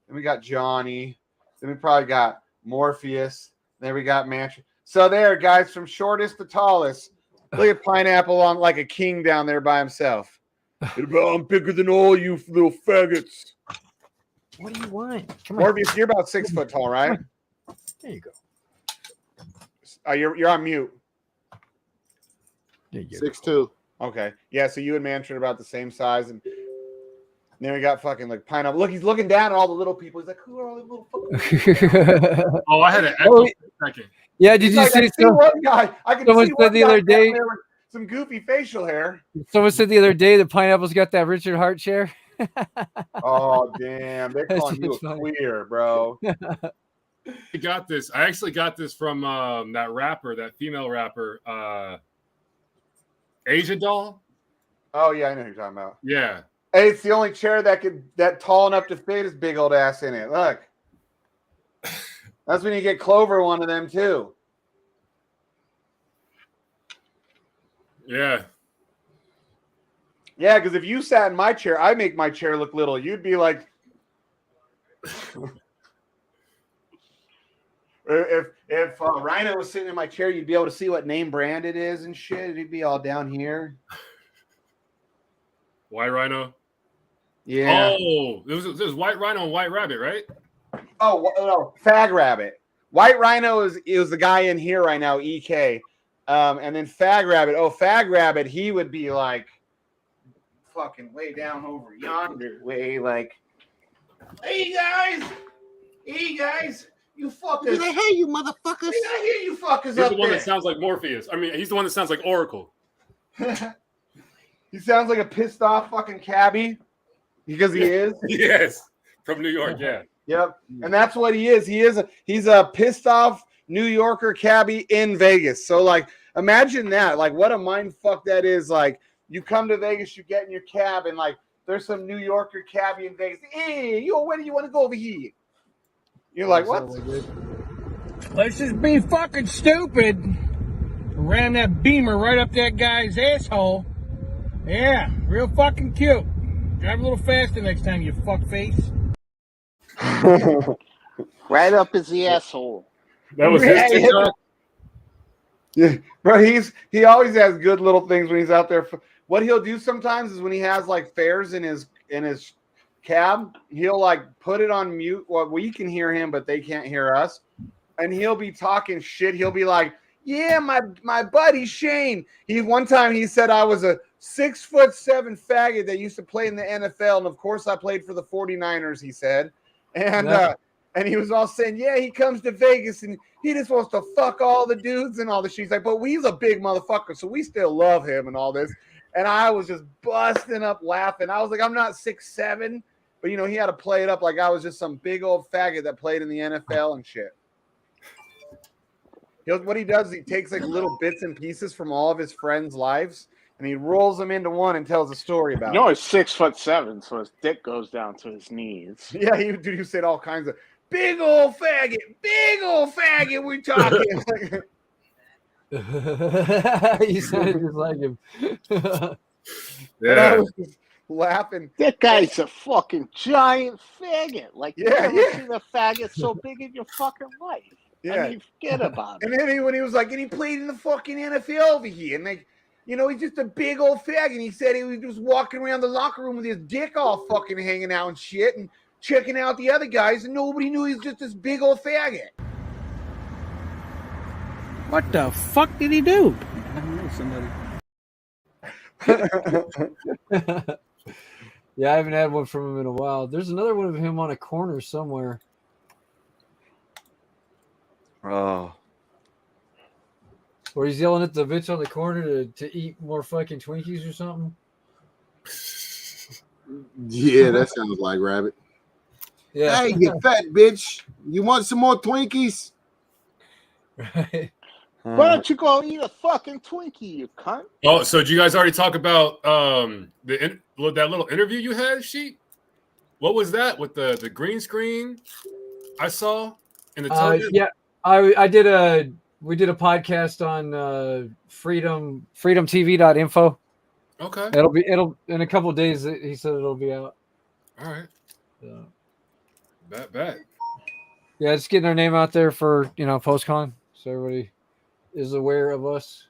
Then we got Johnny. Then we probably got Morpheus. Then we got Mantra. So there, guys, from shortest to tallest. Look at Pineapple on like a king down there by himself. I'm bigger than all you little faggots. What do you want? Come Morpheus, you're about 6 foot tall, right? There you go. You're on mute. 6'2". Okay. Yeah, so you and Mantra are about the same size, and then we got fucking like Pineapple. Look, he's looking down at all the little people. He's like, who are all the little fucking Oh, I had an echo for a second. Yeah, did you see one guy? I can someone see said one the guy other day. down there with some goofy facial hair. Someone said the other day that Pineapple's got that Richard Hart chair. Oh damn! They're calling you a queer, bro. I got this. I actually got this from that rapper, that female rapper, Asia Doll. Oh yeah, I know who you're talking about. Yeah. Hey, it's the only chair that tall enough to fit his big old ass in it. Look. That's when you get Clover one of them too. Yeah. Yeah, because if you sat in my chair, I make my chair look little. You'd be like, if Rhino was sitting in my chair, you'd be able to see what name brand it is and shit. It'd be all down here. White Rhino. Yeah. Oh, it was White Rhino and White Rabbit, right? Oh no, Fag Rabbit. White Rhino is the guy in here right now, EK. And then Fag Rabbit. Oh, Fag Rabbit, he would be like fucking way down over yonder, way like, hey guys, you fuckers. Hey, you motherfuckers. I hear you fuckers He's up the one there. that sounds like Morpheus. I mean, he's the one that sounds like Oracle. He sounds like a pissed off fucking cabbie because he is. Yes, from New York. Yeah. Yep, and that's what he is. He's a pissed off New Yorker cabbie in Vegas. So like, imagine that. Like, what a mind fuck that is. Like, you come to Vegas, you get in your cab, and like, there's some New Yorker cabbie in Vegas. Hey, yo, where do you want to go over here? You're like, what? Let's just be fucking stupid. Ran that beamer right up that guy's asshole. Yeah, real fucking cute. Drive a little faster next time, you fuckface. Right up his asshole. That was his TikTok. Yeah, bro. He always has good little things when he's out there. What he'll do sometimes is when he has like fares in his cab, he'll like put it on mute. Well, we can hear him, but they can't hear us. And he'll be talking shit. He'll be like, "Yeah, my buddy Shane. One time he said I was a 6'7" faggot that used to play in the NFL, and of course I played for the 49ers." He said, and he was all saying, "Yeah, he comes to Vegas and he just wants to fuck all the dudes and all this." She's like, "But he's a big motherfucker, so we still love him and all this." And I was just busting up laughing. I was like, "I'm not 6'7", but you know, he had to play it up like I was just some big old faggot that played in the NFL and shit. What he does is he takes like little bits and pieces from all of his friends' lives and he rolls them into one and tells a story about it. You know, he's 6'7", so his dick goes down to his knees. Yeah, you said all kinds of big old faggot, we're talking. You sounded just like him. Yeah. laughing. That guy's a fucking giant faggot. Like, you Yeah, never yeah. seen a faggot so big in your fucking life. Yeah. I mean, forget about it. And then when he was like, and he played in the fucking NFL over here, and like, you know, he's just a big old fag, and he said he was just walking around the locker room with his dick all fucking hanging out and shit, and checking out the other guys, and nobody knew he was just this big old faggot. What the fuck did he do? I don't know, somebody. Yeah, I haven't had one from him in a while. There's another one of him on a corner somewhere. Oh. Where he's yelling at the bitch on the corner to eat more fucking Twinkies or something. Yeah, that sounds like Rabbit. Yeah. Hey, you fat bitch. You want some more Twinkies? Right. Why don't you go eat a fucking Twinkie, you cunt? Oh, so did you guys already talk about that little interview you had, Sheep? What was that with the green screen I saw in the television? Yeah, we did a podcast on freedomtv.info. Okay. It'll in a couple of days. He said it'll be out. All right. So, Bet. yeah, just getting our name out there for post-con, so everybody is aware of us.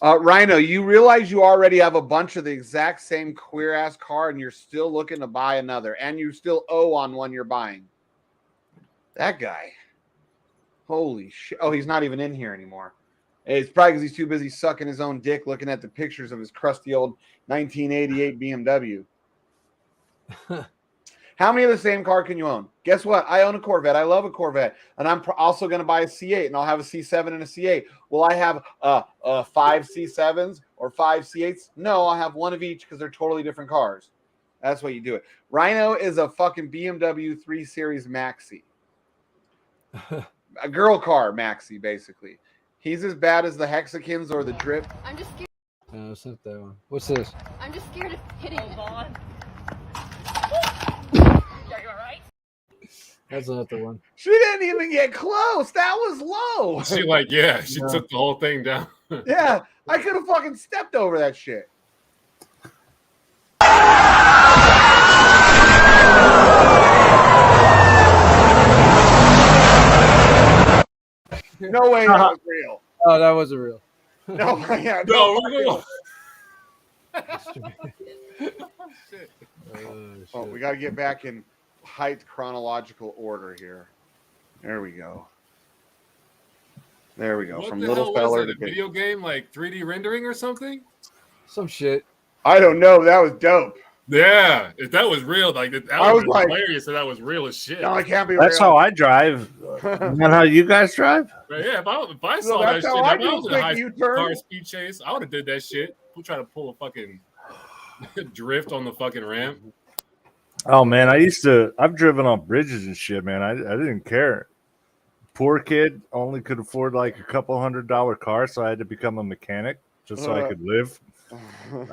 Rhino, you realize you already have a bunch of the exact same queer ass car, and you're still looking to buy another, and you still owe on one you're buying. That guy. Holy shit. Oh, he's not even in here anymore. It's probably because he's too busy sucking his own dick looking at the pictures of his crusty old 1988 BMW. How many of the same car can you own? Guess what? I own a Corvette. I love a Corvette. And I'm also going to buy a C8, and I'll have a C7 and a C8. Will I have 5 C7s or 5 C8s? No, I'll have one of each because they're totally different cars. That's what you do it. Rhino is a fucking BMW 3 Series Maxi. A girl car Maxi, basically. He's as bad as the Hexicans or the Drip. I'm just scared. No, it's not that one. What's this? I'm just scared of hitting it. On. Are you alright? That's not the one. She didn't even get close. That was low. She took the whole thing down. Yeah, I could have fucking stepped over that shit. No way that was real. Oh, that wasn't real. No, yeah, no. Oh, we got to get back in height chronological order here. There we go. There we go. What From the little hell feller was it, to a video game like 3D rendering or something? Some shit. I don't know. That was dope. Yeah, if that was real, like that I was was like, hilarious. If that was real as shit. No, it can't be That's real. how I drive. Isn't that how you guys drive? But yeah, if I saw that's that how shit, I if I do was in quick a high U-turn. car speed chase, I would have did that shit. We'll try to pull a fucking drift on the fucking ramp. Oh man, I've driven on bridges and shit, man. I didn't care. Poor kid, only could afford like a couple $100 car, so I had to become a mechanic just so I could live.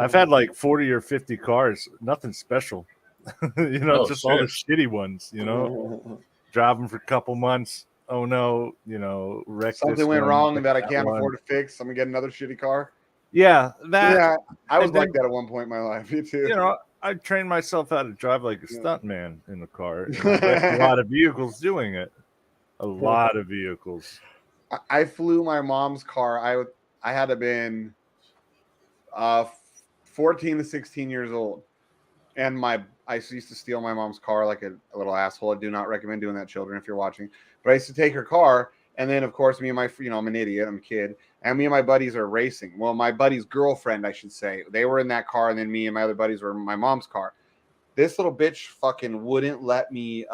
I've had like 40 or 50 cars, nothing special. Just all the shitty ones, drive them for a couple months. Oh no, wreck Something went wrong that I can't afford to fix. I'm gonna get another shitty car. Yeah, that. Yeah, I was and then, like that at one point in my life. Me too. I trained myself how to drive like a stuntman in the car. And I wrecked a lot of vehicles doing it. A lot of vehicles. I flew my mom's car. I had to been 14 to 16 years old, and I used to steal my mom's car like a little asshole. I do not recommend doing that, children, if you're watching. But I used to take her car, and then of course me and my I'm an idiot. I'm a kid, and me and my buddies are racing. Well, my buddy's girlfriend, I should say, they were in that car, and then me and my other buddies were in my mom's car. This little bitch fucking wouldn't let me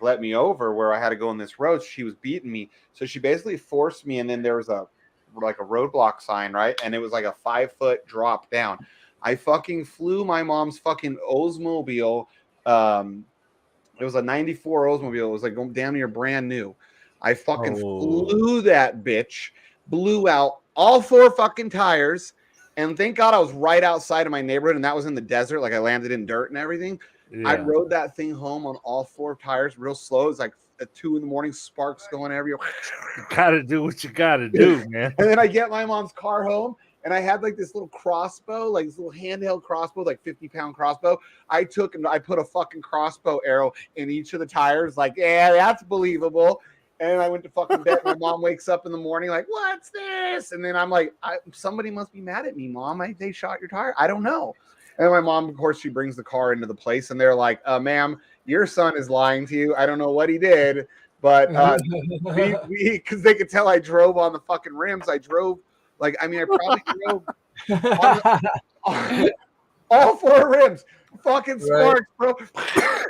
let me over where I had to go in this road. She was beating me. So she basically forced me. And then there was a roadblock sign, right? And it was like a 5-foot drop down. I fucking flew my mom's fucking Oldsmobile. It was a 94 Oldsmobile. It was like damn near brand new. I fucking flew that bitch, blew out all 4 fucking tires. And thank God I was right outside of my neighborhood. And that was in the desert. Like I landed in dirt and everything. Yeah. I rode that thing home on all 4 tires real slow. It's like at 2 a.m, sparks going everywhere. You gotta do what you gotta do, man. And then I get my mom's car home, and I had like this little crossbow, like this little handheld crossbow, like 50-pound crossbow. I took and I put a fucking crossbow arrow in each of the tires. Like, yeah, that's believable. And I went to fucking bed. My mom wakes up in the morning like, what's this? And then I'm like, somebody must be mad at me, Mom. They shot your tire. I don't know. And my mom, of course, she brings the car into the place, and they're like, ma'am, your son is lying to you. I don't know what he did, but we because they could tell I drove on the fucking rims. I drove like, I mean, I probably drove on all 4 rims. Fucking sparks, bro.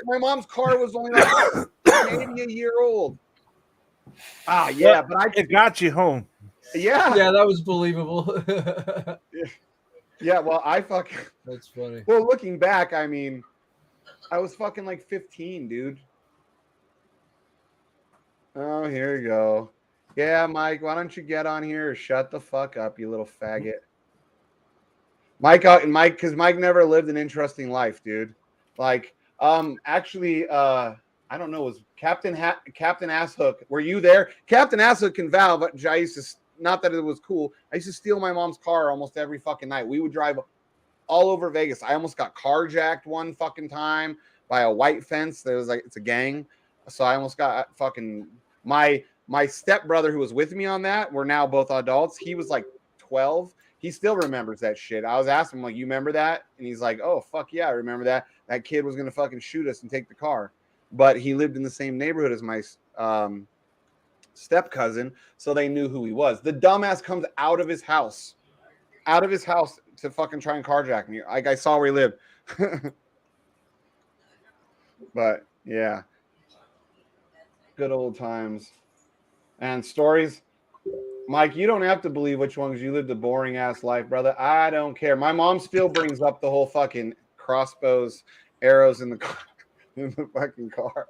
My mom's car was only like maybe a year old. Ah, yeah, but it got you home. Yeah, that was believable. Yeah, well, That's funny. Well, looking back, I mean, I was fucking like 15, dude. Oh, here you go. Yeah, Mike, why don't you get on here or shut the fuck up, you little faggot? Mike, because Mike never lived an interesting life, dude. Like, actually, I don't know, was Captain Asshook, were you there? Captain Asshook and Val, but I used to, not that it was cool, I used to steal my mom's car almost every fucking night. We would drive all over Vegas. I almost got carjacked one fucking time by a white fence. There was like, it's a gang. So I almost got fucking, my stepbrother who was with me on that, we're now both adults. He was like 12. He still remembers that shit. I was asking him, like, you remember that? And he's like, oh, fuck yeah, I remember that. That kid was going to fucking shoot us and take the car. But he lived in the same neighborhood as my step cousin, so they knew who he was. The dumbass comes out of his house to fucking try and carjack me. Like, I saw where he lived. But yeah, good old times and stories. Mike, you don't have to believe which one because you lived a boring ass life, brother. I don't care. My mom still brings up the whole fucking crossbows, arrows in the car, in the fucking car.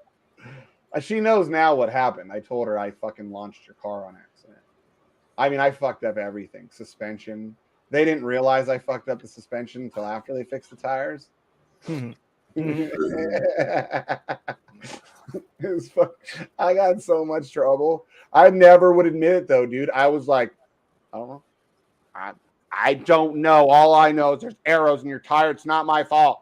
She knows now what happened. I told her I fucking launched your car on accident. I mean, I fucked up everything. Suspension. They didn't realize I fucked up the suspension until after they fixed the tires. I got in so much trouble. I never would admit it though, dude. I was like, I don't know. I don't know. All I know is there's arrows in your tire. It's not my fault.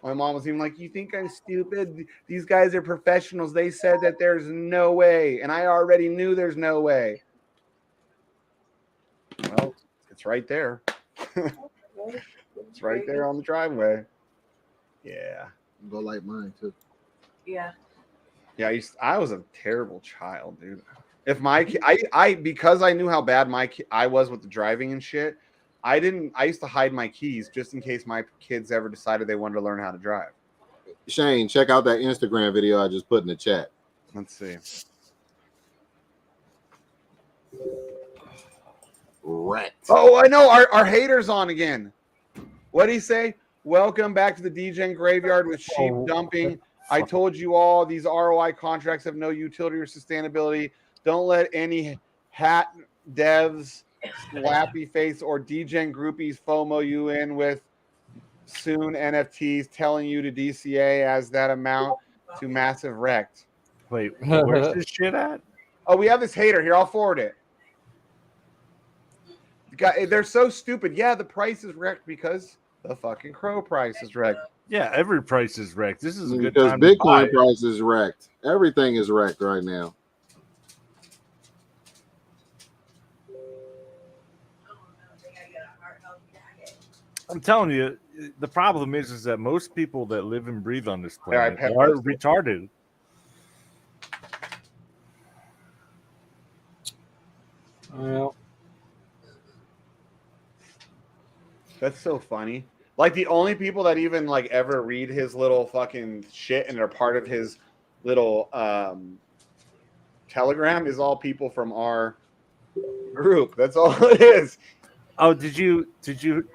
My mom was even like, you think I'm stupid? These guys are professionals. They said that there's no way. And I already knew there's no way. Well, it's right there. It's right there on the driveway. Yeah. Go like mine too. Yeah. Yeah, I was a terrible child, dude. If because I knew how bad I was with the driving and shit, I used to hide my keys just in case my kids ever decided they wanted to learn how to drive. Shane, check out that Instagram video I just put in the chat. Let's see. Wrecked. Oh, I know. Our haters on again. What'd he say? Welcome back to the DGen graveyard with sheep dumping. I told you all these ROI contracts have no utility or sustainability. Don't let any hat devs, slappy face, or DGen groupies FOMO you in with soon NFTs telling you to DCA as that amount to massive wrecked. Wait, where's this shit at? Oh, we have this hater here. I'll forward it. They're so stupid. Yeah, the price is wrecked because the fucking crow price is wrecked. Yeah, every price is wrecked. This is a good because time Bitcoin to buy. price is wrecked. Everything is wrecked right now. I'm telling you, the problem is that most people that live and breathe on this planet are retarded. Well, that's so funny. Like the only people that even like ever read his little fucking shit and are part of his little Telegram is all people from our group. That's all it is. Oh, did you did you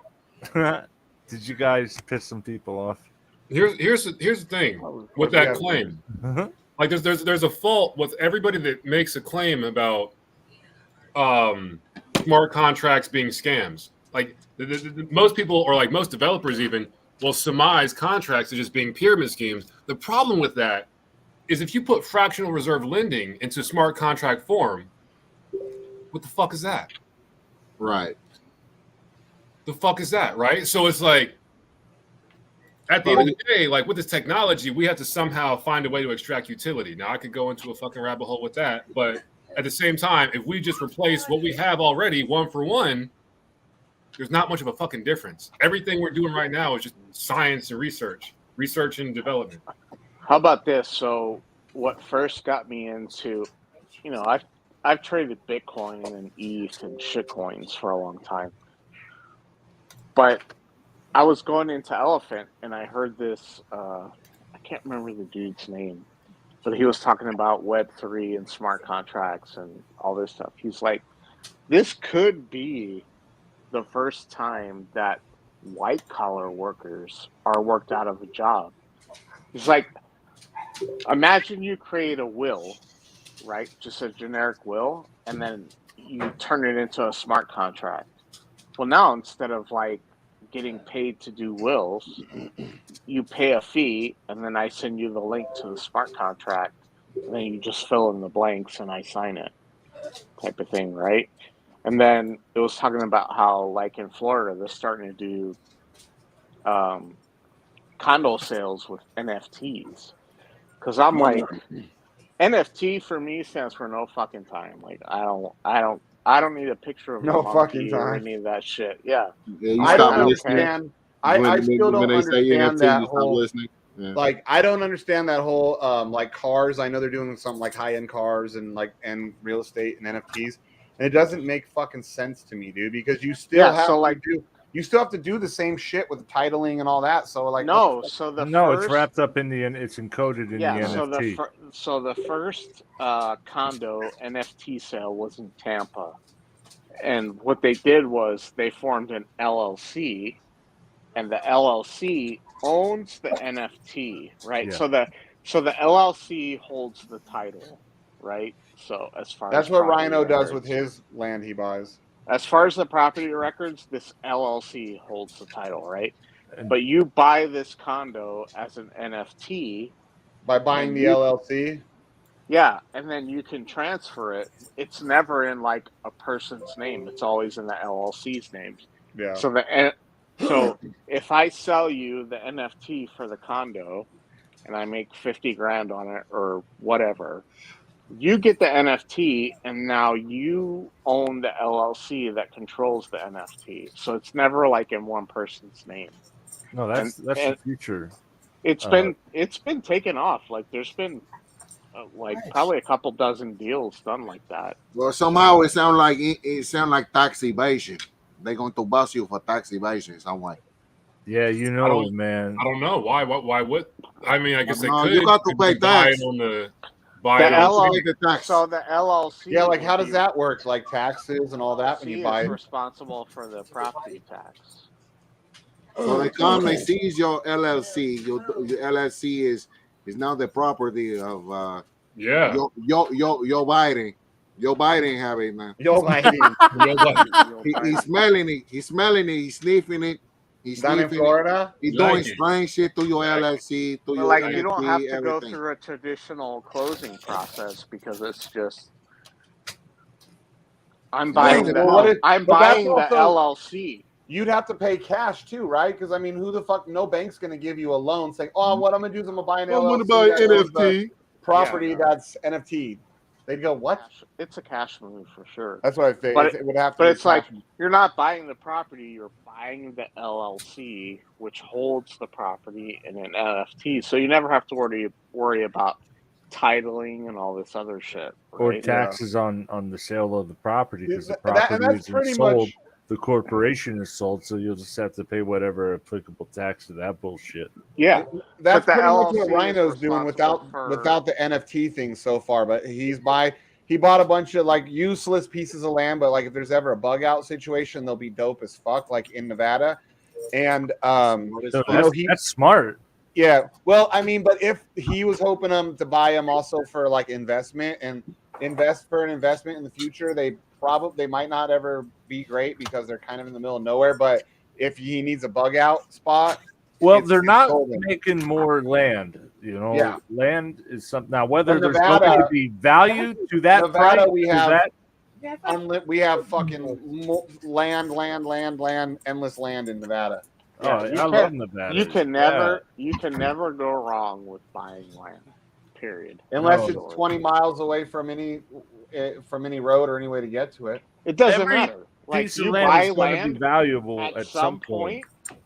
guys piss some people off? Here's the thing with that claim. Like there's a fault with everybody that makes a claim about smart contracts being scams. Like most people, or like most developers even, will surmise contracts as just being pyramid schemes. The problem with that is if you put fractional reserve lending into smart contract form, what the fuck is that? Right. the fuck is that, right? So it's like, at the end of the day, like with this technology, we have to somehow find a way to extract utility. Now, I could go into a fucking rabbit hole with that, but at the same time, if we just replace what we have already one for one, there's not much of a fucking difference. Everything we're doing right now is just science and research and development. How about this? So, what first got me into, I've traded Bitcoin and ETH and shitcoins for a long time, but I was going into Elephant and I heard this. I can't remember the dude's name, but he was talking about Web3 and smart contracts and all this stuff. He's like, this could be the first time that white collar workers are worked out of a job. He's like, imagine you create a will, right? Just a generic will, and then you turn it into a smart contract. Well, now instead of like getting paid to do wills, you pay a fee, and then I send you the link to the smart contract, and then you just fill in the blanks and I sign it, type of thing, right? And then it was talking about how, like in Florida, they're starting to do condo sales with NFTs. Because I'm like, NFT for me stands for no fucking time. Like I don't need a picture of No a fucking monkey or time. any of that shit. Yeah, I don't care. understand. I still don't understand that whole. Yeah. Like I don't understand that whole like cars. I know they're doing something like high end cars and real estate and NFTs, and it doesn't make fucking sense to me, dude. Because you still have to do the same shit with the titling and all that. So like no, it's wrapped up in it's encoded in the NFT. So the first condo NFT sale was in Tampa, and what they did was they formed an LLC, and the LLC owns the NFT, right? Yeah. So the LLC holds the title, right? So as far that's as what property Rhino does records. with his land he buys. As far as the property records, this LLC holds the title, right? But you buy this condo as an NFT by buying the LLC. Yeah, and then you can transfer it. It's never in like a person's name. It's always in the LLC's name. Yeah. So if I sell you the NFT for the condo and I make 50 grand on it or whatever, you get the NFT and now you own the LLC that controls the NFT. So it's never like in one person's name. No, that's the future. It's been taken off. Like there's been like probably a couple dozen deals done like that. Well, somehow it sounds like tax evasion. They're going to bust you for tax evasion in some way. Yeah, man. I don't know why. Why would? I mean, I guess they could. You got to pay tax. So the LLC. Yeah, like how does that work? Like taxes and all that when you buy it? Responsible for the property tax. So they come, they seize your LLC. Your LLC is now the property of Joe Biden. Joe Biden have it now. Joe Biden. He's smelling it. He's smelling it. He's sniffing it. He's down in Florida. He's doing strange shit to your LLC, to your like NFT, you don't have to everything. go through a traditional closing process because it's just I'm buying the LLC. You'd have to pay cash too, right? Because I mean, who the fuck? No bank's going to give you a loan saying, "Oh, what I'm going to do is I'm going to buy an LLC. I'm going to buy NFT property that's NFT." They'd go, "What?" It's a cash move for sure. That's what I think. But it would have to. But be it's like you're not buying the property; you're buying the LLC, which holds the property in an NFT. So you never have to worry about titling and all this other shit, right? Or taxes on the sale of the property because the property isn't sold. The corporation is sold, so you'll just have to pay whatever applicable tax to that bullshit. Yeah, that's pretty much what Rhino's doing without the NFT thing so far. But he bought a bunch of like useless pieces of land. But like if there's ever a bug out situation, they'll be dope as fuck, like in Nevada. And that's smart. Yeah, well, I mean, but if he was hoping to buy them also for like investment and invest for an investment in the future, they might not ever be great because they're kind of in the middle of nowhere. But if he needs a bug out spot, well, they're not making more land. Yeah. Land is something now. Whether there's going to be value to that Nevada, price, we have We have fucking land, endless land in Nevada. Yeah, Oh, you I can love Nevada. you can never go wrong with buying land. Period. Unless No. it's 20 miles away from any road or any way to get to it. It doesn't Every matter. Like piece of you land buy is going to be land valuable at at some some point. point.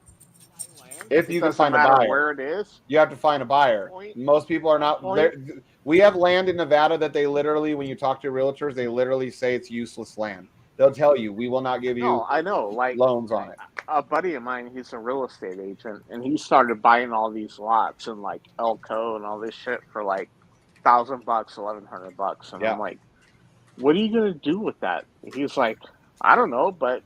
If It you can doesn't find a matter buyer, where it is. you have to find a buyer. Point. Most people are not Point. there. We have land in Nevada that they literally, when you talk to realtors, they literally say it's useless land. They'll tell you, we will not give you No, I know. Like loans on it. a buddy of mine, he's a real estate agent, and he started buying all these lots in like Elko and all this shit for like $1,000, $1,100, and Yeah. I'm like, what are you gonna do with that? He's like, I don't know, but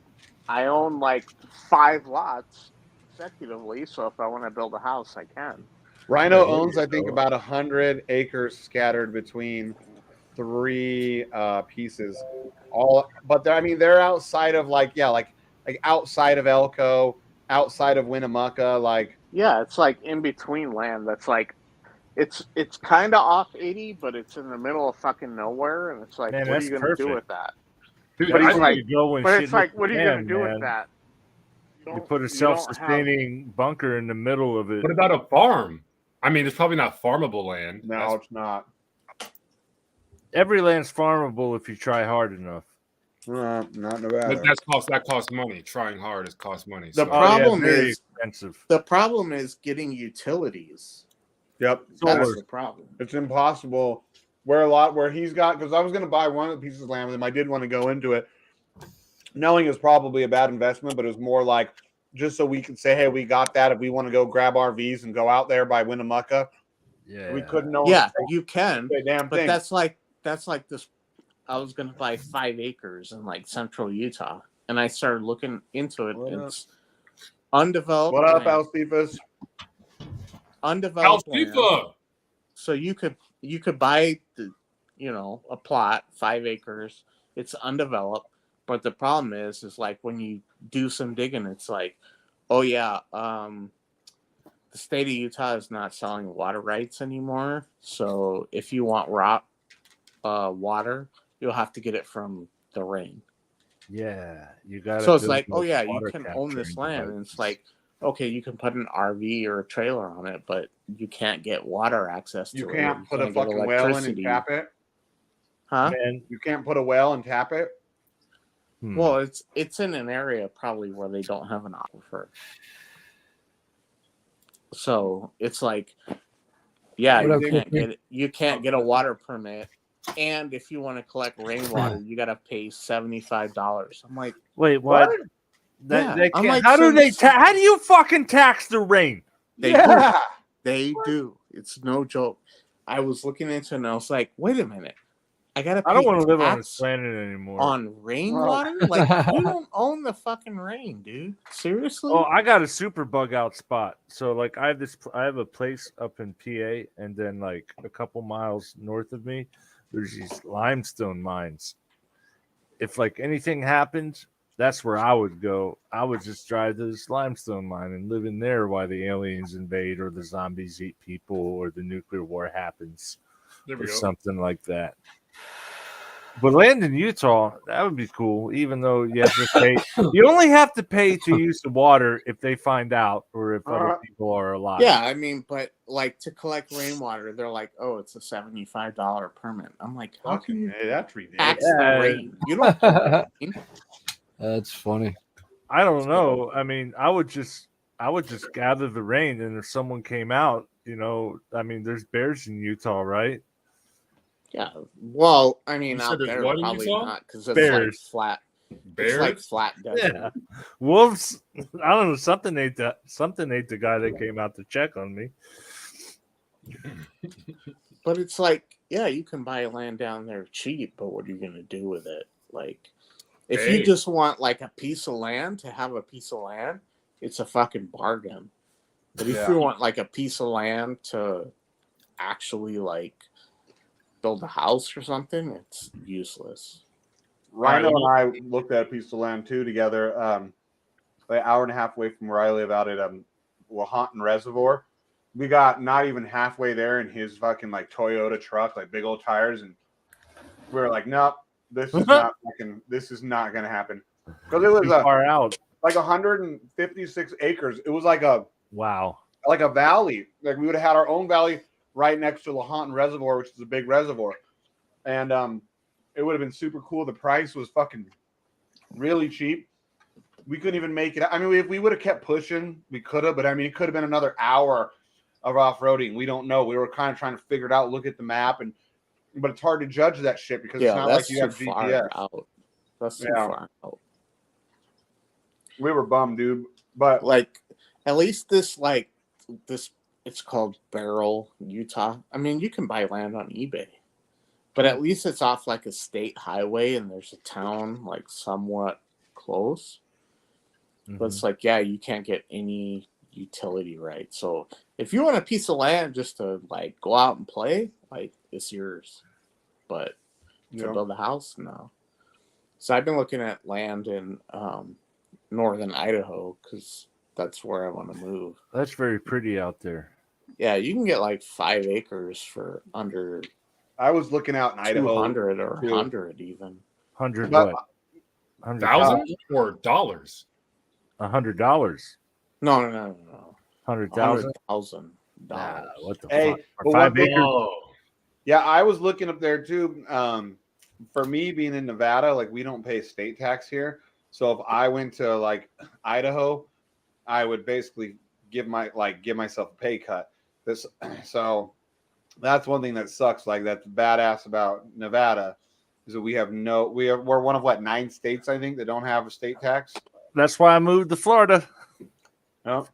I own like 5 lots consecutively, so if I want to build a house, I can. Rhino There owns, you I think, go. about 100 acres scattered between 3 pieces. But they're outside of like outside of Elko, outside of Winnemucca, like Yeah, it's like in between land. That's like it's kind of off 80, but it's in the middle of fucking nowhere, and it's like, Man, what are that's you gonna do with perfect. that? Dude, But That's he's where like, you go when but shit it's hits like, what the are you gonna fan, do with man. that? You put a You don't have. self-sustaining bunker in the middle of it. What about a farm? I mean, it's probably not farmable land. no, it's not. Every land's farmable if you try hard enough. Not But Nevada. that costs money. Trying hard is costs money. The So. problem very is expensive. the problem is getting utilities. Yep, That's the problem. it's impossible. Where he's got, because I was going to buy one of the pieces of land with him. I did want to go into it, knowing it was probably a bad investment, but it was more like just so we could say, hey, we got that. If we want to go grab RVs and go out there by Winnemucca, Yeah, we couldn't know. Yeah, you can, damn but thing. that's like this. I was gonna buy 5 acres in like central Utah, and I started looking into it. It's undeveloped. What up, land. Alcephus? Undeveloped land. Alcefa! So you could buy a plot 5 acres. It's undeveloped, but the problem is like when you do some digging, it's like, oh yeah, the state of Utah is not selling water rights anymore. So if you want raw water, you'll have to get it from the rain. Yeah, you got. So it's like, oh yeah, you can own this land, and it's like, okay, you can put an RV or a trailer on it, but you can't get water access to it. You can't put a can't get fucking well in and electricity. tap it. Huh? Man, You can't put a well and tap it. Well, it's in an area probably where they don't have an aquifer. So it's like, yeah, you can't get a water permit, and if you want to collect rainwater, you got to pay $75. I'm like, wait, what? Yeah, They I'm can't- like, how do so- they? How do you fucking tax the rain? They Yeah. do. They do. It's no joke. I was looking into it and I was like, wait a minute. I gotta pay I don't want to live on this tax planet anymore. on rainwater? Like, you don't own the fucking rain, dude. Seriously? Oh, I got a super bug out spot. So like I have a place up in PA, and then like a couple miles north of me, there's these limestone mines. If like anything happened, that's where I would go. I would just drive to this limestone mine and live in there while the aliens invade or the zombies eat people or the nuclear war happens There we or go. something like that. But land in Utah, that would be cool, even though you have to pay. You only have to pay to use the water if they find out or if other people are alive. Yeah, I mean, but like to collect rainwater, they're like, oh, it's a $75 permit. I'm like, how can you Hey, that's ridiculous. tax the rain? You don't own the rain. That's funny. I don't know. I mean, I would just gather the rain, and if someone came out, I mean, there's bears in Utah, right? Yeah. Well, I mean, You out said there's there what in probably Utah? not because it's Bears. like flat. Bears? It's like flat desert. Yeah, wolves. I don't know. Something ate the guy that came out to check on me. But it's like, yeah, you can buy land down there cheap, but what are you gonna do with it? Like, if Hey. you just want like a piece of land to have a piece of land, it's a fucking bargain. But if Yeah. you want like a piece of land to actually like build a house or something, it's useless. Rhino and I looked at a piece of land too together, like an hour and a half away from where I live out at Wahonton Reservoir. We got not even halfway there in his fucking like Toyota truck, like big old tires, and we were like, nope, this is not fucking. This is not going to happen because it was Too far out. like 156 acres. It was like a Wow. valley. Like we would have had our own valley right next to Lahontan Reservoir, which is a big reservoir, and it would have been super cool. The price was fucking really cheap. We couldn't even make it. I mean, if we would have kept pushing, we could have. But I mean, it could have been another hour of off-roading. We don't know. We were kind of trying to figure it out, look at the map, but it's hard to judge that shit because it's not like you have GPS. That's too far out. We were bummed, dude. But like, at least this it's called Barrel, Utah. I mean, you can buy land on eBay, but at least it's off like a state highway and there's a town like somewhat close. But it's like, yeah, you can't get any utility rights. So if you want a piece of land just to like go out and play, like it's yours. But to build a house, no. So I've been looking at land in northern Idaho because that's where I want to move. That's very pretty out there. Yeah, you can get like 5 acres for under. I was looking out in Idaho. 200 or 100 even. 100 what? 100,000 or dollars? $100. No. 100,000. $100,000. What the Hey, fuck? For but 5 one thing- acres? Yeah, I was looking up there too. For me being in Nevada, like we don't pay state tax here. So if I went to like Idaho, I would basically give myself a pay cut. So that's one thing that sucks. Like that's badass about Nevada is that we're one of 9 states I think that don't have a state tax. That's why I moved to Florida. No.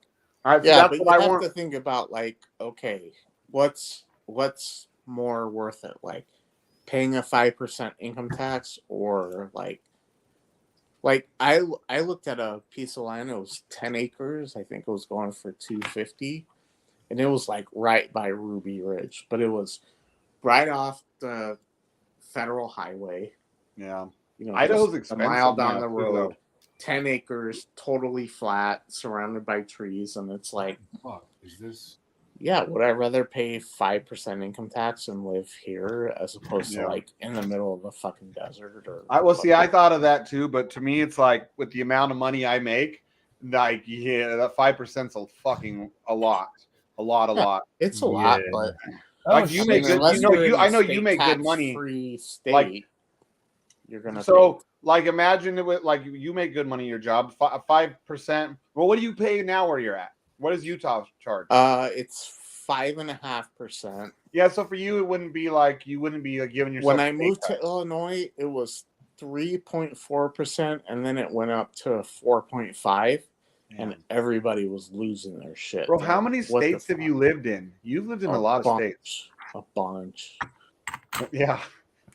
All right, so Yeah, that's but you what I have want. to think about like, okay, what's more worth it? Like paying a 5% income tax or like I looked at a piece of land, it was 10 acres. I think it was going for $250. And it was like right by Ruby Ridge, but it was right off the federal highway. Yeah. Idaho's Idaho's a expensive mile down now, the too, road. though. 10 acres, totally flat, surrounded by trees, and it's like, fuck is this? Yeah, would I rather pay 5% income tax and live here as opposed to like in the middle of a fucking desert? Or I thought of that too, but to me, it's like with the amount of money I make, like that 5%'s a lot. It's a lot, but like you make good. I know you make good money. Free state, like, you're gonna. So like imagine it with like you make good money in your job. 5%. Well, what do you pay now where you're at? What does Utah charge? It's 5.5%. Yeah, so for you, it wouldn't be like you wouldn't be giving yourself. When I moved to Illinois, it was 3.4%, and then it went up to 4.5%, and everybody was losing their shit. Bro, how many states have you lived in? You've lived in a lot of states. A bunch. Yeah.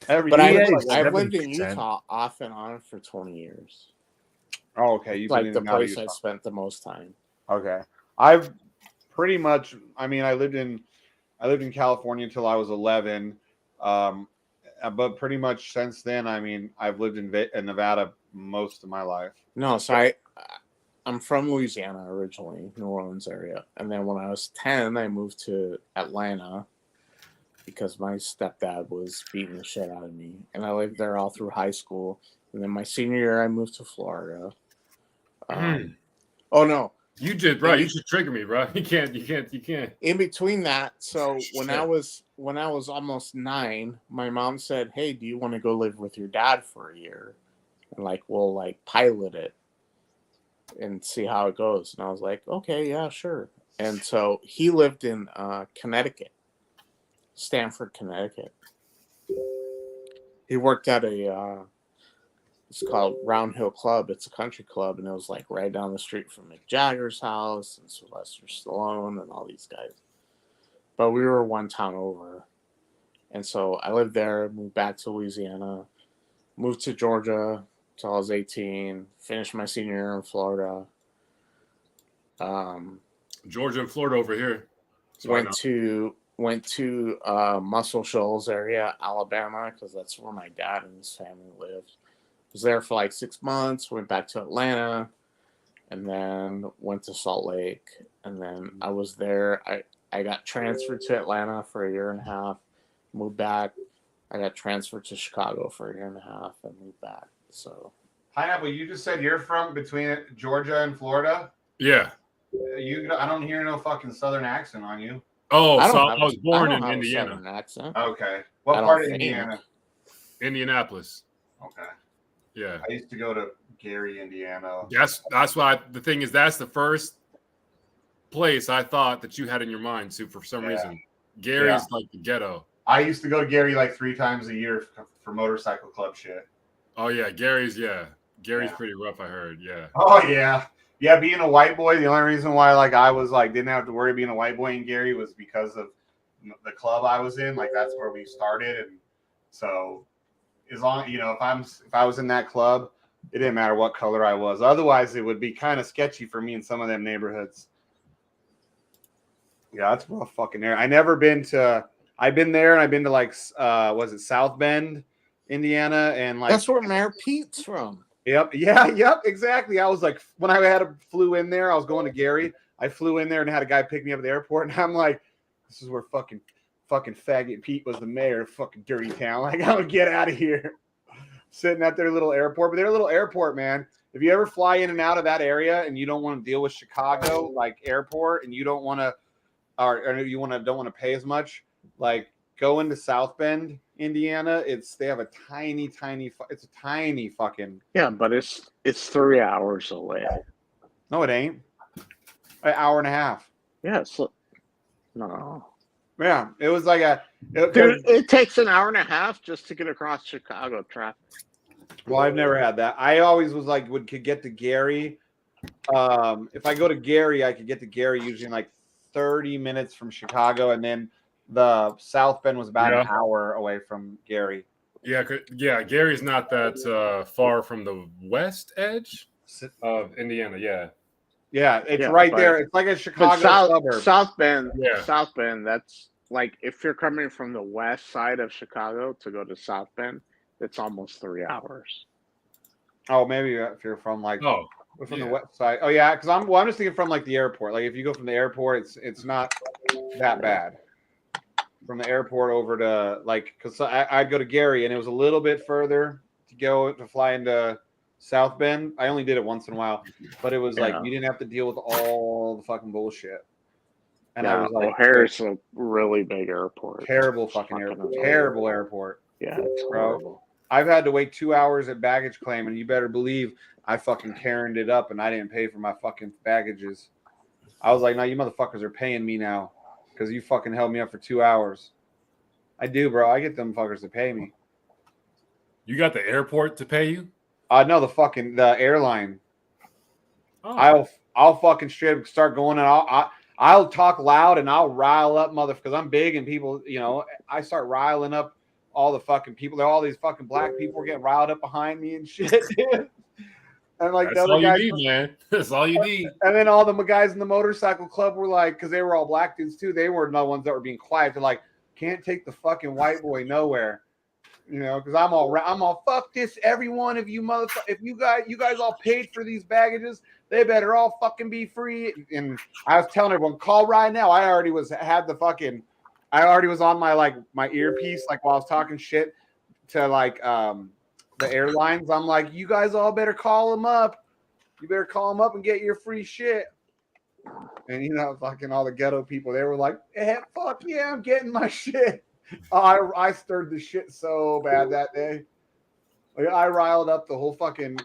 But I've lived in Utah off and on for 20 years. Oh, okay. You've like the place I spent the most time. Okay. I've pretty much. I mean, I lived in California until I was 11, but pretty much since then, I mean, I've lived in Nevada most of my life. No, so I'm from Louisiana originally, New Orleans area, and then when I was 10, I moved to Atlanta because my stepdad was beating the shit out of me, and I lived there all through high school. And then my senior year, I moved to Florida. Oh no. You did, bro. You should trigger me, bro. You can't. In between that, so when I was almost 9, my mom said, "Hey, do you want to go live with your dad for a year? And like we'll like pilot it and see how it goes." And I was like, "Okay, yeah, sure." And so he lived in Connecticut, Stamford, Connecticut. He worked at a it's called Round Hill Club. It's a country club, and it was like right down the street from Mick Jagger's house and Sylvester Stallone and all these guys. But we were one town over. And so I lived there, moved back to Louisiana, moved to Georgia until I was 18, finished my senior year in Florida. Georgia and Florida over here. Went to Muscle Shoals area, Alabama, because that's where my dad and his family lived. Was there for like 6 months, went back to Atlanta, and then went to Salt Lake. And then I was there. I got transferred to Atlanta for a year and a half, moved back, I got transferred to Chicago for a year and a half and moved back. So Pineapple, you just said you're from between Georgia and Florida. Yeah. I don't hear no fucking Southern accent on you. Oh, I so don't I have was born I in don't have a Indiana. Southern accent. Okay. What I part don't of think. Indiana? Indianapolis. Okay. Yeah. I used to go to Gary, Indiana. That's why the thing is that's the first place I thought that you had in your mind, Sue, for some reason. Gary's like the ghetto. I used to go to Gary like 3 times a year for motorcycle club shit. Oh yeah, Gary's pretty rough, I heard. Yeah. Oh yeah. Yeah, being a white boy, the only reason why like I was like didn't have to worry being a white boy in Gary was because of the club I was in. Like that's where we started, and so as long if I was in that club, it didn't matter what color I was. Otherwise, it would be kind of sketchy for me in some of them neighborhoods. Yeah, that's rough fucking area. I've been there, and I've been to like was it South Bend, Indiana, and like That's where Mayor Pete's from. Yep. Yeah. Yep. Exactly. I was like, when I flew in there, I was going to Gary. I flew in there and had a guy pick me up at the airport, and I'm like, this is where fucking faggot Pete was the mayor of fucking dirty town. Like, I would get out of here. Sitting at their little airport, but their little airport, man. If you ever fly in and out of that area and you don't want to deal with Chicago like airport, and you don't want to, or you don't want to pay as much, like go into South Bend, Indiana. They have a tiny fucking. Yeah, but it's 3 hours away. No, it ain't. An hour and a half. Yeah, no. Yeah, it was like Dude, it takes an hour and a half just to get across Chicago traffic. Well, I've never had that. I always was like could get to Gary. If I go to Gary, I could get to Gary usually in like 30 minutes from Chicago, and then the South Bend was about an hour away from Gary. Yeah, Gary's not that far from the west edge of Indiana. Yeah, it's right there. It's like a Chicago suburb. South Bend. That's like if you're coming from the west side of Chicago to go to South Bend, it's almost 3 hours. Oh, maybe if you're from like from the west side. Oh yeah, because I'm just thinking from like the airport. Like if you go from the airport, it's not that bad. From the airport over to like, because I'd go to Gary and it was a little bit further to fly into South Bend. I only did it once in a while, but it was like you didn't have to deal with all the fucking bullshit. And I was like, O'Hare's a really big airport. Terrible fucking airport. Terrible airport. Yeah, it's horrible. I've had to wait 2 hours at baggage claim, and you better believe I fucking Karen'd it up, and I didn't pay for my fucking baggages. I was like, no, you motherfuckers are paying me now because you fucking held me up for 2 hours. I do, bro. I get them fuckers to pay me. You got the airport to pay you? No, the airline. Oh. I'll fucking straight up start going, and I'll talk loud and I'll rile up because I'm big and people, I start riling up all the fucking people. All these fucking black people are getting riled up behind me and shit. And like that's all you need, man. That's all you need. And then all the guys in the motorcycle club were like, because they were all black dudes too. They were the ones that were being quiet. They're like, can't take the fucking white boy nowhere, because I'm all fuck this. Every one of you motherfuckers, if you guys all paid for these baggages, they better all fucking be free. And I was telling everyone, call right now. I already was on my earpiece, like while I was talking shit to like the airlines. I'm like, you guys all better call them up. You better call them up and get your free shit. And fucking all the ghetto people, they were like, fuck yeah, I'm getting my shit. I stirred the shit so bad that day. Like, I riled up the whole fucking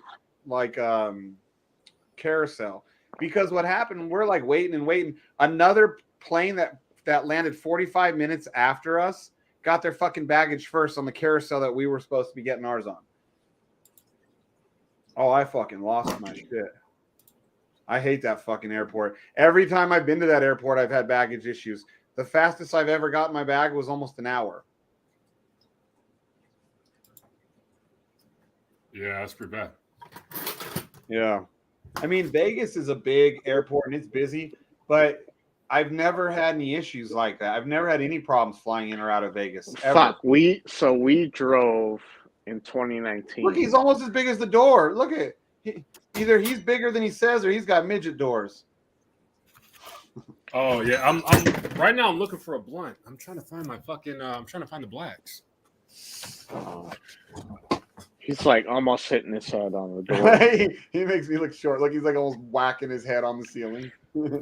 carousel, because what happened, we're like waiting. Another plane that landed 45 minutes after us got their fucking baggage first on the carousel that we were supposed to be getting ours on. Oh, I fucking lost my shit. I hate that fucking airport. Every time I've been to that airport, I've had baggage issues. The fastest I've ever gotten my bag was almost an hour. Yeah, that's pretty bad. Yeah. I mean, Vegas is a big airport and it's busy, but I've never had any issues like that. I've never had any problems flying in or out of Vegas. Ever. Fuck, we drove in 2019. Look, he's almost as big as the door. Look at either he's bigger than he says or he's got midget doors. Oh yeah, I'm right now. I'm looking for a blunt. I'm trying to find my fucking. I'm trying to find the blacks. He's like almost hitting his head on the door. He makes me look short. Look, he's like almost whacking his head on the ceiling.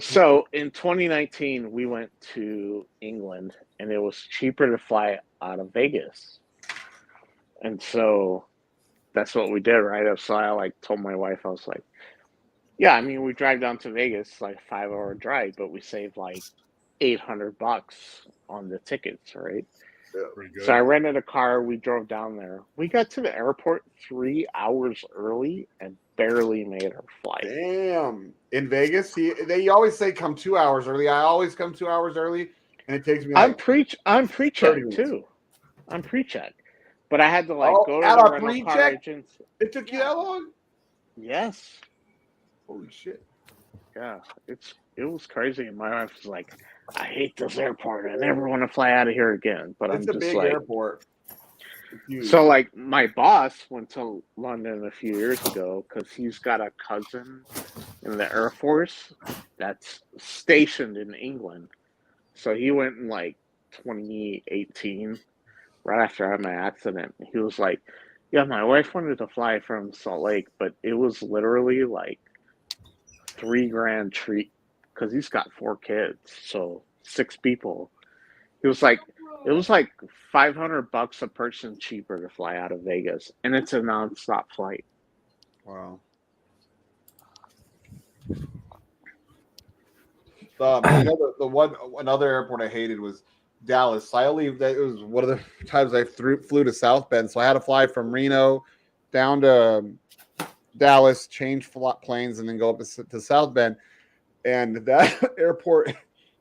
So in 2019, we went to England, and it was cheaper to fly out of Vegas, and so that's what we did, right? So I like told my wife, I was like, "Yeah, I mean, we drive down to Vegas, like 5 hour drive, but we saved like $800 on the tickets, right?" Pretty So I good. rented a car. We drove down there. We got to the airport 3 hours early and barely made our flight. Damn. In Vegas, they always say come 2 hours early. I always come 2 hours early, and it takes me I'm like pre-check 30 minutes. too. I'm pre-check, but I had to like Oh, go to at the a rental car pre-check? agents. It took you that long? Yes. Holy shit. Yeah, it was crazy. And my wife was like, "I hate this airport. I never want to fly out of here again." But It's I'm a just big like, airport. It's huge. so like my boss went to London a few years ago because he's got a cousin in the Air Force that's stationed in England. So he went in like 2018, right after I had my accident. He was like, "Yeah, my wife wanted to fly from Salt Lake, but it was literally like $3,000 treat because he's got 4 kids, so 6 people." He was like, it was like $500 a person cheaper to fly out of Vegas, and it's a nonstop flight. Wow. Another airport I hated was Dallas. I only that it was one of the times I flew to South Bend, so I had to fly from Reno down to Dallas, change planes, and then go up to South Bend. And that airport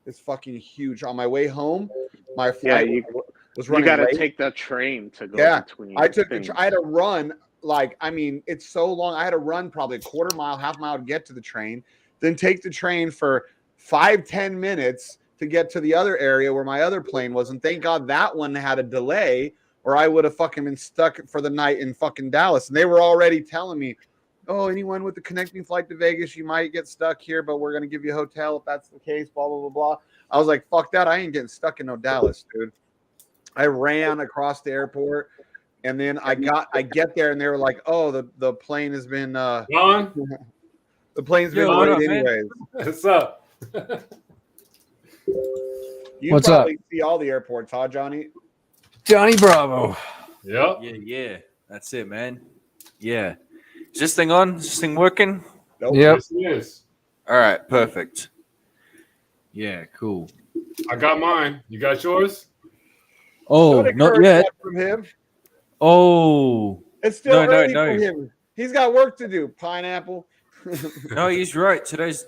is fucking huge. On my way home, my flight was running You got to late. take the train to go between. I took things. I had to run it's so long. I had to run probably a quarter mile, half mile to get to the train, then take the train for 5-10 minutes to get to the other area where my other plane was. And thank God that one had a delay, or I would have fucking been stuck for the night in fucking Dallas. And they were already telling me, "Oh, anyone with the connecting flight to Vegas, you might get stuck here, but we're gonna give you a hotel if that's the case." Blah blah blah blah. I was like, "Fuck that! I ain't getting stuck in no Dallas, dude." I ran across the airport, and then I get there, and they were like, "Oh, the plane has been John? The plane's been John, delayed anyways." What's up? You What's probably up? see all the airports, huh, Johnny? Johnny Bravo. Yep. Yeah. That's it, man. Yeah. Is this thing on? Is this thing working? Nope. Yep. Yes, it is. All right. Perfect. Yeah. Cool. I got mine. You got yours? Oh, Don't not encourage yet. that from him. Oh. It's still No. early for him. He's got work to do. Pineapple. No, he's right. Today's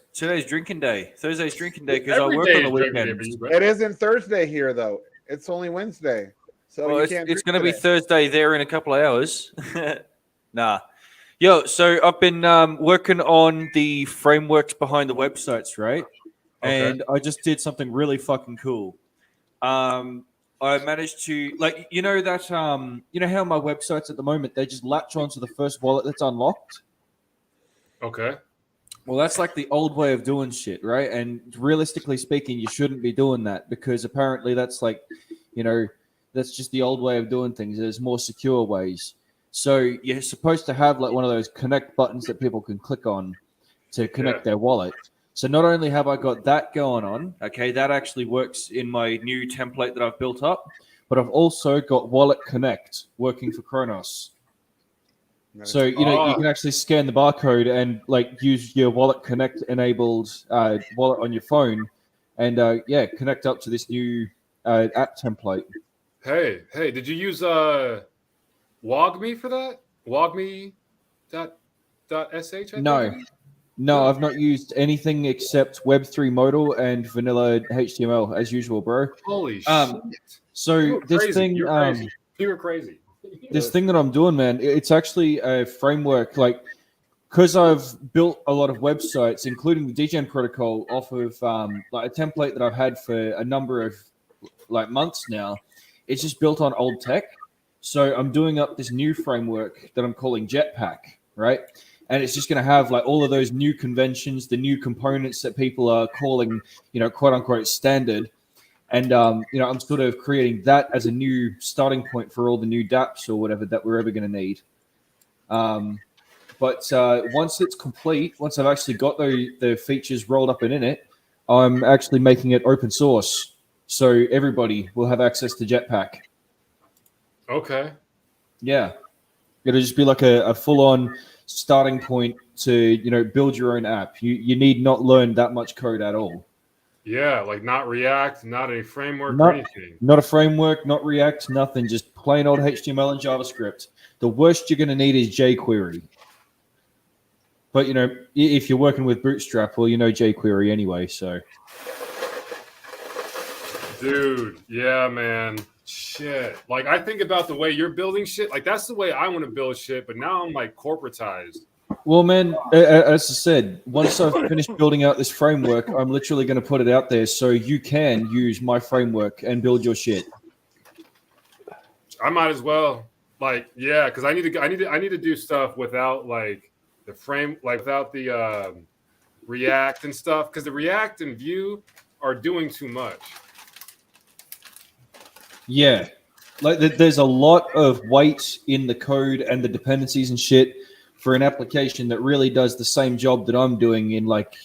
drinking day. Thursday's drinking day because I Every work day on the is drinking day weekend. for you, bro. It isn't Thursday here though. It's only Wednesday, so Well, you it's can't. going to be today. Thursday there in a couple of hours. Nah. Yo, so I've been working on the frameworks behind the websites, right? Okay. And I just did something really fucking cool. I managed to that you know how my websites at the moment they just latch onto the first wallet that's unlocked. Okay. Well, that's like the old way of doing shit, right? And realistically speaking, you shouldn't be doing that because apparently that's like, that's just the old way of doing things. There's more secure ways. So you're supposed to have like one of those connect buttons that people can click on to connect their wallet. So not only have I got that going on, okay, that actually works in my new template that I've built up, but I've also got Wallet Connect working for Kronos. So, you can actually scan the barcode and like use your Wallet Connect enabled wallet on your phone and connect up to this new app template. Hey, did you use WogMe for that? WogMe.sh? No, I've not used anything except Web3 modal and vanilla HTML as usual, bro. Holy shit. So this crazy. thing, You're crazy. You're crazy. this thing that I'm doing, man, it's actually a framework. Like, because I've built a lot of websites, including the DGen protocol, off of like a template that I've had for a number of like months now. It's just built on old tech. So I'm doing up this new framework that I'm calling Jetpack, right? And it's just going to have like all of those new conventions, the new components that people are calling, quote unquote standard. And I'm sort of creating that as a new starting point for all the new dApps or whatever that we're ever going to need. But once it's complete, once I've actually got the features rolled up and in it, I'm actually making it open source, so everybody will have access to Jetpack. Okay. Yeah, it'll just be like a full-on starting point to build your own app. You need not learn that much code at all. Yeah, like not React, not a framework or Not, anything. not a framework, not React, nothing. Just plain old HTML and JavaScript. The worst you're going to need is jQuery. But if you're working with Bootstrap, well, jQuery anyway. So, Dude, yeah, man. Shit. Like I think about the way you're building shit. Like that's the way I want to build shit. But now I'm like corporatized. well, man, as I said, once I've finished building out this framework, I'm literally going to put it out there so you can use my framework and build your shit. I might as well. Like, yeah, because I need to do stuff without like the frame, like without the React and stuff. Because the React and Vue are doing too much. Yeah, like there's a lot of weight in the code and the dependencies and shit for an application that really does the same job that I'm doing in like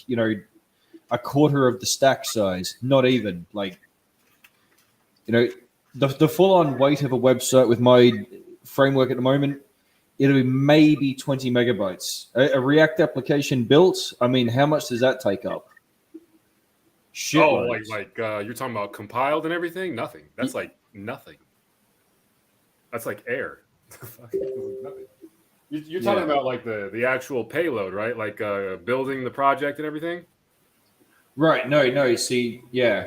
a quarter of the stack size. Not even like the full on weight of a website with my framework at the moment. It'll be maybe 20 megabytes. A React application built. I mean, how much does that take up? Shit. Oh, like you're talking about compiled and everything? Nothing. That's like nothing. That's like air. Nothing. You're talking about like the actual payload, right? Like building the project and everything? Right. No. See, yeah.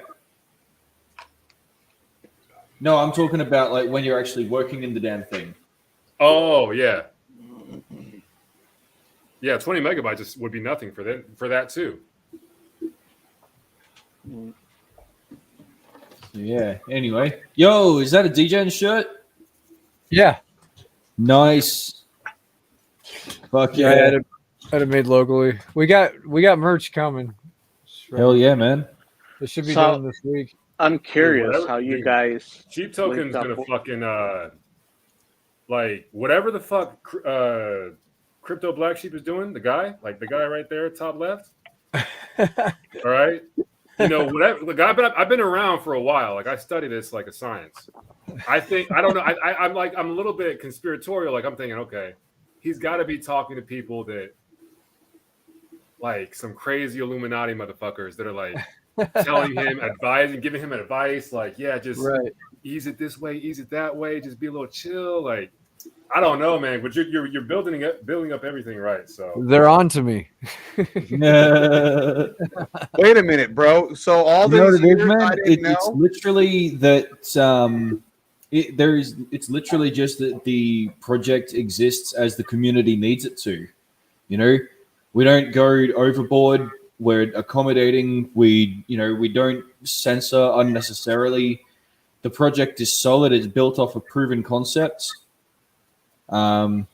No, I'm talking about like when you're actually working in the damn thing. Oh, yeah. Yeah, 20 megabytes would be nothing for that too. Yeah. Anyway, yo, is that a DJing shirt? Yeah. Nice. Fuck yeah. I had it made locally. We got merch coming. Hell yeah, man. It should be done this week. I'm curious Dude, how you guys. Cheap Token's gonna fucking like whatever the fuck Crypto BlackSheep is doing. The guy right there, top left. All right. Whatever. Look, I've been around for a while. Like I study this like a science. I don't know. I'm a little bit conspiratorial. Like I'm thinking, okay, he's got to be talking to people that like some crazy Illuminati motherfuckers that are like telling him giving him advice. Like, yeah, just ease it this way, ease it that way. Just be a little chill. Like, I don't know, man. But you're building up everything right. So they're on to me. Wait a minute, bro. So all these years I didn't know. It's literally that it's literally just that the project exists as the community needs it to. We don't go overboard. We're accommodating. We don't censor unnecessarily. The project is solid. It's built off of proven concepts. I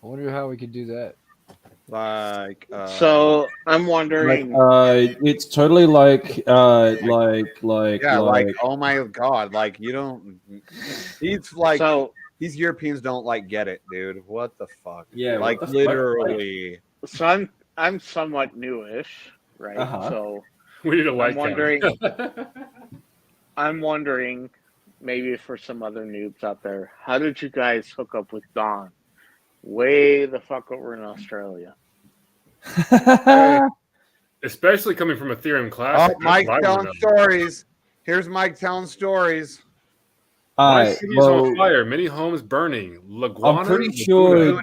wonder how we could do that. So I'm wondering. It's totally like oh my god, like you don't. He's like these Europeans don't like get it, dude. What the fuck? Yeah, like literally. So I'm somewhat newish, right? Uh-huh. So we need a white. I'm wondering, maybe for some other noobs out there, how did you guys hook up with Don? Way the fuck over in Australia. Especially coming from Ethereum Classic. Oh, Mike telling stories. Here's Mike telling stories. My city's on fire. Many homes burning. I'm pretty sure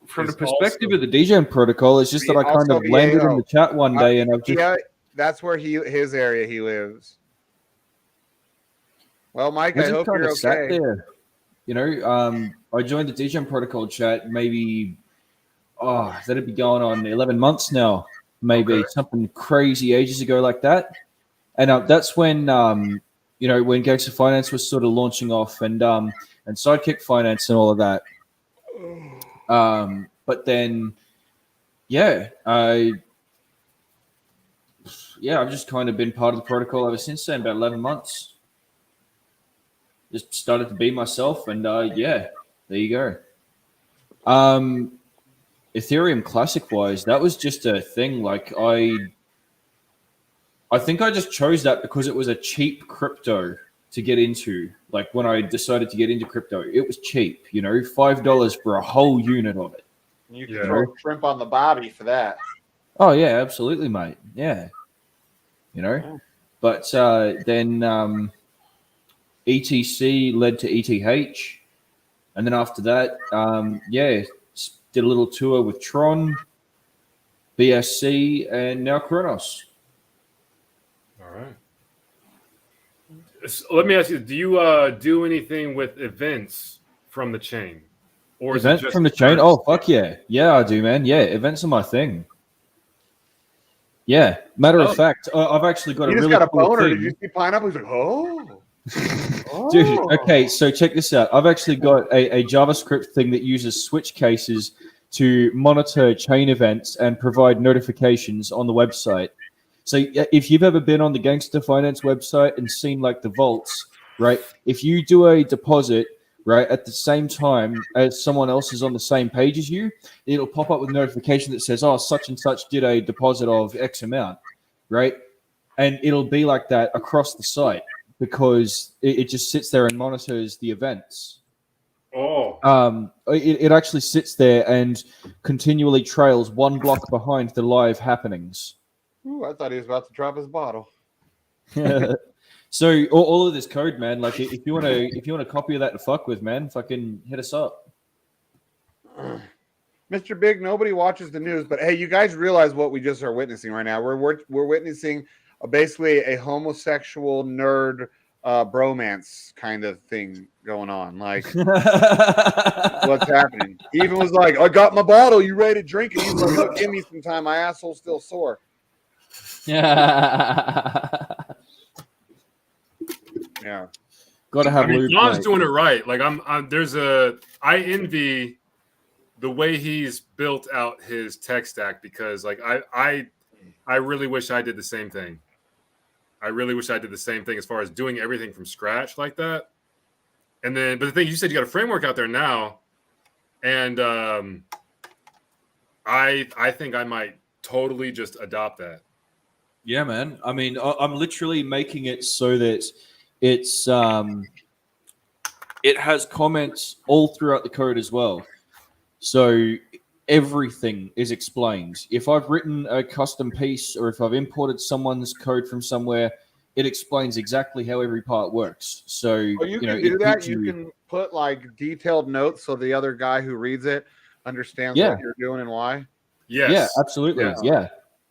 from the perspective of the DJing protocol, it's just that I kind of landed in the chat one day and I've just... Yeah, that's where his area he lives. Well, Mike, I hope you're okay. There. I joined the DJing protocol chat maybe, that'd be going on 11 months now, maybe something crazy ages ago like that. And that's when, when Gangster Finance was sort of launching off and Sidekick Finance and all of that. But then, yeah, I've just kind of been part of the protocol ever since then, about 11 months. Just started to be myself, and yeah, there you go. Ethereum Classic wise, that was just a thing. Like I think I just chose that because it was a cheap crypto to get into. Like when I decided to get into crypto, it was cheap. You know, $5 for a whole unit of it. You can throw shrimp on the bobby for that. Oh yeah, absolutely, mate. Yeah, you know. But then ETC led to ETH, and then after that, yeah, did a little tour with Tron, BSC, and now Kronos. All right. So let me ask you: do you do anything with events from the chain, or is Events it just from the chain? Oh fuck yeah, yeah I do, man. Yeah, events are my thing. Yeah, matter of fact, I've actually got He a just really got a cool boner. thing. Did you see pineapple? He's like, oh. Dude, okay, so check this out. I've actually got a JavaScript thing that uses switch cases to monitor chain events and provide notifications on the website. So if you've ever been on the Gangster Finance website and seen like the vaults, right? If you do a deposit, right, at the same time as someone else is on the same page as you, it'll pop up with a notification that says, oh, such and such did a deposit of X amount, right? And it'll be like that across the site because it just sits there and monitors the events. Oh. It actually sits there and continually trails one block behind the live happenings. Ooh, I thought he was about to drop his bottle. So all of this code, man. Like if you want to copy of that to fuck with, man, fucking hit us up. Mr. Big, nobody watches the news, but hey, you guys realize what we just are witnessing right now? We're witnessing basically a homosexual nerd bromance kind of thing going on. Like, what's happening? He even was like, "I got my bottle. You ready to drink it?" He's like, "Look, give me some time. My asshole's still sore." Yeah. Gotta have I mean, lube, John's mate. doing it right. Like I envy the way he's built out his tech stack because like I really wish I did the same thing. I really wish I did the same thing as far as doing everything from scratch like that. And then, but the thing you said, you got a framework out there now, and I think I might totally just adopt that. Yeah, man. I mean, I'm literally making it so that it's it has comments all throughout the code as well. So everything is explained. If I've written a custom piece or if I've imported someone's code from somewhere, it explains exactly how every part works. So you know, can do it that. gives You can put like detailed notes so the other guy who reads it understands Yeah. what you're doing and why. Yes. Yeah, absolutely. Yes. Yeah.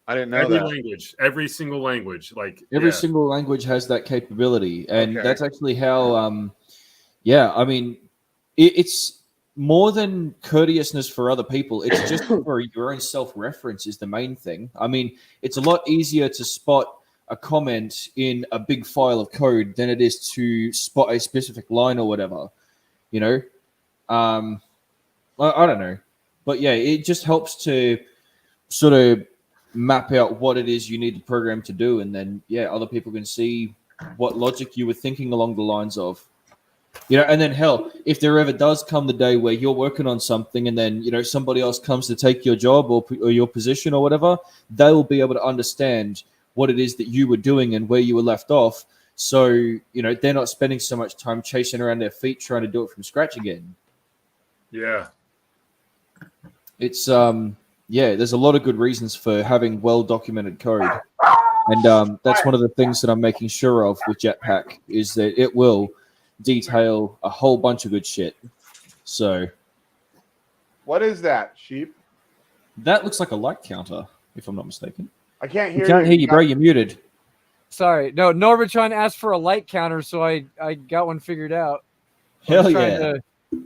I didn't know Every that. language, every single language, like Every yeah. single language has that capability, and Okay. that's actually how. Yeah, I mean, it's more than courteousness for other people. It's just for your own self-reference is the main thing. I mean, it's a lot easier to spot a comment in a big file of code than it is to spot a specific line or whatever. You know, I don't know, but yeah, it just helps to sort of map out what it is you need the program to do, and then yeah, other people can see what logic you were thinking along the lines of. You know, and then hell, if there ever does come the day where you're working on something and then, you know, somebody else comes to take your job or your position or whatever, they will be able to understand what it is that you were doing and where you were left off. So, you know, they're not spending so much time chasing around their feet trying to do it from scratch again. Yeah. It's, yeah, there's a lot of good reasons for having well-documented code. And that's one of the things that I'm making sure of with Jetpack is that it will detail a whole bunch of good shit. So What is that, sheep? that looks like a light counter, if I'm not mistaken. I can't hear We can't you. hear you, bro. You're muted. Sorry. No, Norbitron asked for a light counter, so I got one figured out. Hell trying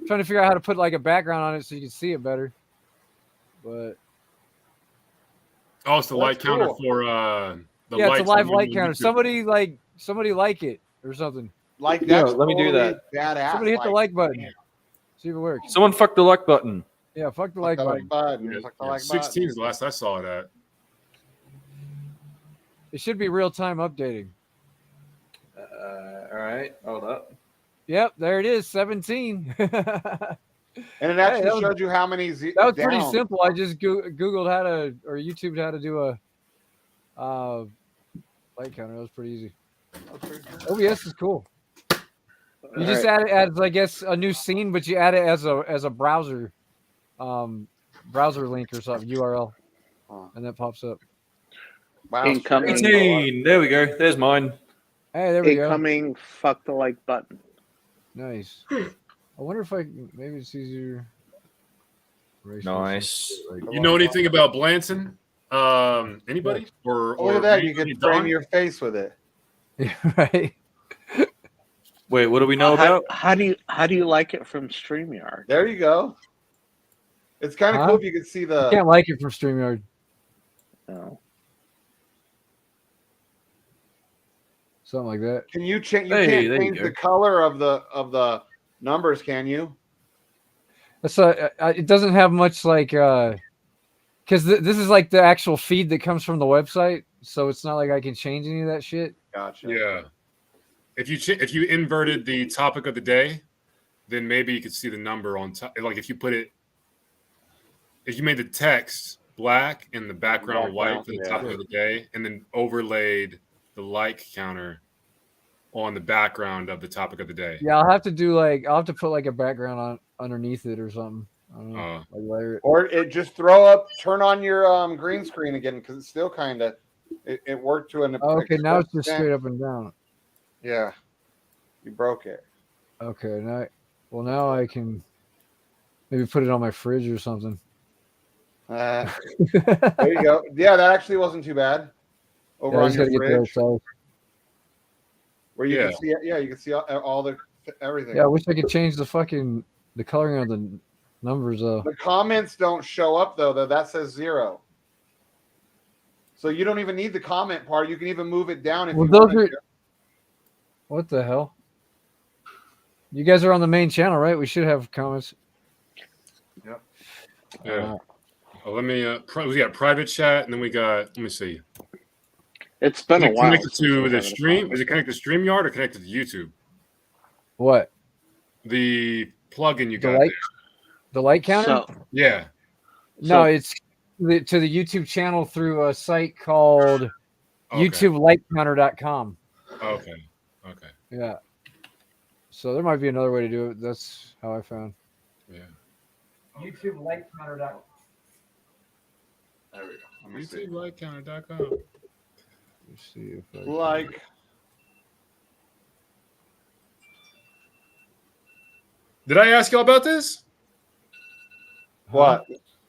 to figure out how to put like a background on it so you can see it better. But Oh, it's the light counter cool. for the yeah, lights it's a live on light YouTube. counter. Somebody like it or something. Like Yeah, that's let me do totally that. Badass. Somebody hit the like button. See if it works. Someone fuck the like button. Yeah, fuck the Fuck like the button. like button. Yeah, Fuck the yeah, like 16 button. is the last I saw it at. It should be real time updating. All right, hold up. Yep, there it is, 17. And it actually that was- showed you how many That was pretty down. simple. I just Googled how to, or YouTubed how to do a light counter. That was pretty easy. OBS is cool. You just add it as, I guess, a new scene, but you add it as a browser link or something, URL, and that pops up. Wow. Incoming. 18. There we go. There's mine. Hey, there we go. Incoming. Fuck the like button. Nice. I wonder if maybe it's easier. Nice. You know anything about Blanton? Anybody? Or Look at that. You could frame your face with it. Yeah, right. Wait, what do we know about? How do you like it from StreamYard? There you go. It's kind of cool if you could see the. I can't like it from StreamYard. No. Something like that. Can you change? You Hey, can't there you change go. the color of the numbers, can you? That's it doesn't have much like because this is like the actual feed that comes from the website, so it's not like I can change any of that shit. Gotcha. Yeah. If you inverted the topic of the day, then maybe you could see the number on top. Like if you made the text black and the background white for the topic of the day, and then overlaid the like counter on the background of the topic of the day. Yeah, I'll have to put like a background on underneath it or something. I don't know, like layer it. Or just turn on your green screen again, because it's still kind of it worked to an. Okay, now it's just extent. straight up and down. Yeah, you broke it. Okay, now I can maybe put it on my fridge or something. There you go. Yeah, that actually wasn't too bad. Over on your fridge, where you can see, you can see all the everything. Yeah, I wish I could change the coloring of the numbers though. The comments don't show up though. That says 0. So you don't even need the comment part. You can even move it down if you want to. What the hell? You guys are on the main channel, right? We should have comments. Yep. Yeah. Let me. We got private chat, and then we got. Let me see. It's been a while. Connected to the stream? Is it connected to StreamYard or connected to YouTube? What? The plugin you The got light, there. the light counter? Yeah. No, it's to the YouTube channel through a site called YouTubeLightCounter.com. Okay. Yeah. So there might be another way to do it. That's how I found. Yeah. YouTubeLightCounter.com. There we go. YouTubeLightCounter.com. Let's see if I like. Did I ask y'all about this? What?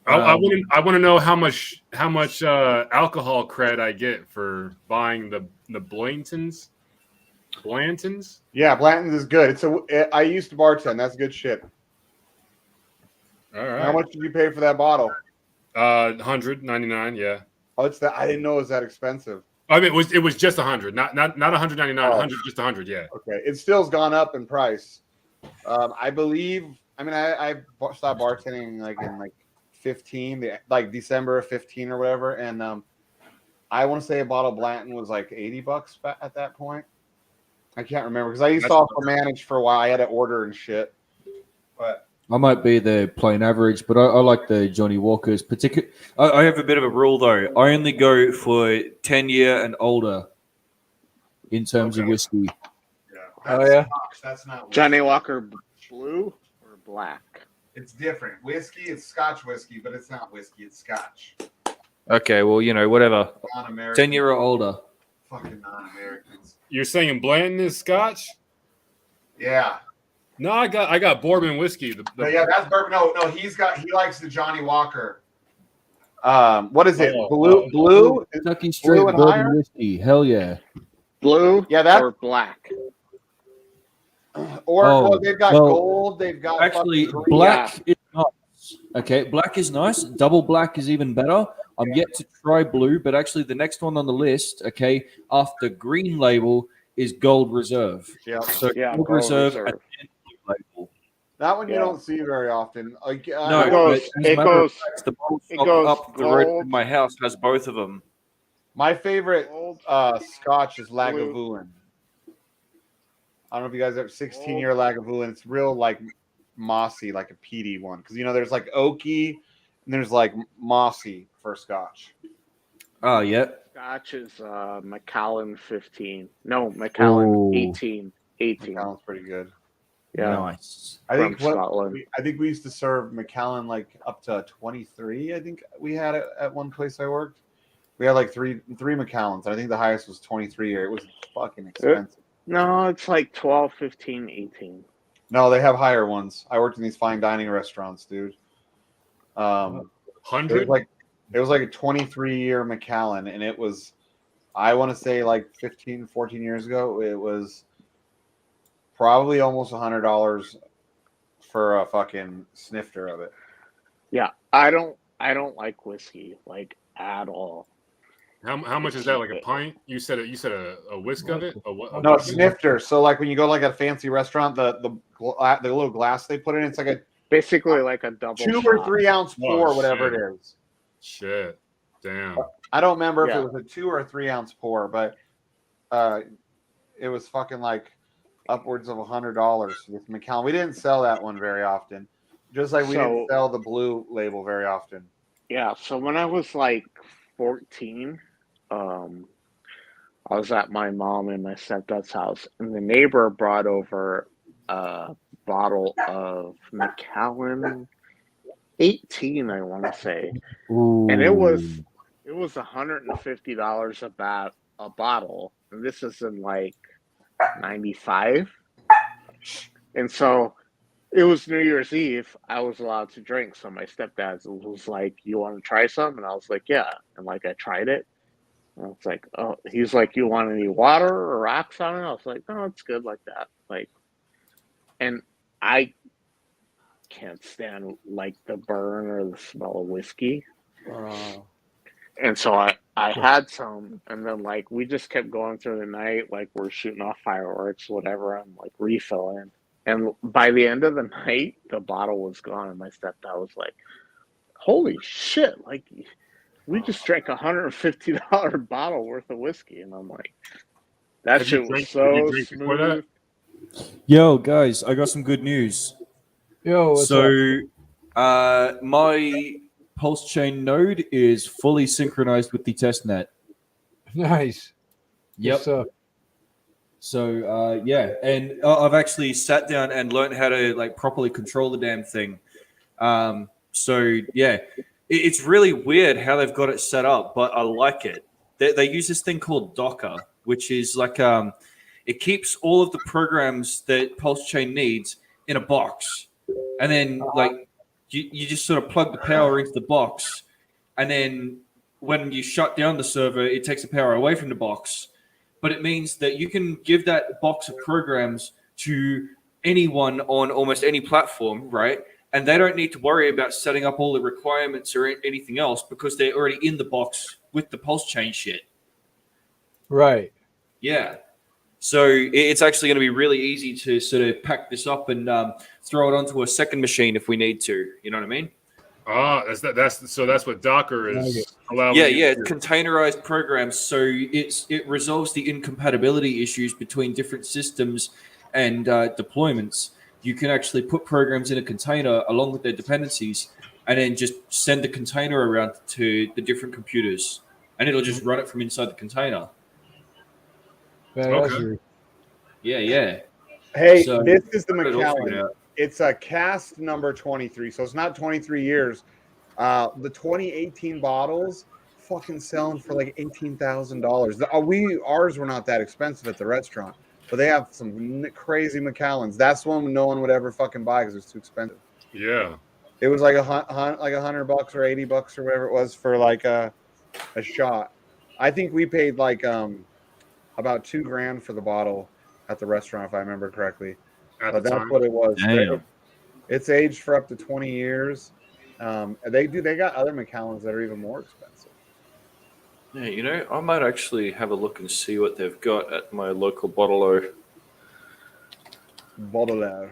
I want to know how much alcohol cred I get for buying the Blantons. Blantons? Yeah, Blanton's is good. I used to bartend. That's good shit. All right. How much did you pay for that bottle? $199. Yeah. Oh, it's that. I didn't know it was that expensive. I mean, it was just 100, not 199. 100, just 100. Yeah. Okay, it still's gone up in price. I believe. I mean, I stopped bartending in 15, December of 15 or whatever, and I want to say a bottle of Blanton was like $80 at that point. I can't remember because I used to also manage for a while. I had to order and shit. But I might be the plain average, but I like the Johnny Walkers. I have a bit of a rule though. I only go for 10-year and older in terms of whiskey. Oh yeah. That's not whiskey. Johnny Walker Blue or black? It's different. Whiskey, it's Scotch whiskey, but it's not whiskey. It's Scotch. Okay, well, whatever. Non-American. 10-year or older. Fucking non-Americans. You're saying Blanton is Scotch? Yeah. No, I got bourbon whiskey. No, yeah, that's bourbon. No, he likes the Johnny Walker. What is it? Blue? Kentucky straight Blue and bourbon higher? whiskey. Hell yeah. Blue? Yeah, or black. Or they've got gold. They've got actually green. black is nice. Okay, black is nice. Double black is even better. I'm yet to try blue, but actually the next one on the list, okay, after green label is Gold Reserve. Yeah. So Yeah, Gold Gold Reserve Reserve. and blue label. That one you don't see very often. No, it but goes. as a matter of fact, the bottle It shop goes up the road gold. from my house has both of them. My favorite Old Scotch is blue. Lagavulin. I don't know if you guys ever 16-year Lagavulin. It's real like mossy, like a peaty one. Because there's like oaky and there's like mossy for Scotch. Oh yeah. Scotch is Macallan 15. No, Macallan Ooh. 18. 18. Macallan's pretty good. Yeah. Nice. I think From Scotland. I think we used to serve Macallan like up to 23. I think we had it at one place I worked. We had like three Macallans. I think the highest was 23 year. It was fucking expensive. No, it's like 12, 15, 18. No, they have higher ones. I worked in these fine dining restaurants, dude. 100? It was like a 23-year Macallan, and it was, I want to say like 15, 14 years ago, it was probably almost $100 for a fucking snifter of it. Yeah, I don't like whiskey like at all. How much is that? Like a pint? You said a whisk of it? No, snifter. So like when you go like a fancy restaurant, the little glass they put in, it's like a basically like a double 2 shot. or 3 ounce pour, Oh, whatever shit. it is. Shit. Damn. I don't remember if Yeah. it was a 2 or 3 ounce pour, but it was fucking like upwards of $100 with Macallan. We didn't sell that one very often, just like we didn't sell the blue label very often. Yeah, so when I was like 14, I was at my mom and my stepdad's house, and the neighbor brought over a bottle of Macallan 18, I want to say, and it was $150 a bottle, and this is in like 95, and so it was New Year's Eve. I was allowed to drink, so my stepdad was like, "You want to try some?" And I was like, "Yeah." And like I tried it, and I was like, "Oh." He's like, "You want any water or rocks on it?" I was like, "No, it's good like that." Like, and I can't stand like the burn or the smell of whiskey, and so I had some, and then like we just kept going through the night, like we're shooting off fireworks, whatever. I'm like refilling. And by the end of the night, the bottle was gone, and my stepdad was like, "Holy shit! Like, we just drank $150 bottle worth of whiskey," and I'm like, "That Have you shit was drank so before that? smooth." Yo, guys, I got some good news. Yo, what's up? My pulse chain node is fully synchronized with the test net. Nice. Yep. What's up? So yeah, and I've actually sat down and learned how to like properly control the damn thing. So yeah, it's really weird how they've got it set up, but I like it. They use this thing called Docker, which is like it keeps all of the programs that Pulse Chain needs in a box, and then like you just sort of plug the power into the box, and then when you shut down the server, it takes the power away from the box. But it means that you can give that box of programs to anyone on almost any platform, right? And they don't need to worry about setting up all the requirements or anything else because they're already in the box with the pulse chain shit. Right. Yeah. So it's actually going to be really easy to sort of pack this up and throw it onto a second machine if we need to. You know what I mean? That's what Docker is allowing. Yeah, containerized programs. So it resolves the incompatibility issues between different systems and deployments. You can actually put programs in a container along with their dependencies, and then just send the container around to the different computers, and it'll just run it from inside the container. Okay. Yeah. Hey, So, this is the got it all figured Macallan. out. It's a cast number 23, so it's not 23 years. The 2018 bottles fucking selling for like $18,000. Ours were not that expensive at the restaurant, but they have some crazy Macallans. That's one no one would ever fucking buy because it's too expensive. Yeah, it was like $100 or $80 or whatever it was for like a shot. I think we paid like about $2,000 for the bottle at the restaurant, if I remember correctly. But that's what it was. Damn. It's aged for up to 20 years. They got other Macallans that are even more expensive. Yeah, I might actually have a look and see what they've got at my local bottle-o. Bottle-o.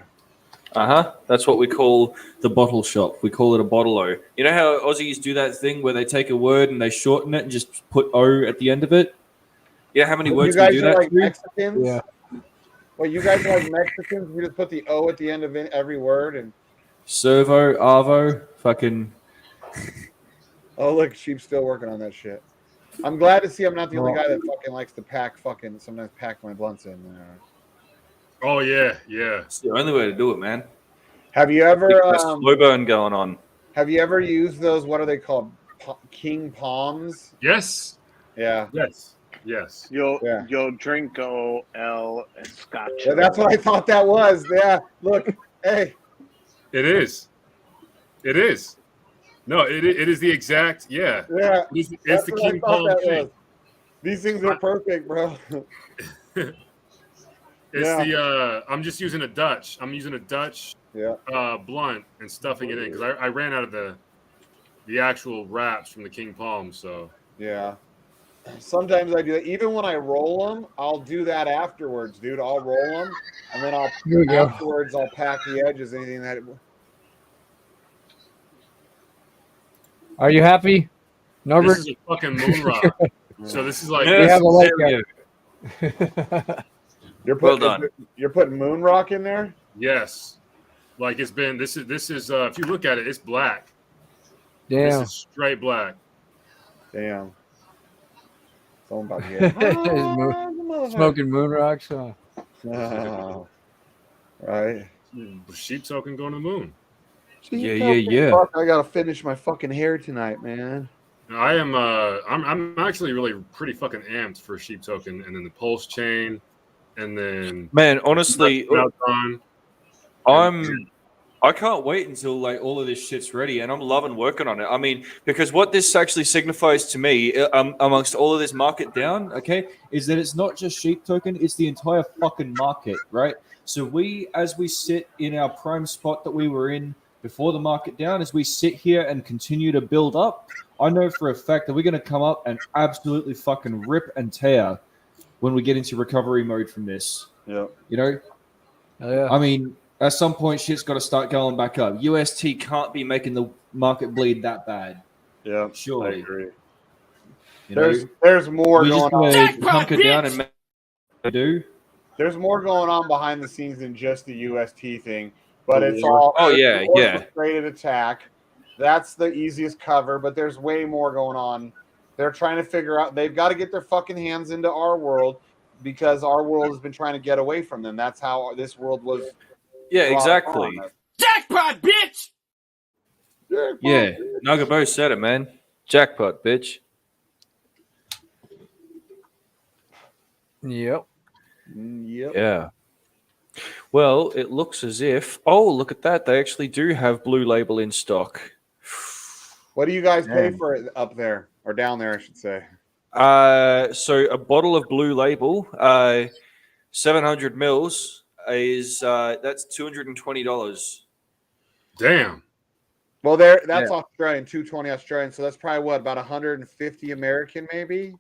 That's what we call the bottle shop. We call it a bottle-o. You know how Aussies do that thing where they take a word and they shorten it and just put O at the end of it? You know how many You words we guys do are that like to? Mexicans. Yeah. Well, you guys are like Mexicans. We just put the O at the end of every word, and Servo, Arvo, fucking. oh look, Sheep's still working on that shit. I'm glad to see I'm not the only guy that fucking likes to sometimes pack my blunts in there. Oh yeah, yeah. It's the only way to do it, man. Have you ever Slow burn going on. have you ever used those? What are they called? King palms? Yes. Yeah. Yes. Yes. You'll drink L Scotch. Yeah, that's what I thought that was. Yeah. Look, hey. It is. It is. No, it is the exact. Yeah. Yeah. It's That's the what I King thought Palm that thing. was. These things are perfect, bro. It's Yeah. the I'm just using a Dutch. I'm using a Dutch Yeah. blunt and stuffing it in because I ran out of the actual wraps from the King Palm. So Yeah. Sometimes I do that. Even when I roll them, I'll do that afterwards, dude. I'll roll them, and then There you go. afterwards I'll pack the edges. Anything that. Are you happy, Norbert? this is a fucking moon rock. So this is like We have a light guy. You're Well putting done. You're putting moon rock in there. Yes, like it's been. This is. If you look at it, it's black. Damn. This is straight black. Damn. Someone about to get Smoking moon rocks. Huh? Oh, right. Sheep token going to the moon. Yeah. Fuck, I gotta finish my fucking hair tonight, man. I am. I'm actually really pretty fucking amped for sheep token, and then the pulse chain, and then Man, honestly, on. I can't wait until like all of this shit's ready, and I'm loving working on it. I mean, because what this actually signifies to me, amongst all of this market down, okay, is that it's not just sheep token; it's the entire fucking market, right? So as we sit in our prime spot that we were in before the market down, as we sit here and continue to build up, I know for a fact that we're going to come up and absolutely fucking rip and tear when we get into recovery mode from this. Yeah. You know? Oh, yeah. I mean, at some point, shit's got to start going back up. UST can't be making the market bleed that bad. Yeah. Surely. I agree. You know? There's more We're going just on. gonna hunker down and do. There's more going on behind the scenes than just the UST thing, but it's all yeah. orchestrated attack. That's the easiest cover, but there's way more going on. They're trying to figure out. They've got to get their fucking hands into our world because our world has been trying to get away from them. That's how this world was. Yeah, exactly. Jackpot, bitch! Yeah, Nagabo said it, man. Jackpot, bitch. Yep. Yep. Yeah. Well, it looks as if. Oh, look at that! They actually do have Blue Label in stock. What do you guys pay for it up there or down there? I should say. So a bottle of Blue Label, 700 mils is that's $220. Damn. Well, that's Australian, 220 Australian. So that's probably what, about 150 American, maybe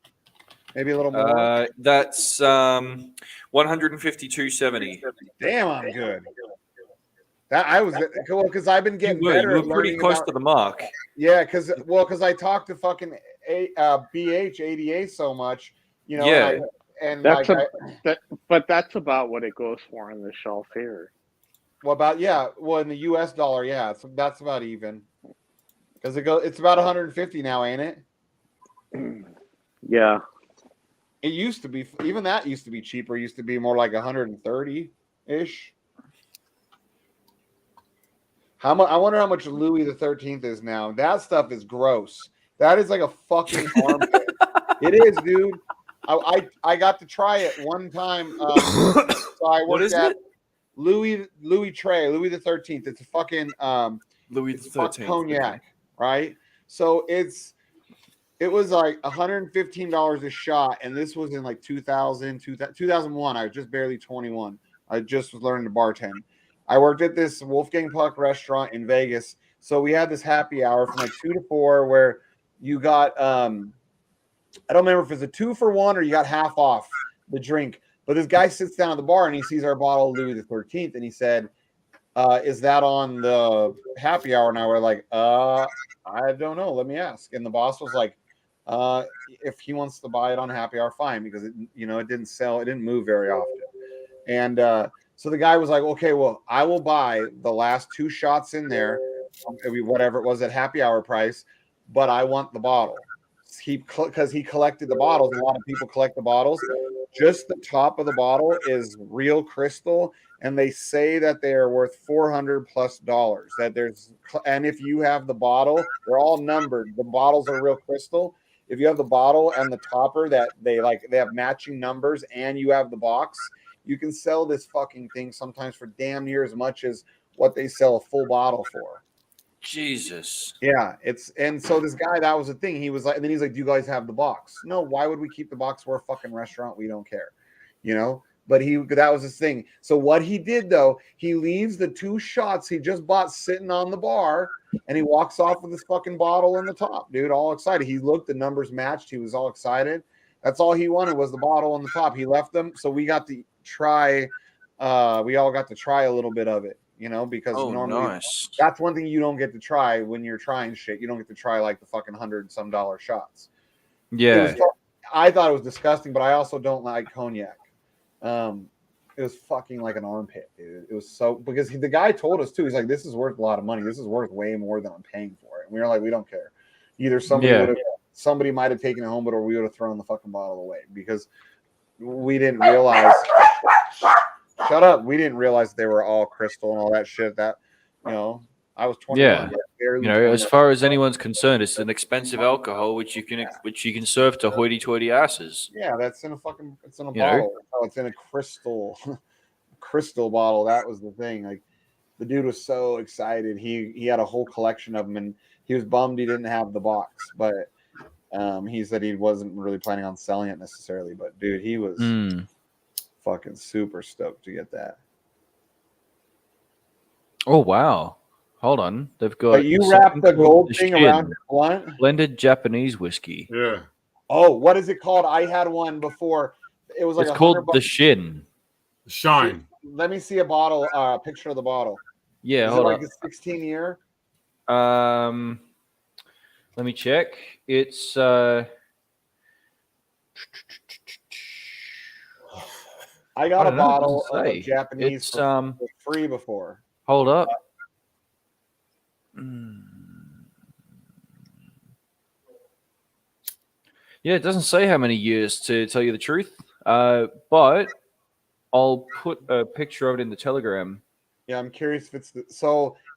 a little more. That's 152.70. Damn, I'm good. That I was cool because I've been getting better. You were pretty close to the mark. Yeah, because I talked to fucking BH ADA so much, you know. Yeah. And but that's about what it goes for on the shelf here. Well, in the US dollar, yeah, that's about even. Because it's about 150 now, ain't it? Yeah. It used to be, even that used to be cheaper. It used to be more like 130 ish. I wonder how much Louis the 13th is now. That stuff is gross. That is like a fucking armpit. It is, dude. I got to try it one time. So I worked at Louis Trey, Louis the 13th. It's a fucking Louis the 13th cognac, right? So it was like $115 a shot, and this was in like 2001. I was just barely 21. I just was learning to bartend. I worked at this Wolfgang Puck restaurant in Vegas. So we had this happy hour from like 2 to 4 where you got I don't remember if it's a 2-for-1 or you got half off the drink. But this guy sits down at the bar and he sees our bottle of Louis the 13th and he said, is that on the happy hour now? We're like, I don't know. Let me ask. And the boss was like, if he wants to buy it on happy hour, fine, because it didn't sell, it didn't move very often. And so the guy was like, okay, well, I will buy the last 2 shots in there, whatever it was at happy hour price, but I want the bottle. Because he collected the bottles. A lot of people collect the bottles. Just the top of the bottle is real crystal, and they say that they are worth $400+. And if you have the bottle, they're all numbered. The bottles are real crystal. If you have the bottle and the topper that they have matching numbers, and you have the box, you can sell this fucking thing sometimes for damn near as much as what they sell a full bottle for. Jesus. Yeah, and so this guy, that was the thing. He was like, and then he's like, "Do you guys have the box?" No, why would we keep the box? We're a fucking restaurant. We don't care, But that was his thing. So what he did though, he leaves the 2 shots he just bought sitting on the bar, and he walks off with his fucking bottle in the top, dude, all excited. He looked, the numbers matched. He was all excited. That's all he wanted was the bottle on the top. He left them, so we got to try. We all got to try a little bit of it, because normally nice. that's one thing you don't get to try when you're trying shit. You don't get to try like the fucking $100-some shots. Yeah. I thought it was disgusting, but I also don't like cognac. It was fucking like an armpit, dude. It was so, because the guy told us too. He's like, "This is worth a lot of money. This is worth way more than I'm paying for it." And we were like, "We don't care." Either somebody might have taken it home, or we would have thrown the fucking bottle away, because we didn't realize. Shut up. We didn't realize they were all crystal and all that shit. That, I was 21. Yeah. Like, barely As 21. far as anyone's concerned, it's an expensive alcohol which you can serve to hoity-toity asses. Yeah, it's in a bottle. Oh, it's in a crystal bottle. That was the thing. Like, the dude was so excited. He had a whole collection of them, and he was bummed he didn't have the box. But he said he wasn't really planning on selling it necessarily. But dude, he was fucking super stoked to get that. Oh wow! Hold on, they've got. But you wrapped the gold thing around your blunt? Blended Japanese whiskey. Yeah. Oh, what is it called? I had one before. It was like it's called the Shin. Shine. Let me see a bottle. Picture of the bottle. Yeah, is hold it like on. a 16 year? Let me check. It's I got a bottle of Japanese for free before. Hold up. Yeah, it doesn't say how many years, to tell you the truth. But I'll put a picture of it in the Telegram. Yeah, I'm curious if it's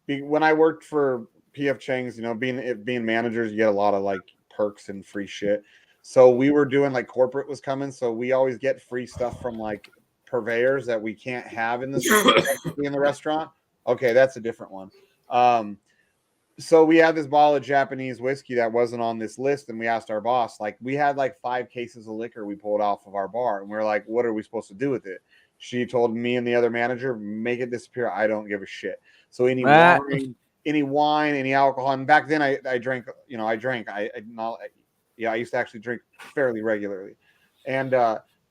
when I worked for PF Chang's, being managers, you get a lot of like perks and free shit. So we were doing like corporate was coming, so we always get free stuff from like purveyors that we can't have in the restaurant. Okay, that's a different one. So we had this bottle of Japanese whiskey that wasn't on this list, and we asked our boss, like, we had like 5 cases of liquor we pulled off of our bar, and we were like, what are we supposed to do with it? She told me and the other manager, make it disappear. I don't give a shit. So any wine, any alcohol, and back then I drank, I used to actually drink fairly regularly. And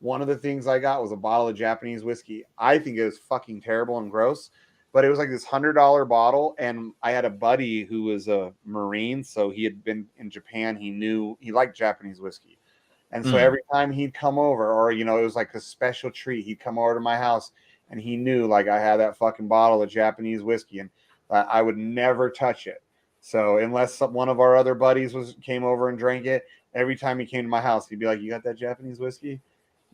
one of the things I got was a bottle of Japanese whiskey. I think it was fucking terrible and gross, but it was like this $100 bottle. And I had a buddy who was a Marine, so he had been in Japan. He liked Japanese whiskey. And so every time he'd come over, or, it was like a special treat, he'd come over to my house, and he knew like I had that fucking bottle of Japanese whiskey, and I would never touch it. So unless one of our other buddies came over and drank it, every time he came to my house, he'd be like, "You got that Japanese whiskey?"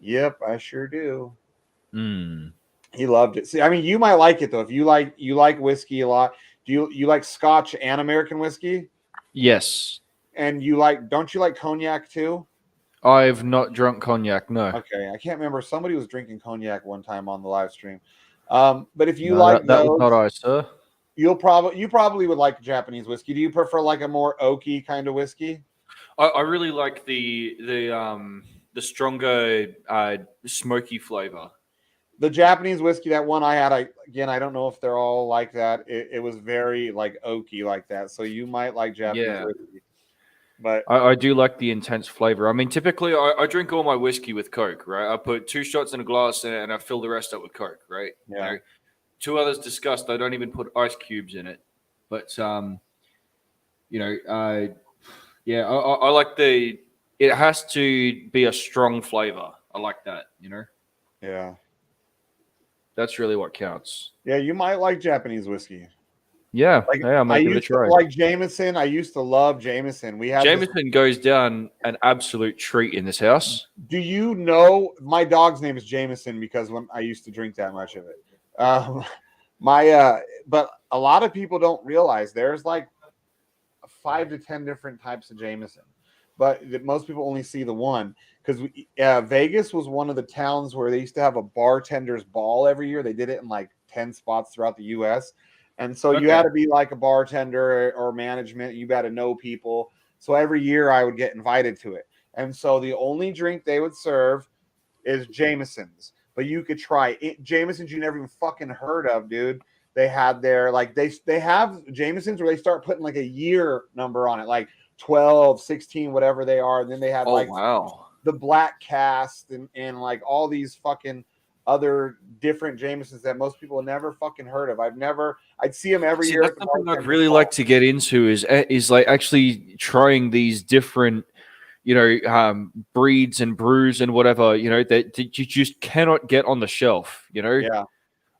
"Yep, I sure do." He loved it. See, I mean, you might like it though. If you like whiskey a lot. Do you like Scotch and American whiskey? Yes. And don't you like cognac too? I've not drunk cognac, no. Okay, I can't remember. Somebody was drinking cognac one time on the live stream. But if you like that those, was not I, sir. You probably would like Japanese whiskey. Do you prefer like a more oaky kind of whiskey? I really like the stronger smoky flavor. The Japanese whiskey, that one I had, I don't know if they're all like that. It was very like oaky like that. So you might like Japanese whiskey. But I do like the intense flavor. I mean, typically I drink all my whiskey with Coke, right? I put 2 shots in a glass and I fill the rest up with Coke, right? Yeah. two others discussed. I don't even put ice cubes in it, but yeah, I like the. It has to be a strong flavor. I like that. Yeah. That's really what counts. Yeah, you might like Japanese whiskey. Yeah, Like yeah, I'll I give it a used to try. like Jameson. I used to love Jameson. We had this. Jameson goes down an absolute treat in this house. Do you know my dog's name is Jameson because when I used to drink that much of it. But a lot of people don't realize there's like 5 to 10 different types of Jameson, but most people only see the one because Vegas was one of the towns where they used to have a bartender's ball every year. They did it in like 10 spots throughout the U.S. And so you had to be like a bartender or management. You got to know people. So every year I would get invited to it. And so the only drink they would serve is Jameson's. But you could try it. Jameson's you never even fucking heard of, dude. They had their like they have Jameson's where they start putting like a year number on it, like 12, 16, whatever they are. And then they had the black cast and like all these fucking other different Jamesons that most people never fucking heard of. I'd see them every year. That's something I'd really like to get into is like actually trying these different, breeds and brews and whatever, that you just cannot get on the shelf, Yeah.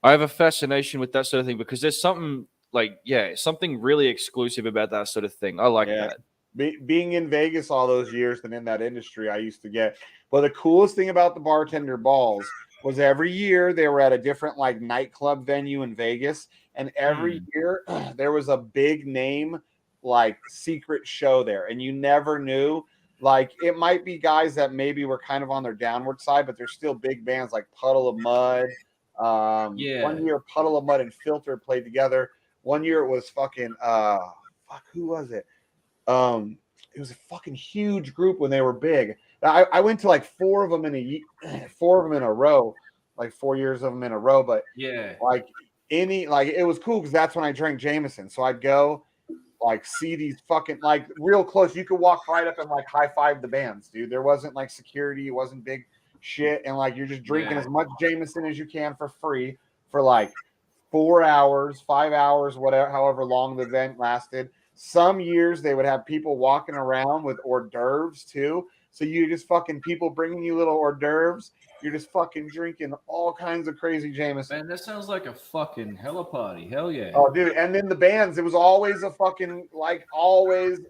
I have a fascination with that sort of thing because there's something something really exclusive about that sort of thing. I like that. Being in Vegas all those years and in that industry, I used to get. Well, the coolest thing about the bartender balls was every year they were at a different like nightclub venue in Vegas, and every year there was a big name like secret show there, and you never knew. Like it might be guys that maybe were kind of on their downward side, but they're still big bands like Puddle of Mud. One year Puddle of Mud and Filter played together. One year it was fucking who was it? It was a fucking huge group when they were big. I went to like 4 of them in a row, like 4 years of them in a row. But it was cool because that's when I drank Jameson. So I'd go like see these fucking like real close. You could walk right up and like high five the bands, dude. There wasn't like security. It wasn't big shit, and like you're just drinking as much Jameson as you can for free for like 4 hours, 5 hours, whatever, however long the event lasted. Some years they would have people walking around with hors d'oeuvres too. So you just fucking people bringing you little hors d'oeuvres. You're just fucking drinking all kinds of crazy Jameson. Man, that sounds like a fucking hella party. Hell yeah. Oh, dude. And then the bands, it was always a fucking always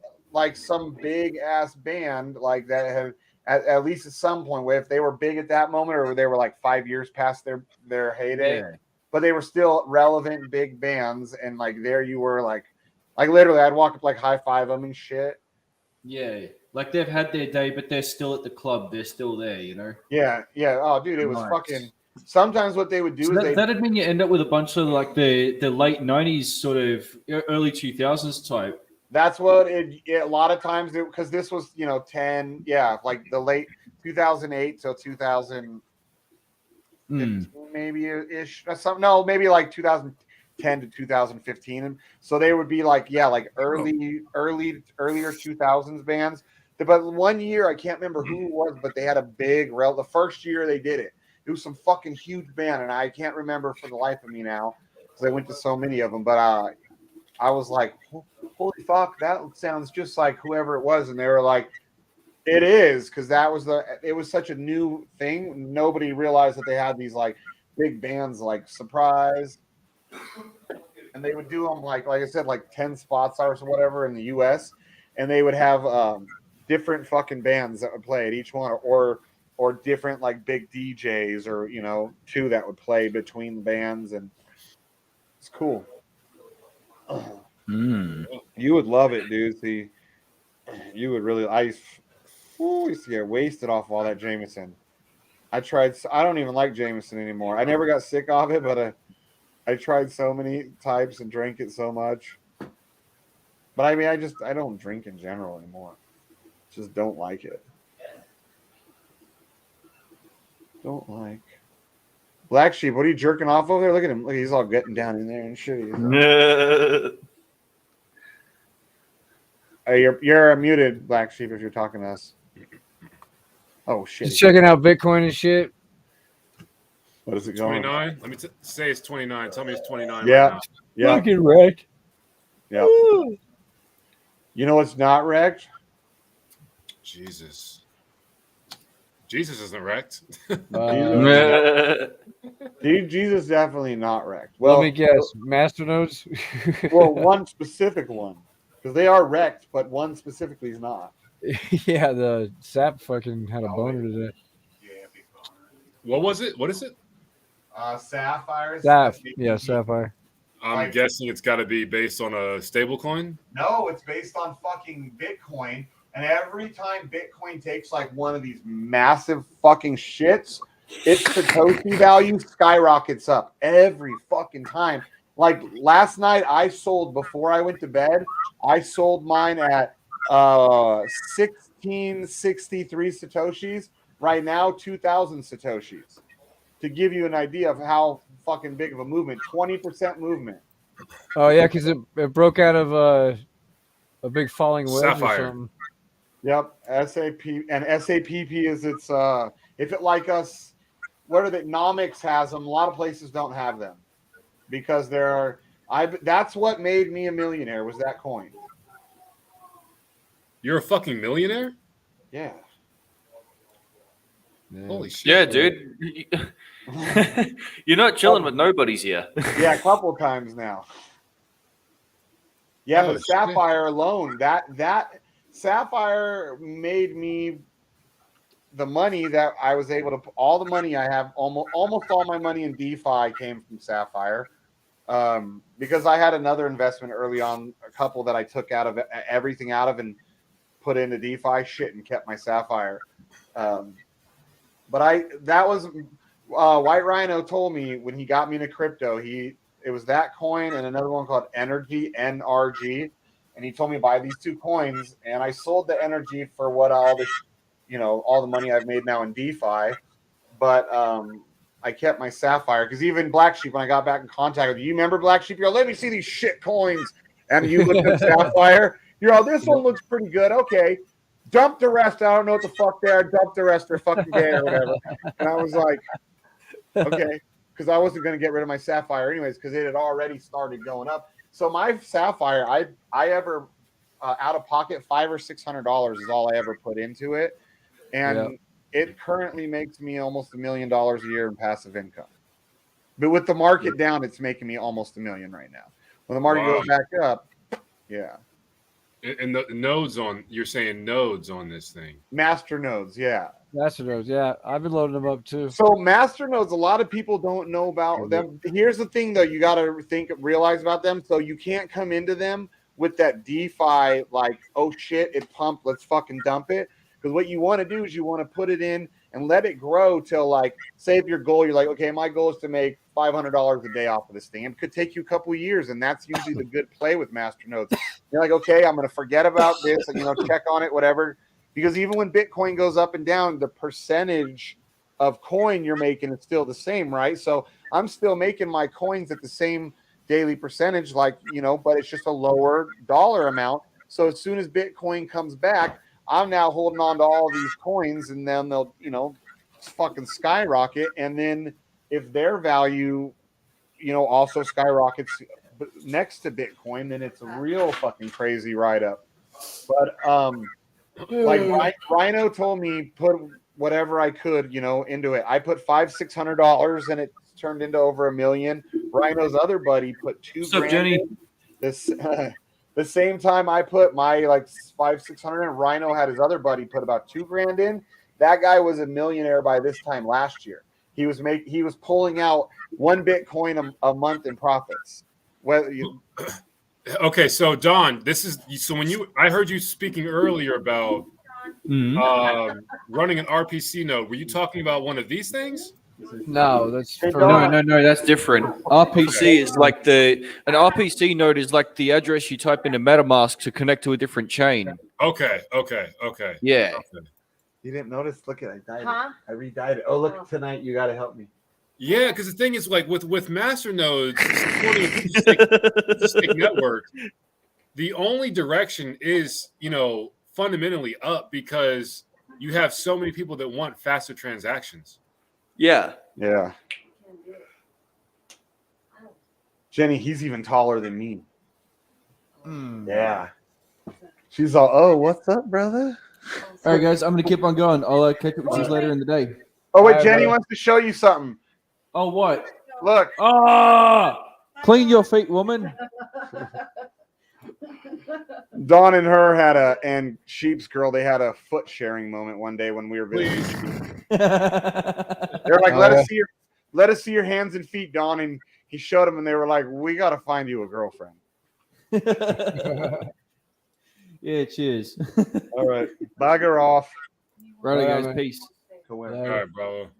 some big ass band like that had at least at some point where if they were big at that moment or they were like 5 years past their heyday, but they were still relevant big bands. And like there you were like literally I'd walk up like high five them and shit. Yeah. Like they've had their day, but they're still at the club. They're still there, Yeah. Oh, dude, it was fucking. Sometimes what they would do is that'd mean you end up with a bunch of like the late 90s sort of early 2000s type. That's what a lot of times because this was 10 like the late 2008 till 2015 maybe ish maybe like 2010 to 2015, and so they would be like earlier 2000s bands. But one year I can't remember who it was, but they had a big the first year they did it was some fucking huge band, and I can't remember for the life of me now because I went to so many of them. But I was like, holy fuck, that sounds just like whoever it was. And they were like, it is, because it was such a new thing. Nobody realized that they had these like big bands like Surprise. And they would do them like I said, like 10 spots or whatever in the US. And they would have different fucking bands that would play at each one or different like big DJs or, 2 that would play between the bands. And it's cool. You would love it, dude. See, you would really. I used to get wasted off all that Jameson. I don't even like Jameson anymore. I never got sick of it, but I tried so many types and drank it so much. But I mean, I don't drink in general anymore. Just don't like it. Don't like. Black Sheep, what are you jerking off over there? Look at him. Look, he's all getting down in there and shit. You're muted, Black Sheep, if you're talking to us. Oh shit! Just checking out Bitcoin and shit. What is it going? 29. Let me say it's 29. Tell me it's 29 Yeah. right now. Yeah. Fucking wrecked. Yeah. You know what's not wrecked? Jesus. Jesus isn't wrecked. Jesus definitely not wrecked. Let Well, me guess. Masternodes? well, one specific one. Because they are wrecked, but one specifically is not. Yeah, the sap fucking had a boner today. What was it? What is it? Sapphires. Yeah, sapphire. I'm guessing it's got to be based on a stable coin. No, it's based on fucking Bitcoin. And every time Bitcoin takes like one of these massive fucking shits, its Satoshi value skyrockets up every fucking time. Like last night, I sold before I went to bed. I sold mine at 1663 Satoshis. Right now, 2,000 Satoshis. To give you an idea of how fucking big of a movement, 20% movement. Oh yeah, because it broke out of a big falling wedge Sapphire. or something. Yep, SAP and SAPP is its if it like us, what are they? Nomics has them. A lot of places don't have them because there are. That's what made me a millionaire was that coin. You're a fucking millionaire? Yeah. Holy shit. Yeah, dude. You're not chilling with nobodies here. Yeah, a couple times now. Yeah, Oh, but Sapphire alone, that Sapphire made me the money that I was able to. All the money I have, almost all my money in DeFi came from Sapphire, because I had another investment early on, a couple that I took out of everything out of and put into DeFi shit and kept my Sapphire. But that was White Rhino told me when he got me into crypto, it was that coin and another one called Energy, NRG. And he told me to buy these two coins. And I sold the Energy for what all the money I've made now in DeFi. But I kept my Sapphire because even BlackSheep, when I got back in contact with you remember BlackSheep? You're like, let me see these shit coins. And you looked at Sapphire. You're all, this one looks pretty good. Okay. Dump the rest. I don't know what the fuck they are. Dump the rest. They're fucking gay or whatever. And I was like, okay. Because I wasn't going to get rid of my Sapphire anyways because it had already started going up. So my Sapphire, I ever out of pocket $500 or $600 is all I ever put into it. And it currently makes me almost $1 million a year in passive income. But with the market down, it's making me almost $1 million right now. When the market goes back up, yeah. And the nodes you're saying nodes on this thing. Master nodes, yeah. Master nodes, yeah. I've been loading them up too. So master nodes, a lot of people don't know about them. Here's the thing though, you gotta realize about them. So you can't come into them with that DeFi like, oh shit, it pumped, let's fucking dump it. Because what you want to do is you want to put it in and let it grow till like, say if your goal, you're like, okay, my goal is to make $500 a day off of this thing. It could take you a couple of years, and that's usually the good play with master nodes. You're like, okay, I'm going to forget about this and check on it, whatever. Because even when Bitcoin goes up and down, the percentage of coin you're making is still the same, right? So I'm still making my coins at the same daily percentage, like but it's just a lower dollar amount. So as soon as Bitcoin comes back, I'm now holding on to all these coins, and then they'll, fucking skyrocket. And then if their value, also skyrockets next to Bitcoin, then it's a real fucking crazy ride up. But like Rhino told me, put whatever I could, into it. I put $500-$600, and it turned into over $1 million. Rhino's other buddy put $2,000. Jenny? This. The same time I put my like $500-$600 in, Rhino had his other buddy put about $2,000 in. That guy was a millionaire by this time last year. He was pulling out 1 Bitcoin a month in profits. Okay, so Don, I heard you speaking earlier about running an RPC node. Were you talking about one of these things? No, that's no, that's different. RPC is like an RPC node is like the address you type into MetaMask to connect to a different chain. Okay. Yeah. Okay. You didn't notice? Look at it. I dyed it. I re-dyed it. Oh, look, tonight you got to help me. Yeah, because the thing is, like with master nodes supporting a stake network, the only direction is fundamentally up because you have so many people that want faster transactions. Yeah. Yeah. Jenny, he's even taller than me. Hmm. Yeah. She's all, oh, what's up, brother? All right, guys, I'm gonna keep on going. I'll catch up with you later in the day. Oh wait, Bye, Jenny brother. wants to show you something. Oh, what? Look. Ah! Clean your feet, woman. Dawn and her had and Sheep's girl, they had a foot sharing moment one day when we were visiting. They're like, let us see your hands and feet, Dawn. And he showed them, and they were like, we got to find you a girlfriend. Yeah, cheers. All right, bugger off. Right, guys, peace. Go where? All right, bravo.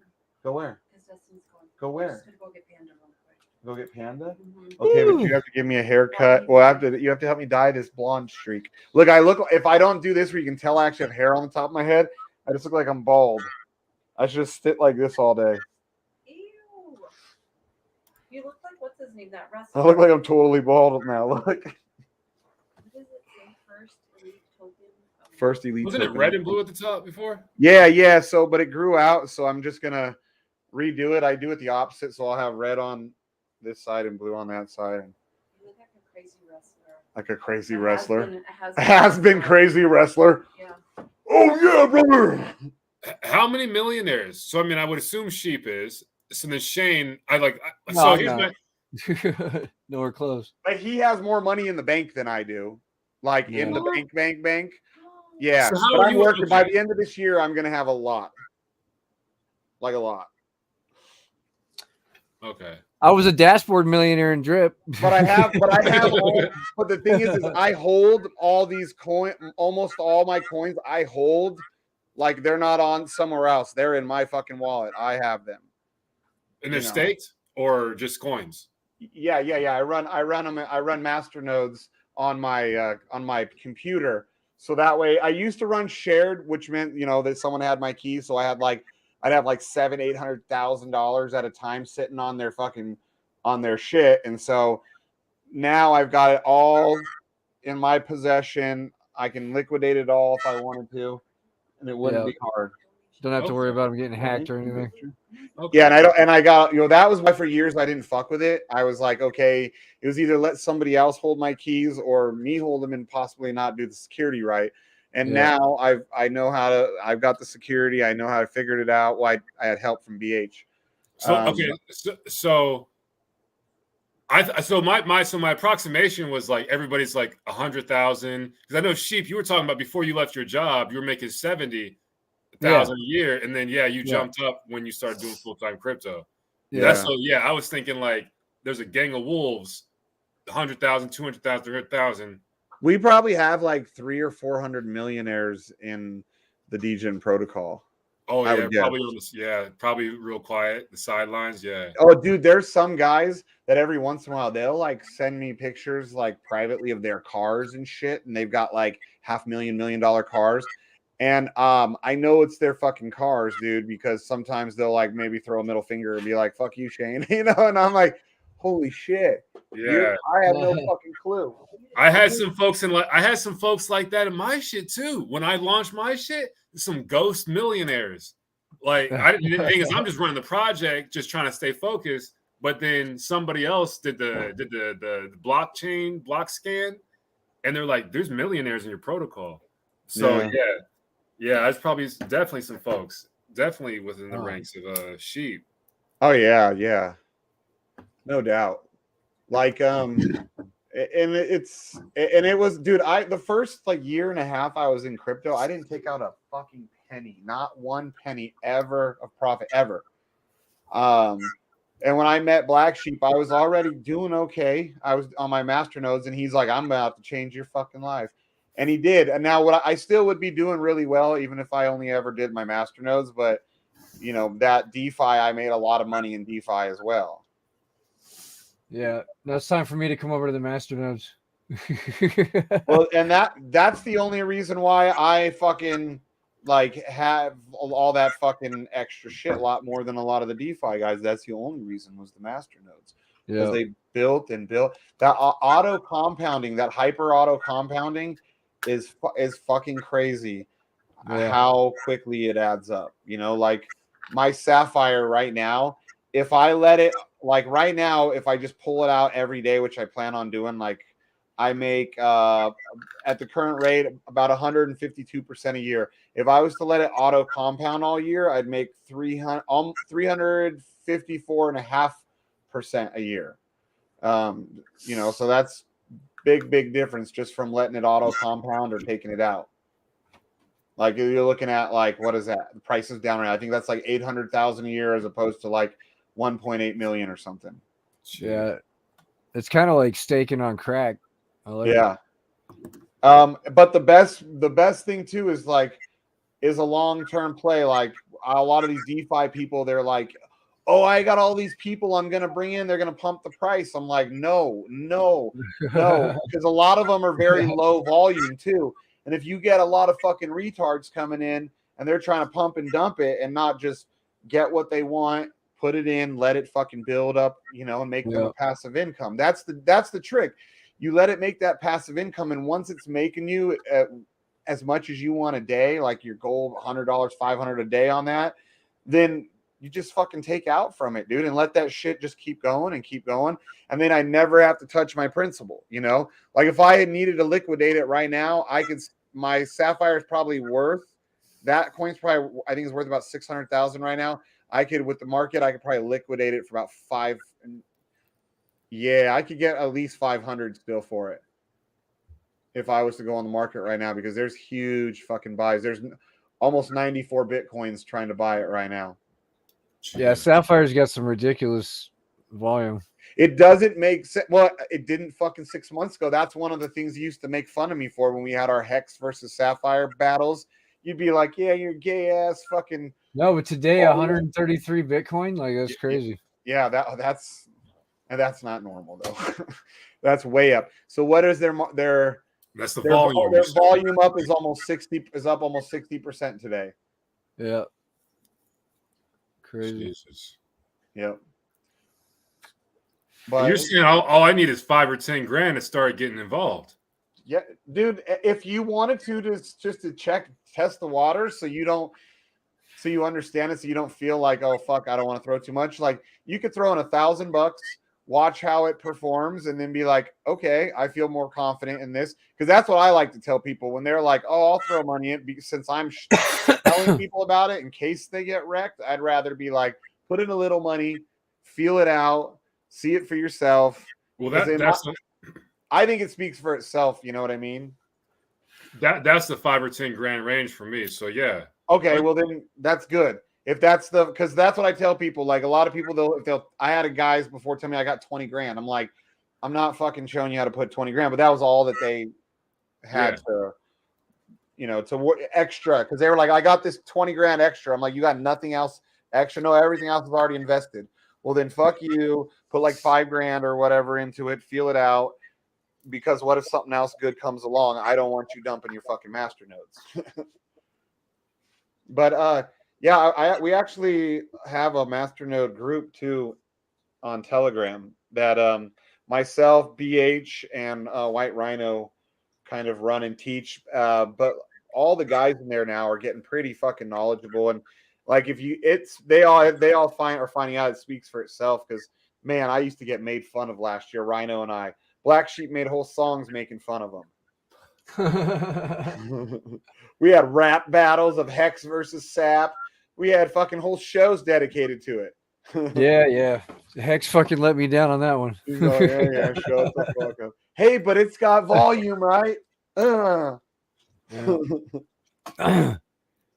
Go where? Go where? Go get Panda. Mm-hmm. Okay, but you have to give me a haircut. Well, you have to help me dye this blonde streak. Look, if I don't do this where you can tell I actually have hair on the top of my head, I just look like I'm bald. I should just sit like this all day. Ew. You look like what's his name? That I wrestler. look like I'm totally bald now. Look. What does it say? First elite. Wasn't it token. red and blue at the top before? Yeah. So, but it grew out, so I'm just gonna redo it. I do it the opposite, so I'll have red on this side and blue on that side. You look like a crazy wrestler. Like a crazy A wrestler. has been Crazy wrestler. Yeah. Oh yeah, brother. How many millionaires? So I mean, I would assume Sheep is. So then Shane, No, here's no. my Nowhere close. But he has more money in the bank than I do. Like in the bank. Yeah. So how but are I'm you working by okay? the end of this year, I'm gonna have a lot. Like a lot. Okay. I was a dashboard millionaire in drip. But I have but the thing is I hold all these almost all my coins I hold like they're not on somewhere else. They're in my fucking wallet. I have them. In the States or just coins? Yeah. I run master nodes on my computer. So that way I used to run shared, which meant, that someone had my keys. So I'd have like $700,000-$800,000 at a time sitting on their shit. And so now I've got it all in my possession. I can liquidate it all if I wanted to, and it wouldn't be hard. Don't have to worry about them getting hacked or anything. Yeah, and I got that was why for years I didn't fuck with it. I was like, okay, it was either let somebody else hold my keys or me hold them and possibly not do the security right. And now I've got the security. I know how I figured it out. Why I had help from BH. So okay, so my approximation was like everybody's like 100,000 because I know Sheep. You were talking about before you left your job, you were making 70,000 a year, and then you jumped up when you started doing full-time crypto. I was thinking like there's a gang of wolves, 100,000, 200,000, 300,000. We probably have like 300 or 400 millionaires in the DGen protocol. Oh yeah, probably real quiet. The sidelines, yeah. Oh, dude, there's some guys that every once in a while they'll like send me pictures like privately of their cars and shit, and they've got like $500,000, $1 million cars. And I know it's their fucking cars, dude, because sometimes they'll like maybe throw a middle finger and be like, fuck you, Shane, and I'm like, holy shit. Yeah. I have no fucking clue. I had some folks like that in my shit too. When I launched my shit, some ghost millionaires. Like the thing is, I'm just running the project, just trying to stay focused. But then somebody else did the blockchain block scan, and they're like, "There's millionaires in your protocol." So yeah, that's definitely some folks, definitely within the ranks of Sheep. Oh yeah, no doubt. Like and it was, dude, the first like year and a half I was in crypto, I didn't take out a fucking penny, not one penny ever of profit ever. And when I met BlackSheep, I was already doing okay. I was on my master nodes, and he's like, I'm about to change your fucking life. And he did. And now I still would be doing really well, even if I only ever did my master nodes. But that DeFi, I made a lot of money in DeFi as well. Yeah, now it's time for me to come over to the master nodes. Well, and that's the only reason why I fucking like have all that fucking extra shit, a lot more than a lot of the DeFi guys. That's the only reason was the master nodes, because they built and built that auto compounding, that hyper auto compounding is fucking crazy. How quickly it adds up. Like my Sapphire right now, if I let it like right now, if I just pull it out every day, which I plan on doing, like I make at the current rate about 152% a year. If I was to let it auto compound all year, I'd make 354.5% a year. You know, so that's big difference just from letting it auto compound or taking it out. Like you're looking at like what is that? The price is down right now. I think that's like 800,000 a year as opposed to like 1.8 million or something. Yeah, it's kind of like staking on crack. I like Yeah. But the best thing too is like is a long-term play. Like a lot of these DeFi people, they're like, oh, I got all these people I'm gonna bring in, they're gonna pump the price. I'm like, no, because a lot of them are very low volume too. And if you get a lot of fucking retards coming in and they're trying to pump and dump it and not just get what they want, put it in, let it fucking build up, you know, and make them a passive income. That's the trick. You let it make that passive income, and once it's making you as much as you want a day, like your goal $100, $500 a day on that, then you just fucking take out from it, dude, and let that shit just keep going and keep going. And then I never have to touch my principal, you know? Like if I had needed to liquidate it right now, my Sapphire is probably worth, that coin's probably, I think it's worth about 600,000 right now. I could, with the market, I could probably liquidate it for about I could get at least 500 still for it if I was to go on the market right now, because there's huge fucking buys. There's almost 94 Bitcoins trying to buy it right now. Yeah, Sapphire's got some ridiculous volume. It doesn't make sense. Well, it didn't fucking 6 months ago. That's one of the things you used to make fun of me for when we had our Hex versus Sapphire battles. You'd be like, yeah, you're gay ass fucking. No, but today 133 Bitcoin, like that's crazy. Yeah, that's not normal though. That's way up. So what is their that's the their volume. Their volume up is almost 60% today. Yeah. Crazy. Jesus. Yep. But you're saying all I need is 5 or 10 grand to start getting involved. Yeah, dude. If you wanted to just to test the waters, so you understand it, so you don't feel like, oh fuck, I don't want to throw too much. Like you could throw in $1,000, watch how it performs, and then be like, okay, I feel more confident in this. Because that's what I like to tell people when they're like, oh, I'll throw money in, since I'm telling people about it in case they get wrecked. I'd rather be like, put in a little money, feel it out, see it for yourself. Well, I think it speaks for itself. You know what I mean? That's the 5 or 10 grand range for me. So yeah. Okay, well then that's good. If that's because that's what I tell people. Like a lot of people, I had a guys before tell me I got 20 grand. I'm like, I'm not fucking showing you how to put 20 grand, but that was all that they had to, you know, extra, because they were like, I got this 20 grand extra. I'm like, you got nothing else extra? No, everything else is already invested. Well, then fuck you. Put like 5 grand or whatever into it. Feel it out. Because what if something else good comes along? I don't want you dumping your fucking master nodes. But yeah, we actually have a masternode group too on Telegram that myself, BH, and White Rhino kind of run and teach. But all the guys in there now are getting pretty fucking knowledgeable, and like they all are finding out it speaks for itself. Because man, I used to get made fun of last year. Rhino and I, BlackSheep made whole songs making fun of them. We had rap battles of Hex versus Sap. We had fucking whole shows dedicated to it. Yeah. Hex fucking let me down on that one. He's like, yeah, shut the fuck up. Hey, but it's got volume, right?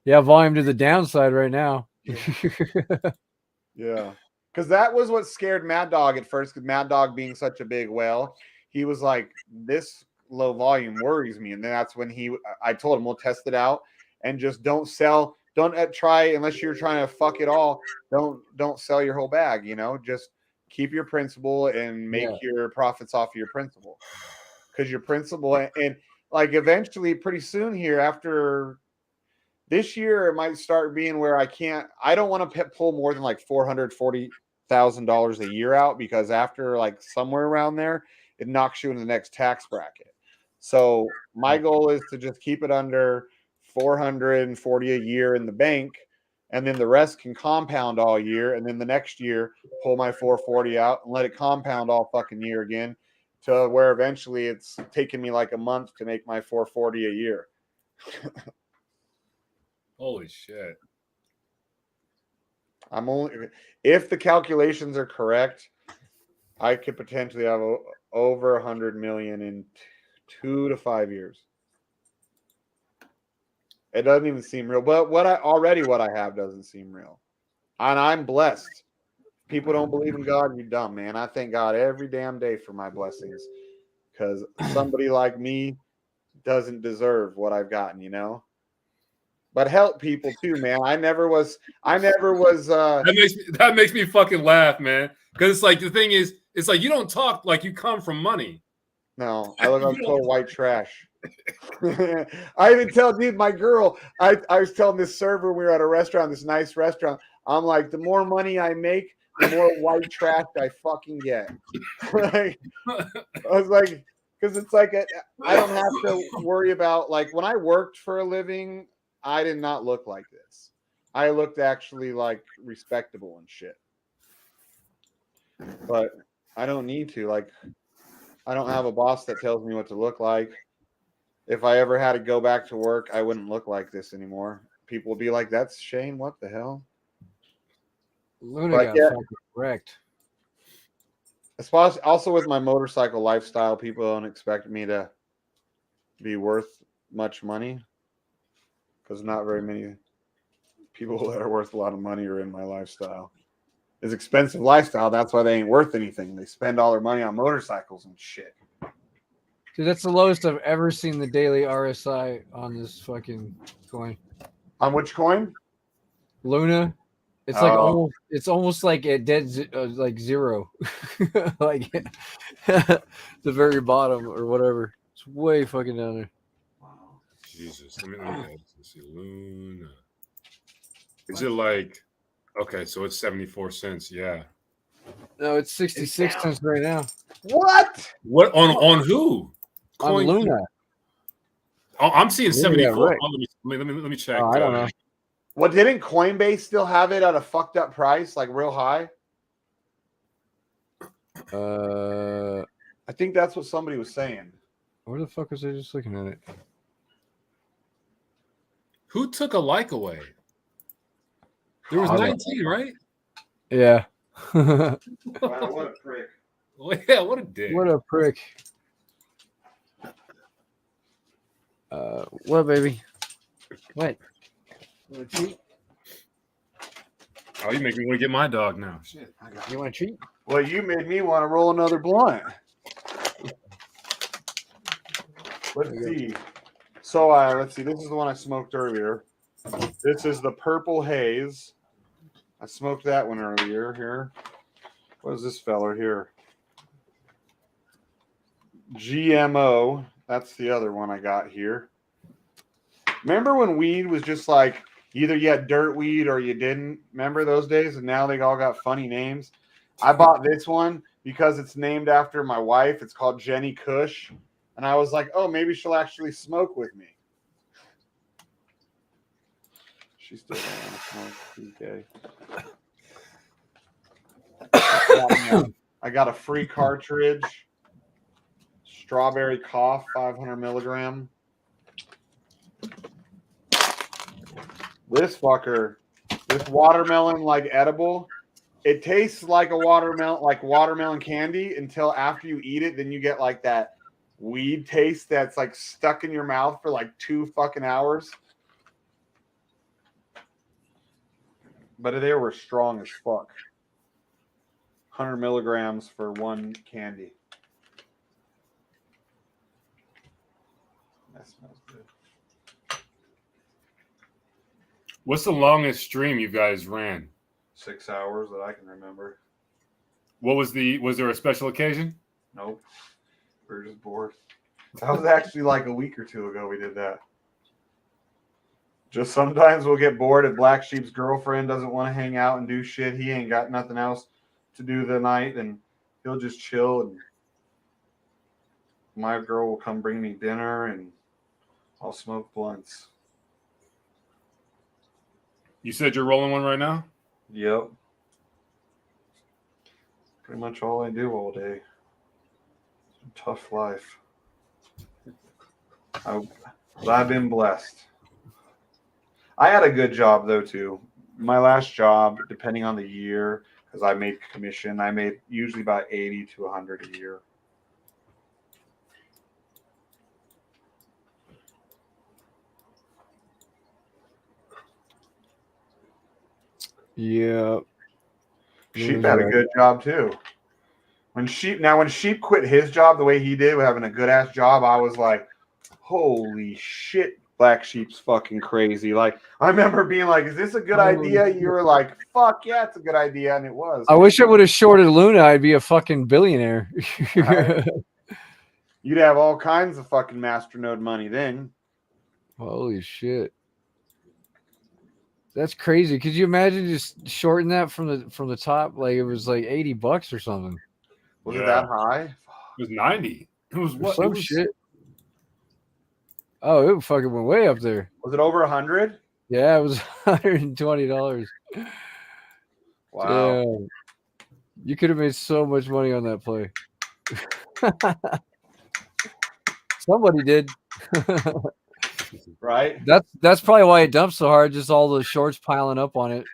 Yeah, volume to the downside right now. Yeah. Because that was what scared Mad Dog at first, because Mad Dog being such a big whale, he was like, this low volume worries me. And then that's when I told him, we'll test it out and just don't try, unless you're trying to fuck it all, don't sell your whole bag, you know, just keep your principal and make your profits off of your principal. Because your principal, and like eventually pretty soon here after this year, it might start being where I don't want to pull more than like $440,000 a year out, because after like somewhere around there, it knocks you into the next tax bracket. So my goal is to just keep it under 440 a year in the bank, and then the rest can compound all year, and then the next year pull my 440 out and let it compound all fucking year again, to where eventually it's taking me like a month to make my 440 a year. Holy shit. I'm only, if the calculations are correct, I could potentially have over 100 million in 2 to 5 years. It doesn't even seem real, but what I have doesn't seem real, and I'm blessed. People don't believe in God, you're dumb, man. I thank God every damn day for my blessings, because somebody like me doesn't deserve what I've gotten, you know. But help people too, man. I never was. That makes me fucking laugh, man. Because it's like the thing is, it's like you don't talk like you come from money. No, I look like total white trash. I even tell dude, my girl, I was telling this server, we were at a restaurant, this nice restaurant. I'm like, the more money I make, the more white trash I fucking get. Like, I was like, because it's like I don't have to worry about, like, when I worked for a living, I did not look like this. I looked actually like respectable and shit. But I don't need to. Like, I don't have a boss that tells me what to look like. If I ever had to go back to work, I wouldn't look like this anymore. People would be like, "That's Shane. What the hell?" Luna got fucking wrecked. Also with my motorcycle lifestyle, people don't expect me to be worth much money, because not very many people that are worth a lot of money are in my lifestyle. It's expensive lifestyle. That's why they ain't worth anything. They spend all their money on motorcycles and shit. Dude, that's the lowest I've ever seen the daily RSI on this fucking coin. On which coin? Luna. It's like almost like a dead like zero, like the very bottom or whatever. It's way fucking down there. Jesus, let me see. Luna. Is it like, okay? So it's 74 cents. Yeah. No, it's 66 cents right now. What? What on who? On Luna. Oh, I'm seeing Luna 74. Oh, let me check. I don't know. What, didn't Coinbase still have it at a fucked up price, like real high? I think that's what somebody was saying. Where the fuck was I just looking at it? Who took a like away? There was 19, right? Yeah. Wow, what a prick. Well, yeah, what a dick. What a prick. What, baby? What? Want a treat? Oh, you make me want to get my dog now. Shit. You want a treat? Well, you made me want to roll another blunt. Let's see. So let's see. This is the one I smoked earlier. This is the Purple Haze. I smoked that one earlier here. What is this fella here? GMO. That's the other one I got here. Remember when weed was just like either you had dirt weed or you didn't? Remember those days? And now they all got funny names. I bought this one because it's named after my wife. It's called Jenny Kush. And I was like, oh, maybe she'll actually smoke with me. She still don't want to smoke. Okay. I got a free cartridge. Strawberry Cough, 500 milligram. This fucker, this watermelon like edible, it tastes like a watermelon candy until after you eat it, then you get like that weed taste that's like stuck in your mouth for like 2 fucking hours. But they were strong as fuck. 100 milligrams for one candy. That smells good. What's the longest stream you guys ran? 6 hours that I can remember. Was there a special occasion? Nope. We were just bored. That was actually like a week or two ago we did that. Just sometimes we'll get bored if Black Sheep's girlfriend doesn't want to hang out and do shit. He ain't got nothing else to do the night, and he'll just chill, and my girl will come bring me dinner, and I'll smoke blunts. You said you're rolling one right now? Yep. Pretty much all I do all day. Tough life. I've been blessed. I had a good job though too. My last job, depending on the year, because I made commission, I made usually about 80 to 100 a year. Yeah. Sheep had a good job too. When Sheep quit his job the way he did, having a good ass job, I was like, holy shit, Black Sheep's fucking crazy. Like, I remember being like, is this a good idea? You were like, fuck yeah, it's a good idea, and it was. I wish I would have shorted Luna. I'd be a fucking billionaire. Right? You'd have all kinds of fucking masternode money then. Holy shit. That's crazy. Could you imagine just shorting that from the top? Like it was like $80 or something. Was it that high? It was 90. It was what? Some shit. Oh, it fucking went way up there. Was it over 100? Yeah, it was $120. Wow. Damn. You could have made so much money on that play. Somebody did. Right? That's probably why it dumped so hard, just all the shorts piling up on it.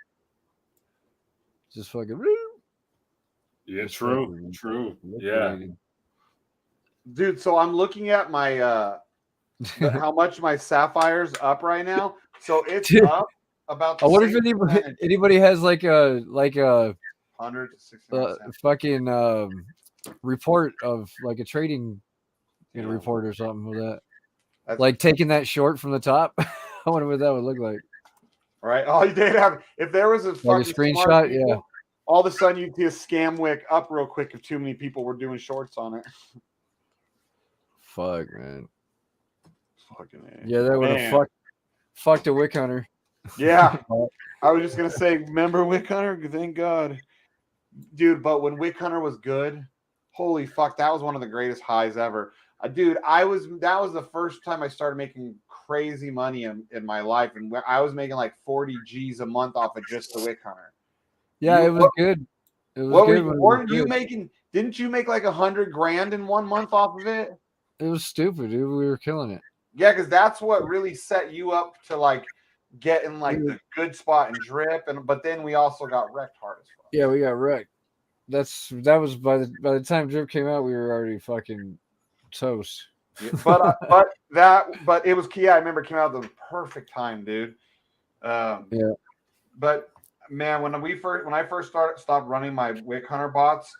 Just fucking Yeah, true. Yeah. Dude, so I'm looking at my how much my Sapphire's up right now. So it's up about the I wonder if same anybody has like a 100 to 69 cents. fucking report of like a trading report or something with that. Like taking that short from the top. I wonder what that would look like. Right? All you did have if there was a fucking screenshot, people, all of a sudden you'd see a scam wick up real quick if too many people were doing shorts on it. Fuck, man. Fucking A. Yeah, that would have fucked a wick hunter. Yeah. I was just gonna say, remember Wick Hunter? Thank God. Dude, but when Wick Hunter was good, holy fuck, that was one of the greatest highs ever. Dude, that was the first time I started making crazy money in my life, and I was making like 40 G's a month off of just the Wick Hunter. Yeah, it was good. It was good. Weren't you making? Didn't you make like 100 grand in 1 month off of it? It was stupid, dude. We were killing it. Yeah, because that's what really set you up to like get in like the good spot and drip, but then we also got wrecked hard as fuck. Yeah, we got wrecked. That was by the time drip came out, we were already fucking toast. Yeah, but it was key. I remember it came out at the perfect time, dude. Yeah. But man, when I first stopped running my Wick Hunter bots,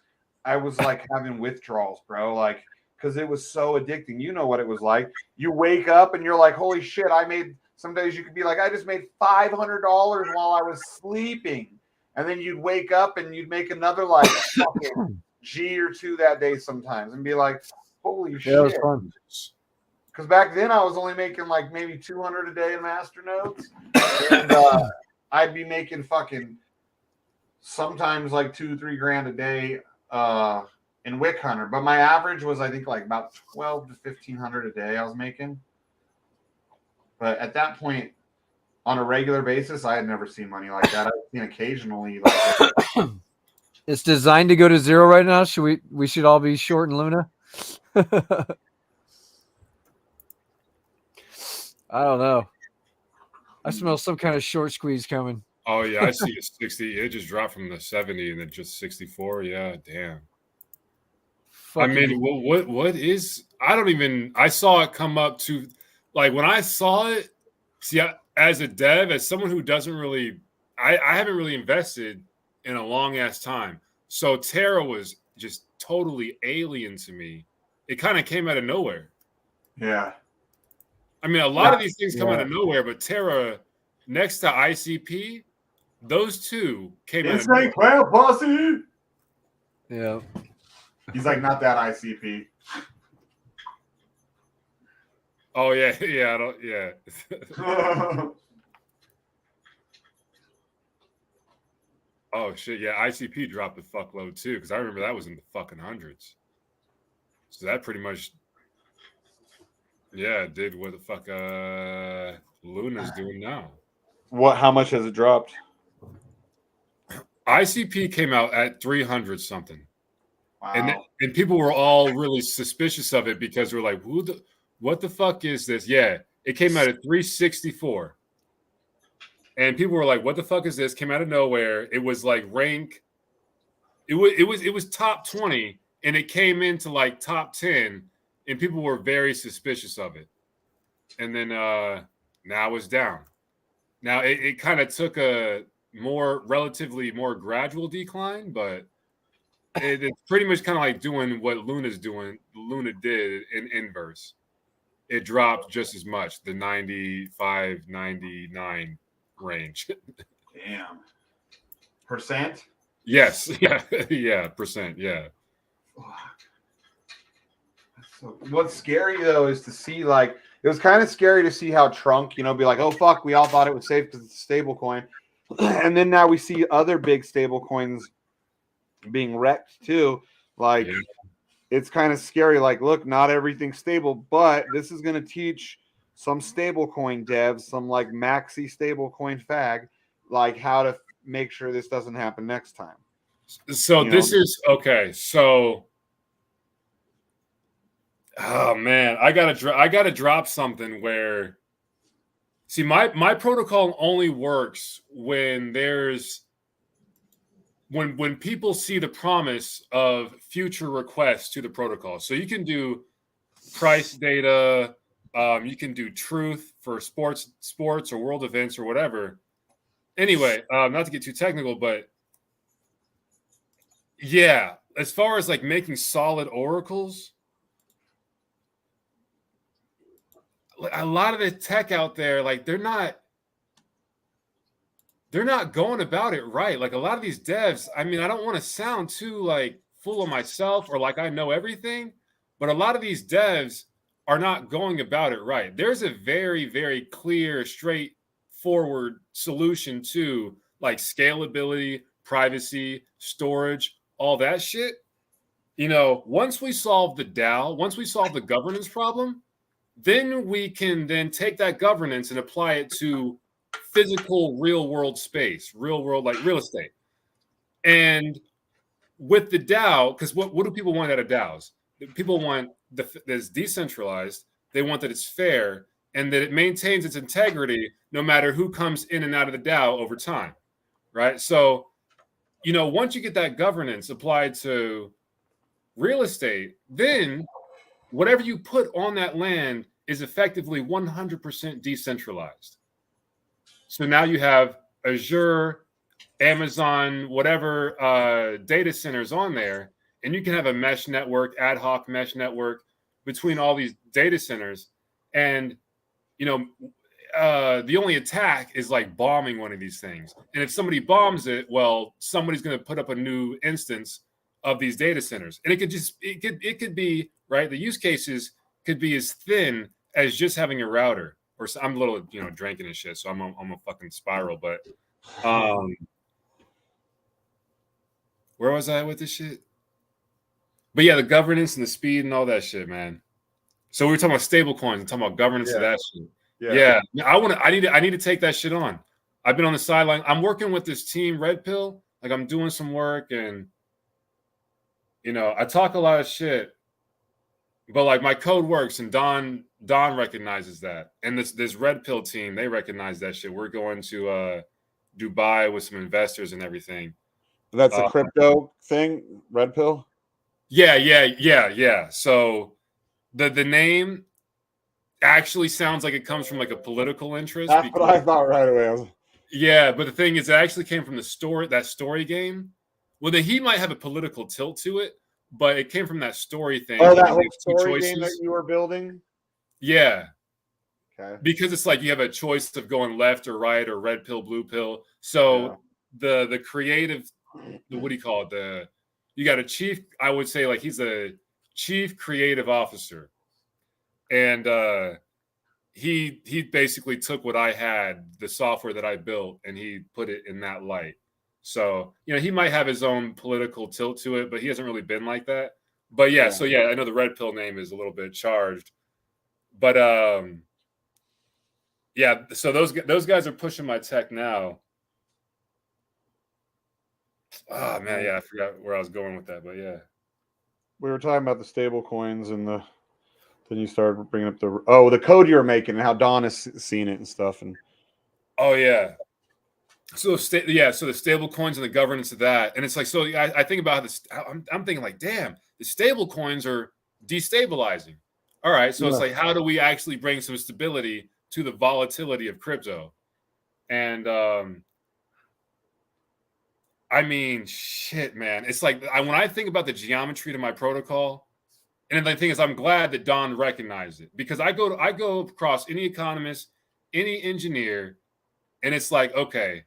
I was like having withdrawals, bro. Like, because it was so addicting. You know what it was like. You wake up and you're like, holy shit, some days you could be like, I just made $500 while I was sleeping. And then you'd wake up and you'd make another like fucking G or two that day sometimes and be like, holy shit. It was fun. Because back then I was only making like maybe 200 a day in master nodes. And I'd be making fucking sometimes like 2-3 grand a day in Wick Hunter. But my average was I think like about 12 to 1500 a day I was making. But at that point, on a regular basis, I had never seen money like that. I've seen occasionally. Like, it's designed to go to zero right now. We should all be short in Luna? I don't know. I smell some kind of short squeeze coming. Oh yeah, I see a 60. It just dropped from the 70 and then just 64. Yeah, damn. I mean, what is? I don't even. I saw it come up to, like when I saw it. See, as a dev, as someone who doesn't really, I haven't really invested in a long ass time. So Terra was just totally alien to me. It kind of came out of nowhere. Yeah. I mean, a lot of these things come out of nowhere, but Terra next to ICP, those two came out of nowhere. Insane Clown Posse. Yeah. He's like, not that ICP. Oh yeah, yeah, I don't, yeah. Oh shit, yeah, ICP dropped the fuckload too, because I remember that was in the fucking hundreds. So that pretty much, yeah, did what the fuck Luna's doing now. What? How much has it dropped? ICP came out at 300 something. Wow. And people were all really suspicious of it because they're like, what the fuck is this? Yeah, it came out at 364. And people were like, what the fuck is this? Came out of nowhere. It was like rank. It was top 20 and it came into like top 10 and people were very suspicious of it. And then now it's down. Now it kind of took a relatively more gradual decline, but it's pretty much kind of like doing what Luna did in inverse. It dropped just as much, the 95, 99 range. Damn. Percent? Yes. Yeah. Yeah. Percent. Yeah. So what's scary though is to see, like, it was kind of scary to see how Trunk, be like, oh fuck, we all thought it was safe because it's a stable coin. And then now we see other big stable coins being wrecked too. Like, it's kind of scary. Like, look, not everything's stable, but this is going to teach some stable coin devs, some like maxi stable coin fag, like how to make sure this doesn't happen next time. So this is okay. So, oh man, I gotta drop something where. See, my protocol only works when when people see the promise of future requests to the protocol. So you can do price data, you can do truth for sports or world events or whatever. Anyway, not to get too technical, but yeah, as far as like making solid oracles, a lot of the tech out there, like they're not going about it right. Like a lot of these devs, I mean, I don't want to sound too like full of myself or like I know everything, but a lot of these devs are not going about it right. There's a very, very clear, straightforward solution to like scalability, privacy, storage, all that shit. Once we solve the DAO, once we solve the governance problem, then we can then take that governance and apply it to physical real world space, real world, like real estate. And with the DAO, because what do people want out of DAOs? People want that it's decentralized. They want that it's fair and that it maintains its integrity no matter who comes in and out of the DAO over time, right? So, once you get that governance applied to real estate, then whatever you put on that land is effectively 100% decentralized. So now you have Azure, Amazon, whatever data centers on there, and you can have a mesh network, ad hoc mesh network between all these data centers. And, the only attack is like bombing one of these things. And if somebody bombs it, well, somebody's going to put up a new instance of these data centers. And it could be, right, the use cases could be as thin as just having a router. Or I'm a little, drinking and shit, so I'm a fucking spiral. But where was I with this shit? But yeah, the governance and the speed and all that shit, man. So we were talking about stable coins and talking about governance of that shit. Yeah. I need to take that shit on. I've been on the sideline. I'm working with this team, Red Pill. Like I'm doing some work and I talk a lot of shit. But like my code works and Don recognizes that. And this Red Pill team, they recognize that shit. We're going to Dubai with some investors and everything. That's a crypto thing, Red Pill? Yeah. So the name actually sounds like it comes from like a political interest. That's what I thought right away. Yeah, but the thing is, it actually came from that story game. Well, he might have a political tilt to it, but it came from that story thing. Oh, that whole story game that you were building? Yeah. Okay. Because it's like you have a choice of going left or right or red pill, blue pill. So the creative, what do you call it? You got a chief, I would say like he's a chief creative officer. And he basically took what I had, the software that I built, and he put it in that light. So, he might have his own political tilt to it, but he hasn't really been like that. But so I know the Red Pill name is a little bit charged. But Yeah, so those guys are pushing my tech now. Oh man, yeah, I forgot where I was going with that, but yeah. We were talking about the stable coins and then you started bringing up the code you were making and how Don has seen it and stuff. And oh yeah. So the stable coins and the governance of that, and it's like, so I think about this. I'm thinking like, damn, the stable coins are destabilizing. All right, so it's like, how do we actually bring some stability to the volatility of crypto? And I mean, shit, man, it's like when I think about the geometry to my protocol, and the thing is, I'm glad that Don recognized it, because I go across any economist, any engineer, and it's like, okay,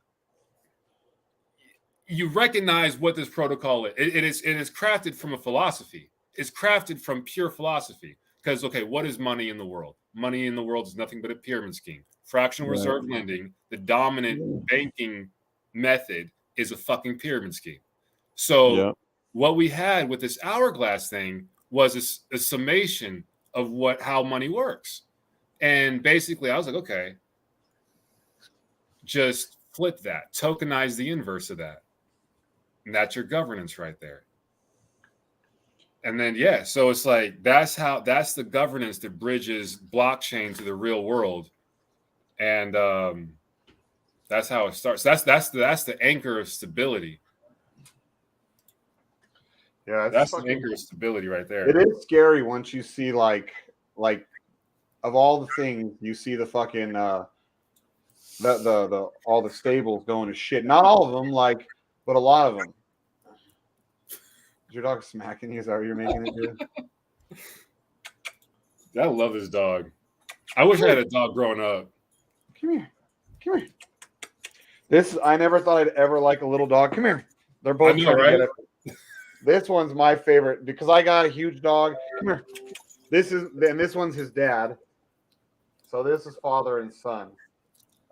you recognize what this protocol is. It is crafted from a philosophy. It's crafted from pure philosophy. Because, okay, what is money in the world? Money in the world is nothing but a pyramid scheme. Fractional reserve lending, the dominant banking method, is a fucking pyramid scheme. So what we had with this hourglass thing was a summation of how money works. And basically I was like, okay, just flip that, tokenize the inverse of that. And that's your governance right there. And then, yeah, so it's like, that's the governance that bridges blockchain to the real world. And that's how it starts. That's the anchor of stability. Yeah, that's the anchor of stability right there. It is scary once you see like of all the things you see the fucking the all the stables going to shit. Not all of them, but a lot of them. Is your dog smacking you? Is that what you're making it do? I love this dog. I wish I had a dog growing up. Come here. I never thought I'd ever like a little dog. Come here. They're both trying to get it. This one's my favorite because I got a huge dog. Come here. This one's his dad. So this is father and son.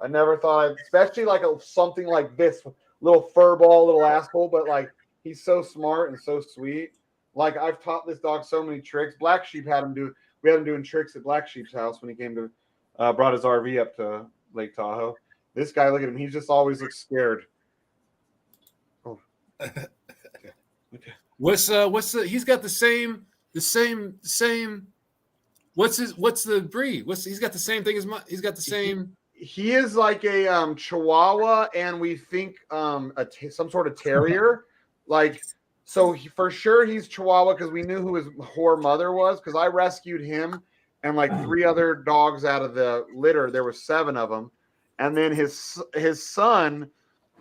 I never thought especially like something like this, little fur ball, little asshole, but like he's so smart and so sweet. Like I've taught this dog so many tricks. BlackSheep we had him doing tricks at BlackSheep's house when he came to brought his RV up to Lake Tahoe. This guy, look at him. He just always looks scared. Oh. What's he's got the same what's the breed? He's got the same thing as he's got the same. He is like a Chihuahua, and we think some sort of terrier. Like, so for sure he's Chihuahua because we knew who his whore mother was, because I rescued him and like 3 other dogs out of the litter. There were 7 of them, and then his son.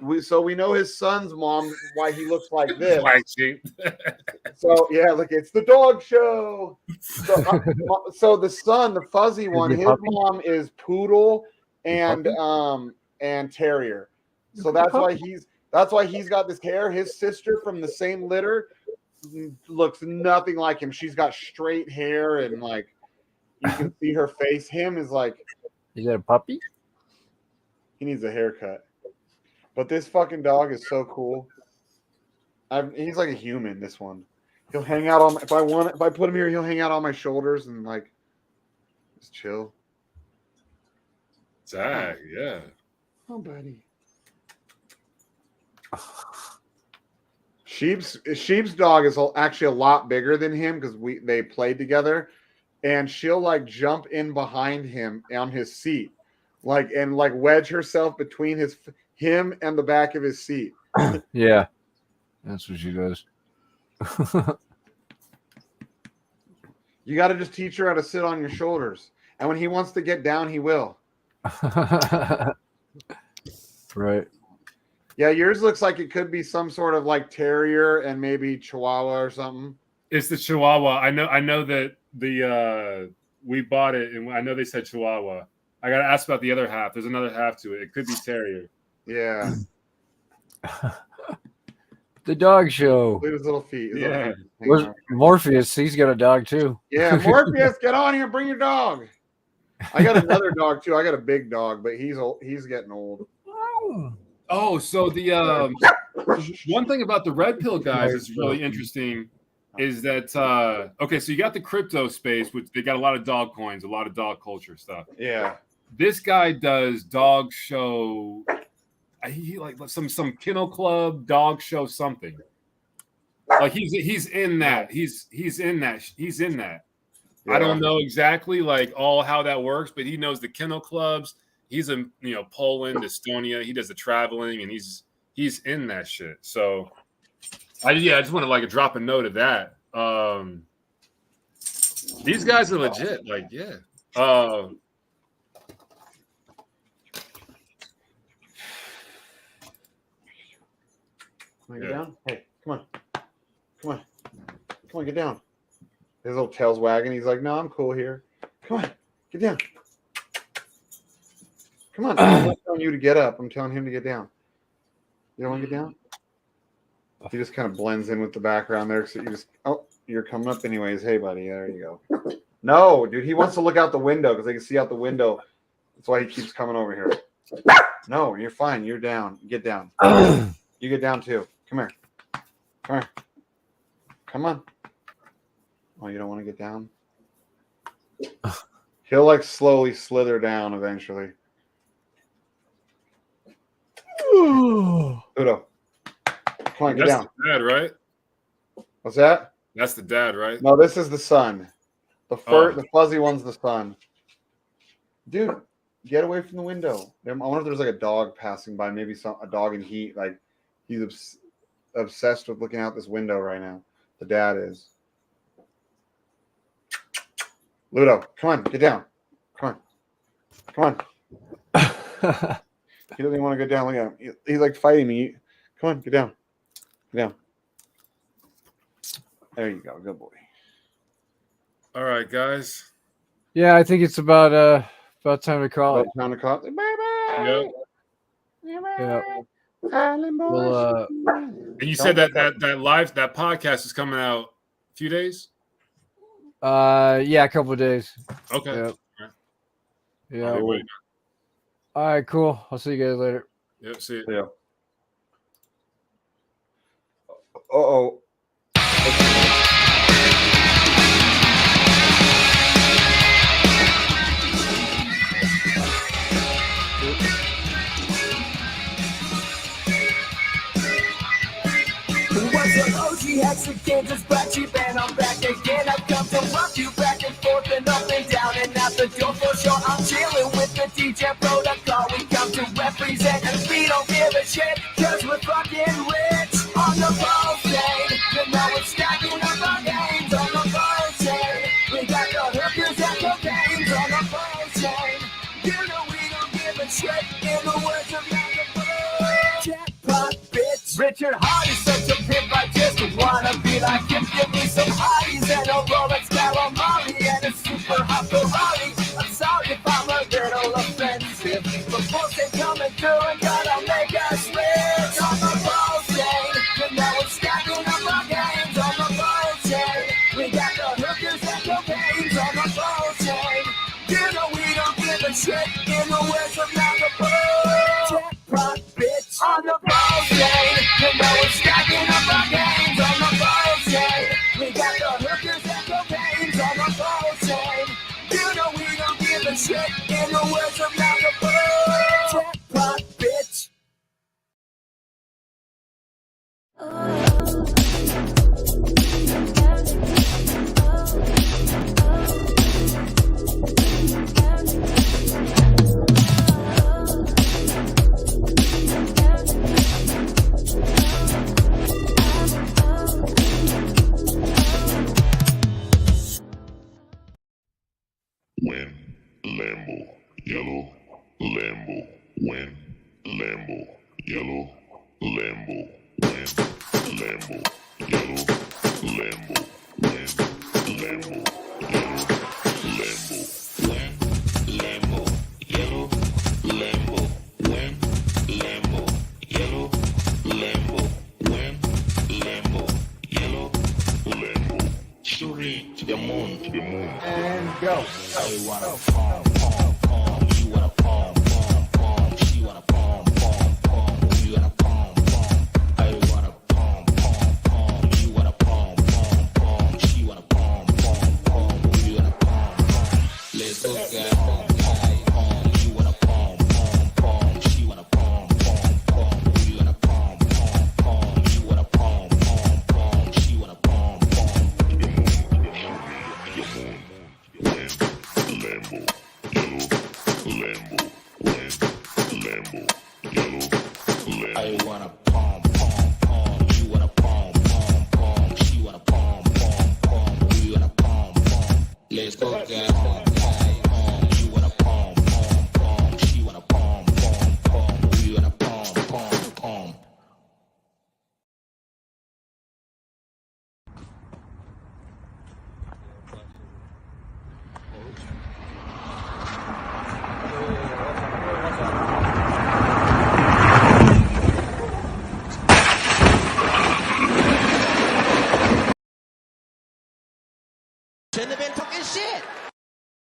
We know his son's mom, why he looks like this. So yeah, look, it's the dog show. So the son, the fuzzy one, his mom is poodle and terrier. So that's why he's got this hair. His sister from the same litter looks nothing like him. She's got straight hair and like you can see her face. Him is like, is that a puppy? He needs a haircut. But this fucking dog is so cool. He's like a human. This one, he'll hang out on. If I put him here, he'll hang out on my shoulders and like just chill. Zach, yeah. Oh, buddy. Sheep's dog is actually a lot bigger than him because they played together, and she'll like jump in behind him on his seat, and wedge herself between him and the back of his seat. Yeah, that's what she does. You got to just teach her how to sit on your shoulders, and when he wants to get down, he will. Right. Yeah, yours looks like it could be some sort of like terrier and maybe Chihuahua or something. It's the Chihuahua. I know that we bought it, and I know they said Chihuahua. I got to ask about the other half. There's another half to it. It could be terrier. Yeah. The dog show. Look at his little feet. Where's Morpheus? He's got a dog too. Yeah, Morpheus, get on here. Bring your dog. I got another dog too. I got a big dog, but he's old. He's getting old. Oh, so the one thing about the red pill guys that's really interesting is that okay, so you got the crypto space, which they got a lot of dog coins, a lot of dog culture stuff. Yeah. This guy does dog show. He like some kennel club dog show something. Like he's in that. He's in that. He's in that. Yeah. I don't know exactly like all how that works, but he knows the kennel clubs. He's in Poland, Estonia. He does the traveling, and he's in that shit. So I just want to like drop a note of that. These guys are legit. Like, yeah. Come on, get down. Hey, come on, get down. His little tail's wagging. He's like, no, I'm cool here. Come on, get down. Come on. I'm not telling you to get up. I'm telling him to get down. You don't want to get down? He just kind of blends in with the background there. So you're coming up anyways. Hey, buddy, there you go. No, dude, he wants to look out the window because they can see out the window. That's why he keeps coming over here. No, you're fine. You're down. Get down. You get down too. Come here. Come on. Oh, you don't want to get down? He'll like slowly slither down eventually. Udo. Come on, get That's down. the dad, right? What's that? That's the dad, right? No, this is the son. The fuzzy one's the son. Dude, get away from the window. I wonder if there's like a dog passing by, maybe a dog in heat. Like he's obsessed with looking out this window right now. The dad is. Ludo, come on, get down. Come on. He doesn't even want to go down. Look at him. He's like fighting me. Come on, get down. Get down. There you go. Good boy. All right, guys. Yeah, I think it's about time to call it. Time to call it. Bye-bye. Yeah. Well, and you said that podcast is coming out a few days? Yeah, a couple of days. Okay. Yep. Right. Yeah. I'll be waiting. All right, cool. I'll see you guys later. Yep, see you. Yeah. Uh-oh. What's up, OG hacks again, just BlackSheep and I'm back again. I've come to rock you back and forth and up and down and out the door for sure. I'm chilling with the DJ protocol. We come to represent and we don't give a shit, cause we're fucking rich. On the ball chain, and now we're stacking up our games on the ball chain. We got the hookers and cocaine's on the ball chain. You know we don't give a shit, in the words of jackpot, bitch. Richard Hart is such a pimp, I just wanna be like him. Give me some hotties and a Rolex Calamari and a super hot Ferrari. I'm sorry if I'm a little offensive, but folks ain't coming through and gotta make us rich. On the ball chain, and now we're stacking up our games on the ball chain. We got the hookers and cocaine's on the ball chain. You know we don't give a shit, in the words of Malcolm. Jackpot, bitch. On the ball chain, and now we're stacking up our games on the ball chain. We got the hookers and cocaine's on the ball chain. You know we don't give a shit, in the words of Malcolm. Jackpot, bitch. When Lambo, yellow, Lambo, when Lambo, yellow, Lambo, when Lambo, yellow, Lambo, when Lambo, yellow, Lambo, when Lambo, yellow, Lambo, when Lambo, yellow, Lambo, when Lambo, yellow, Lambo, shooting to the moon, and go. I wanna pom pom pom. You wanna pom pom pom. She wanna pom pom pom. You wanna pom pom. I wanna pom pom pom. You wanna pom pom pom. She wanna pom pom pom. You wanna pom pom. Let's go get pom pom pom. You shouldn't have been talking shit.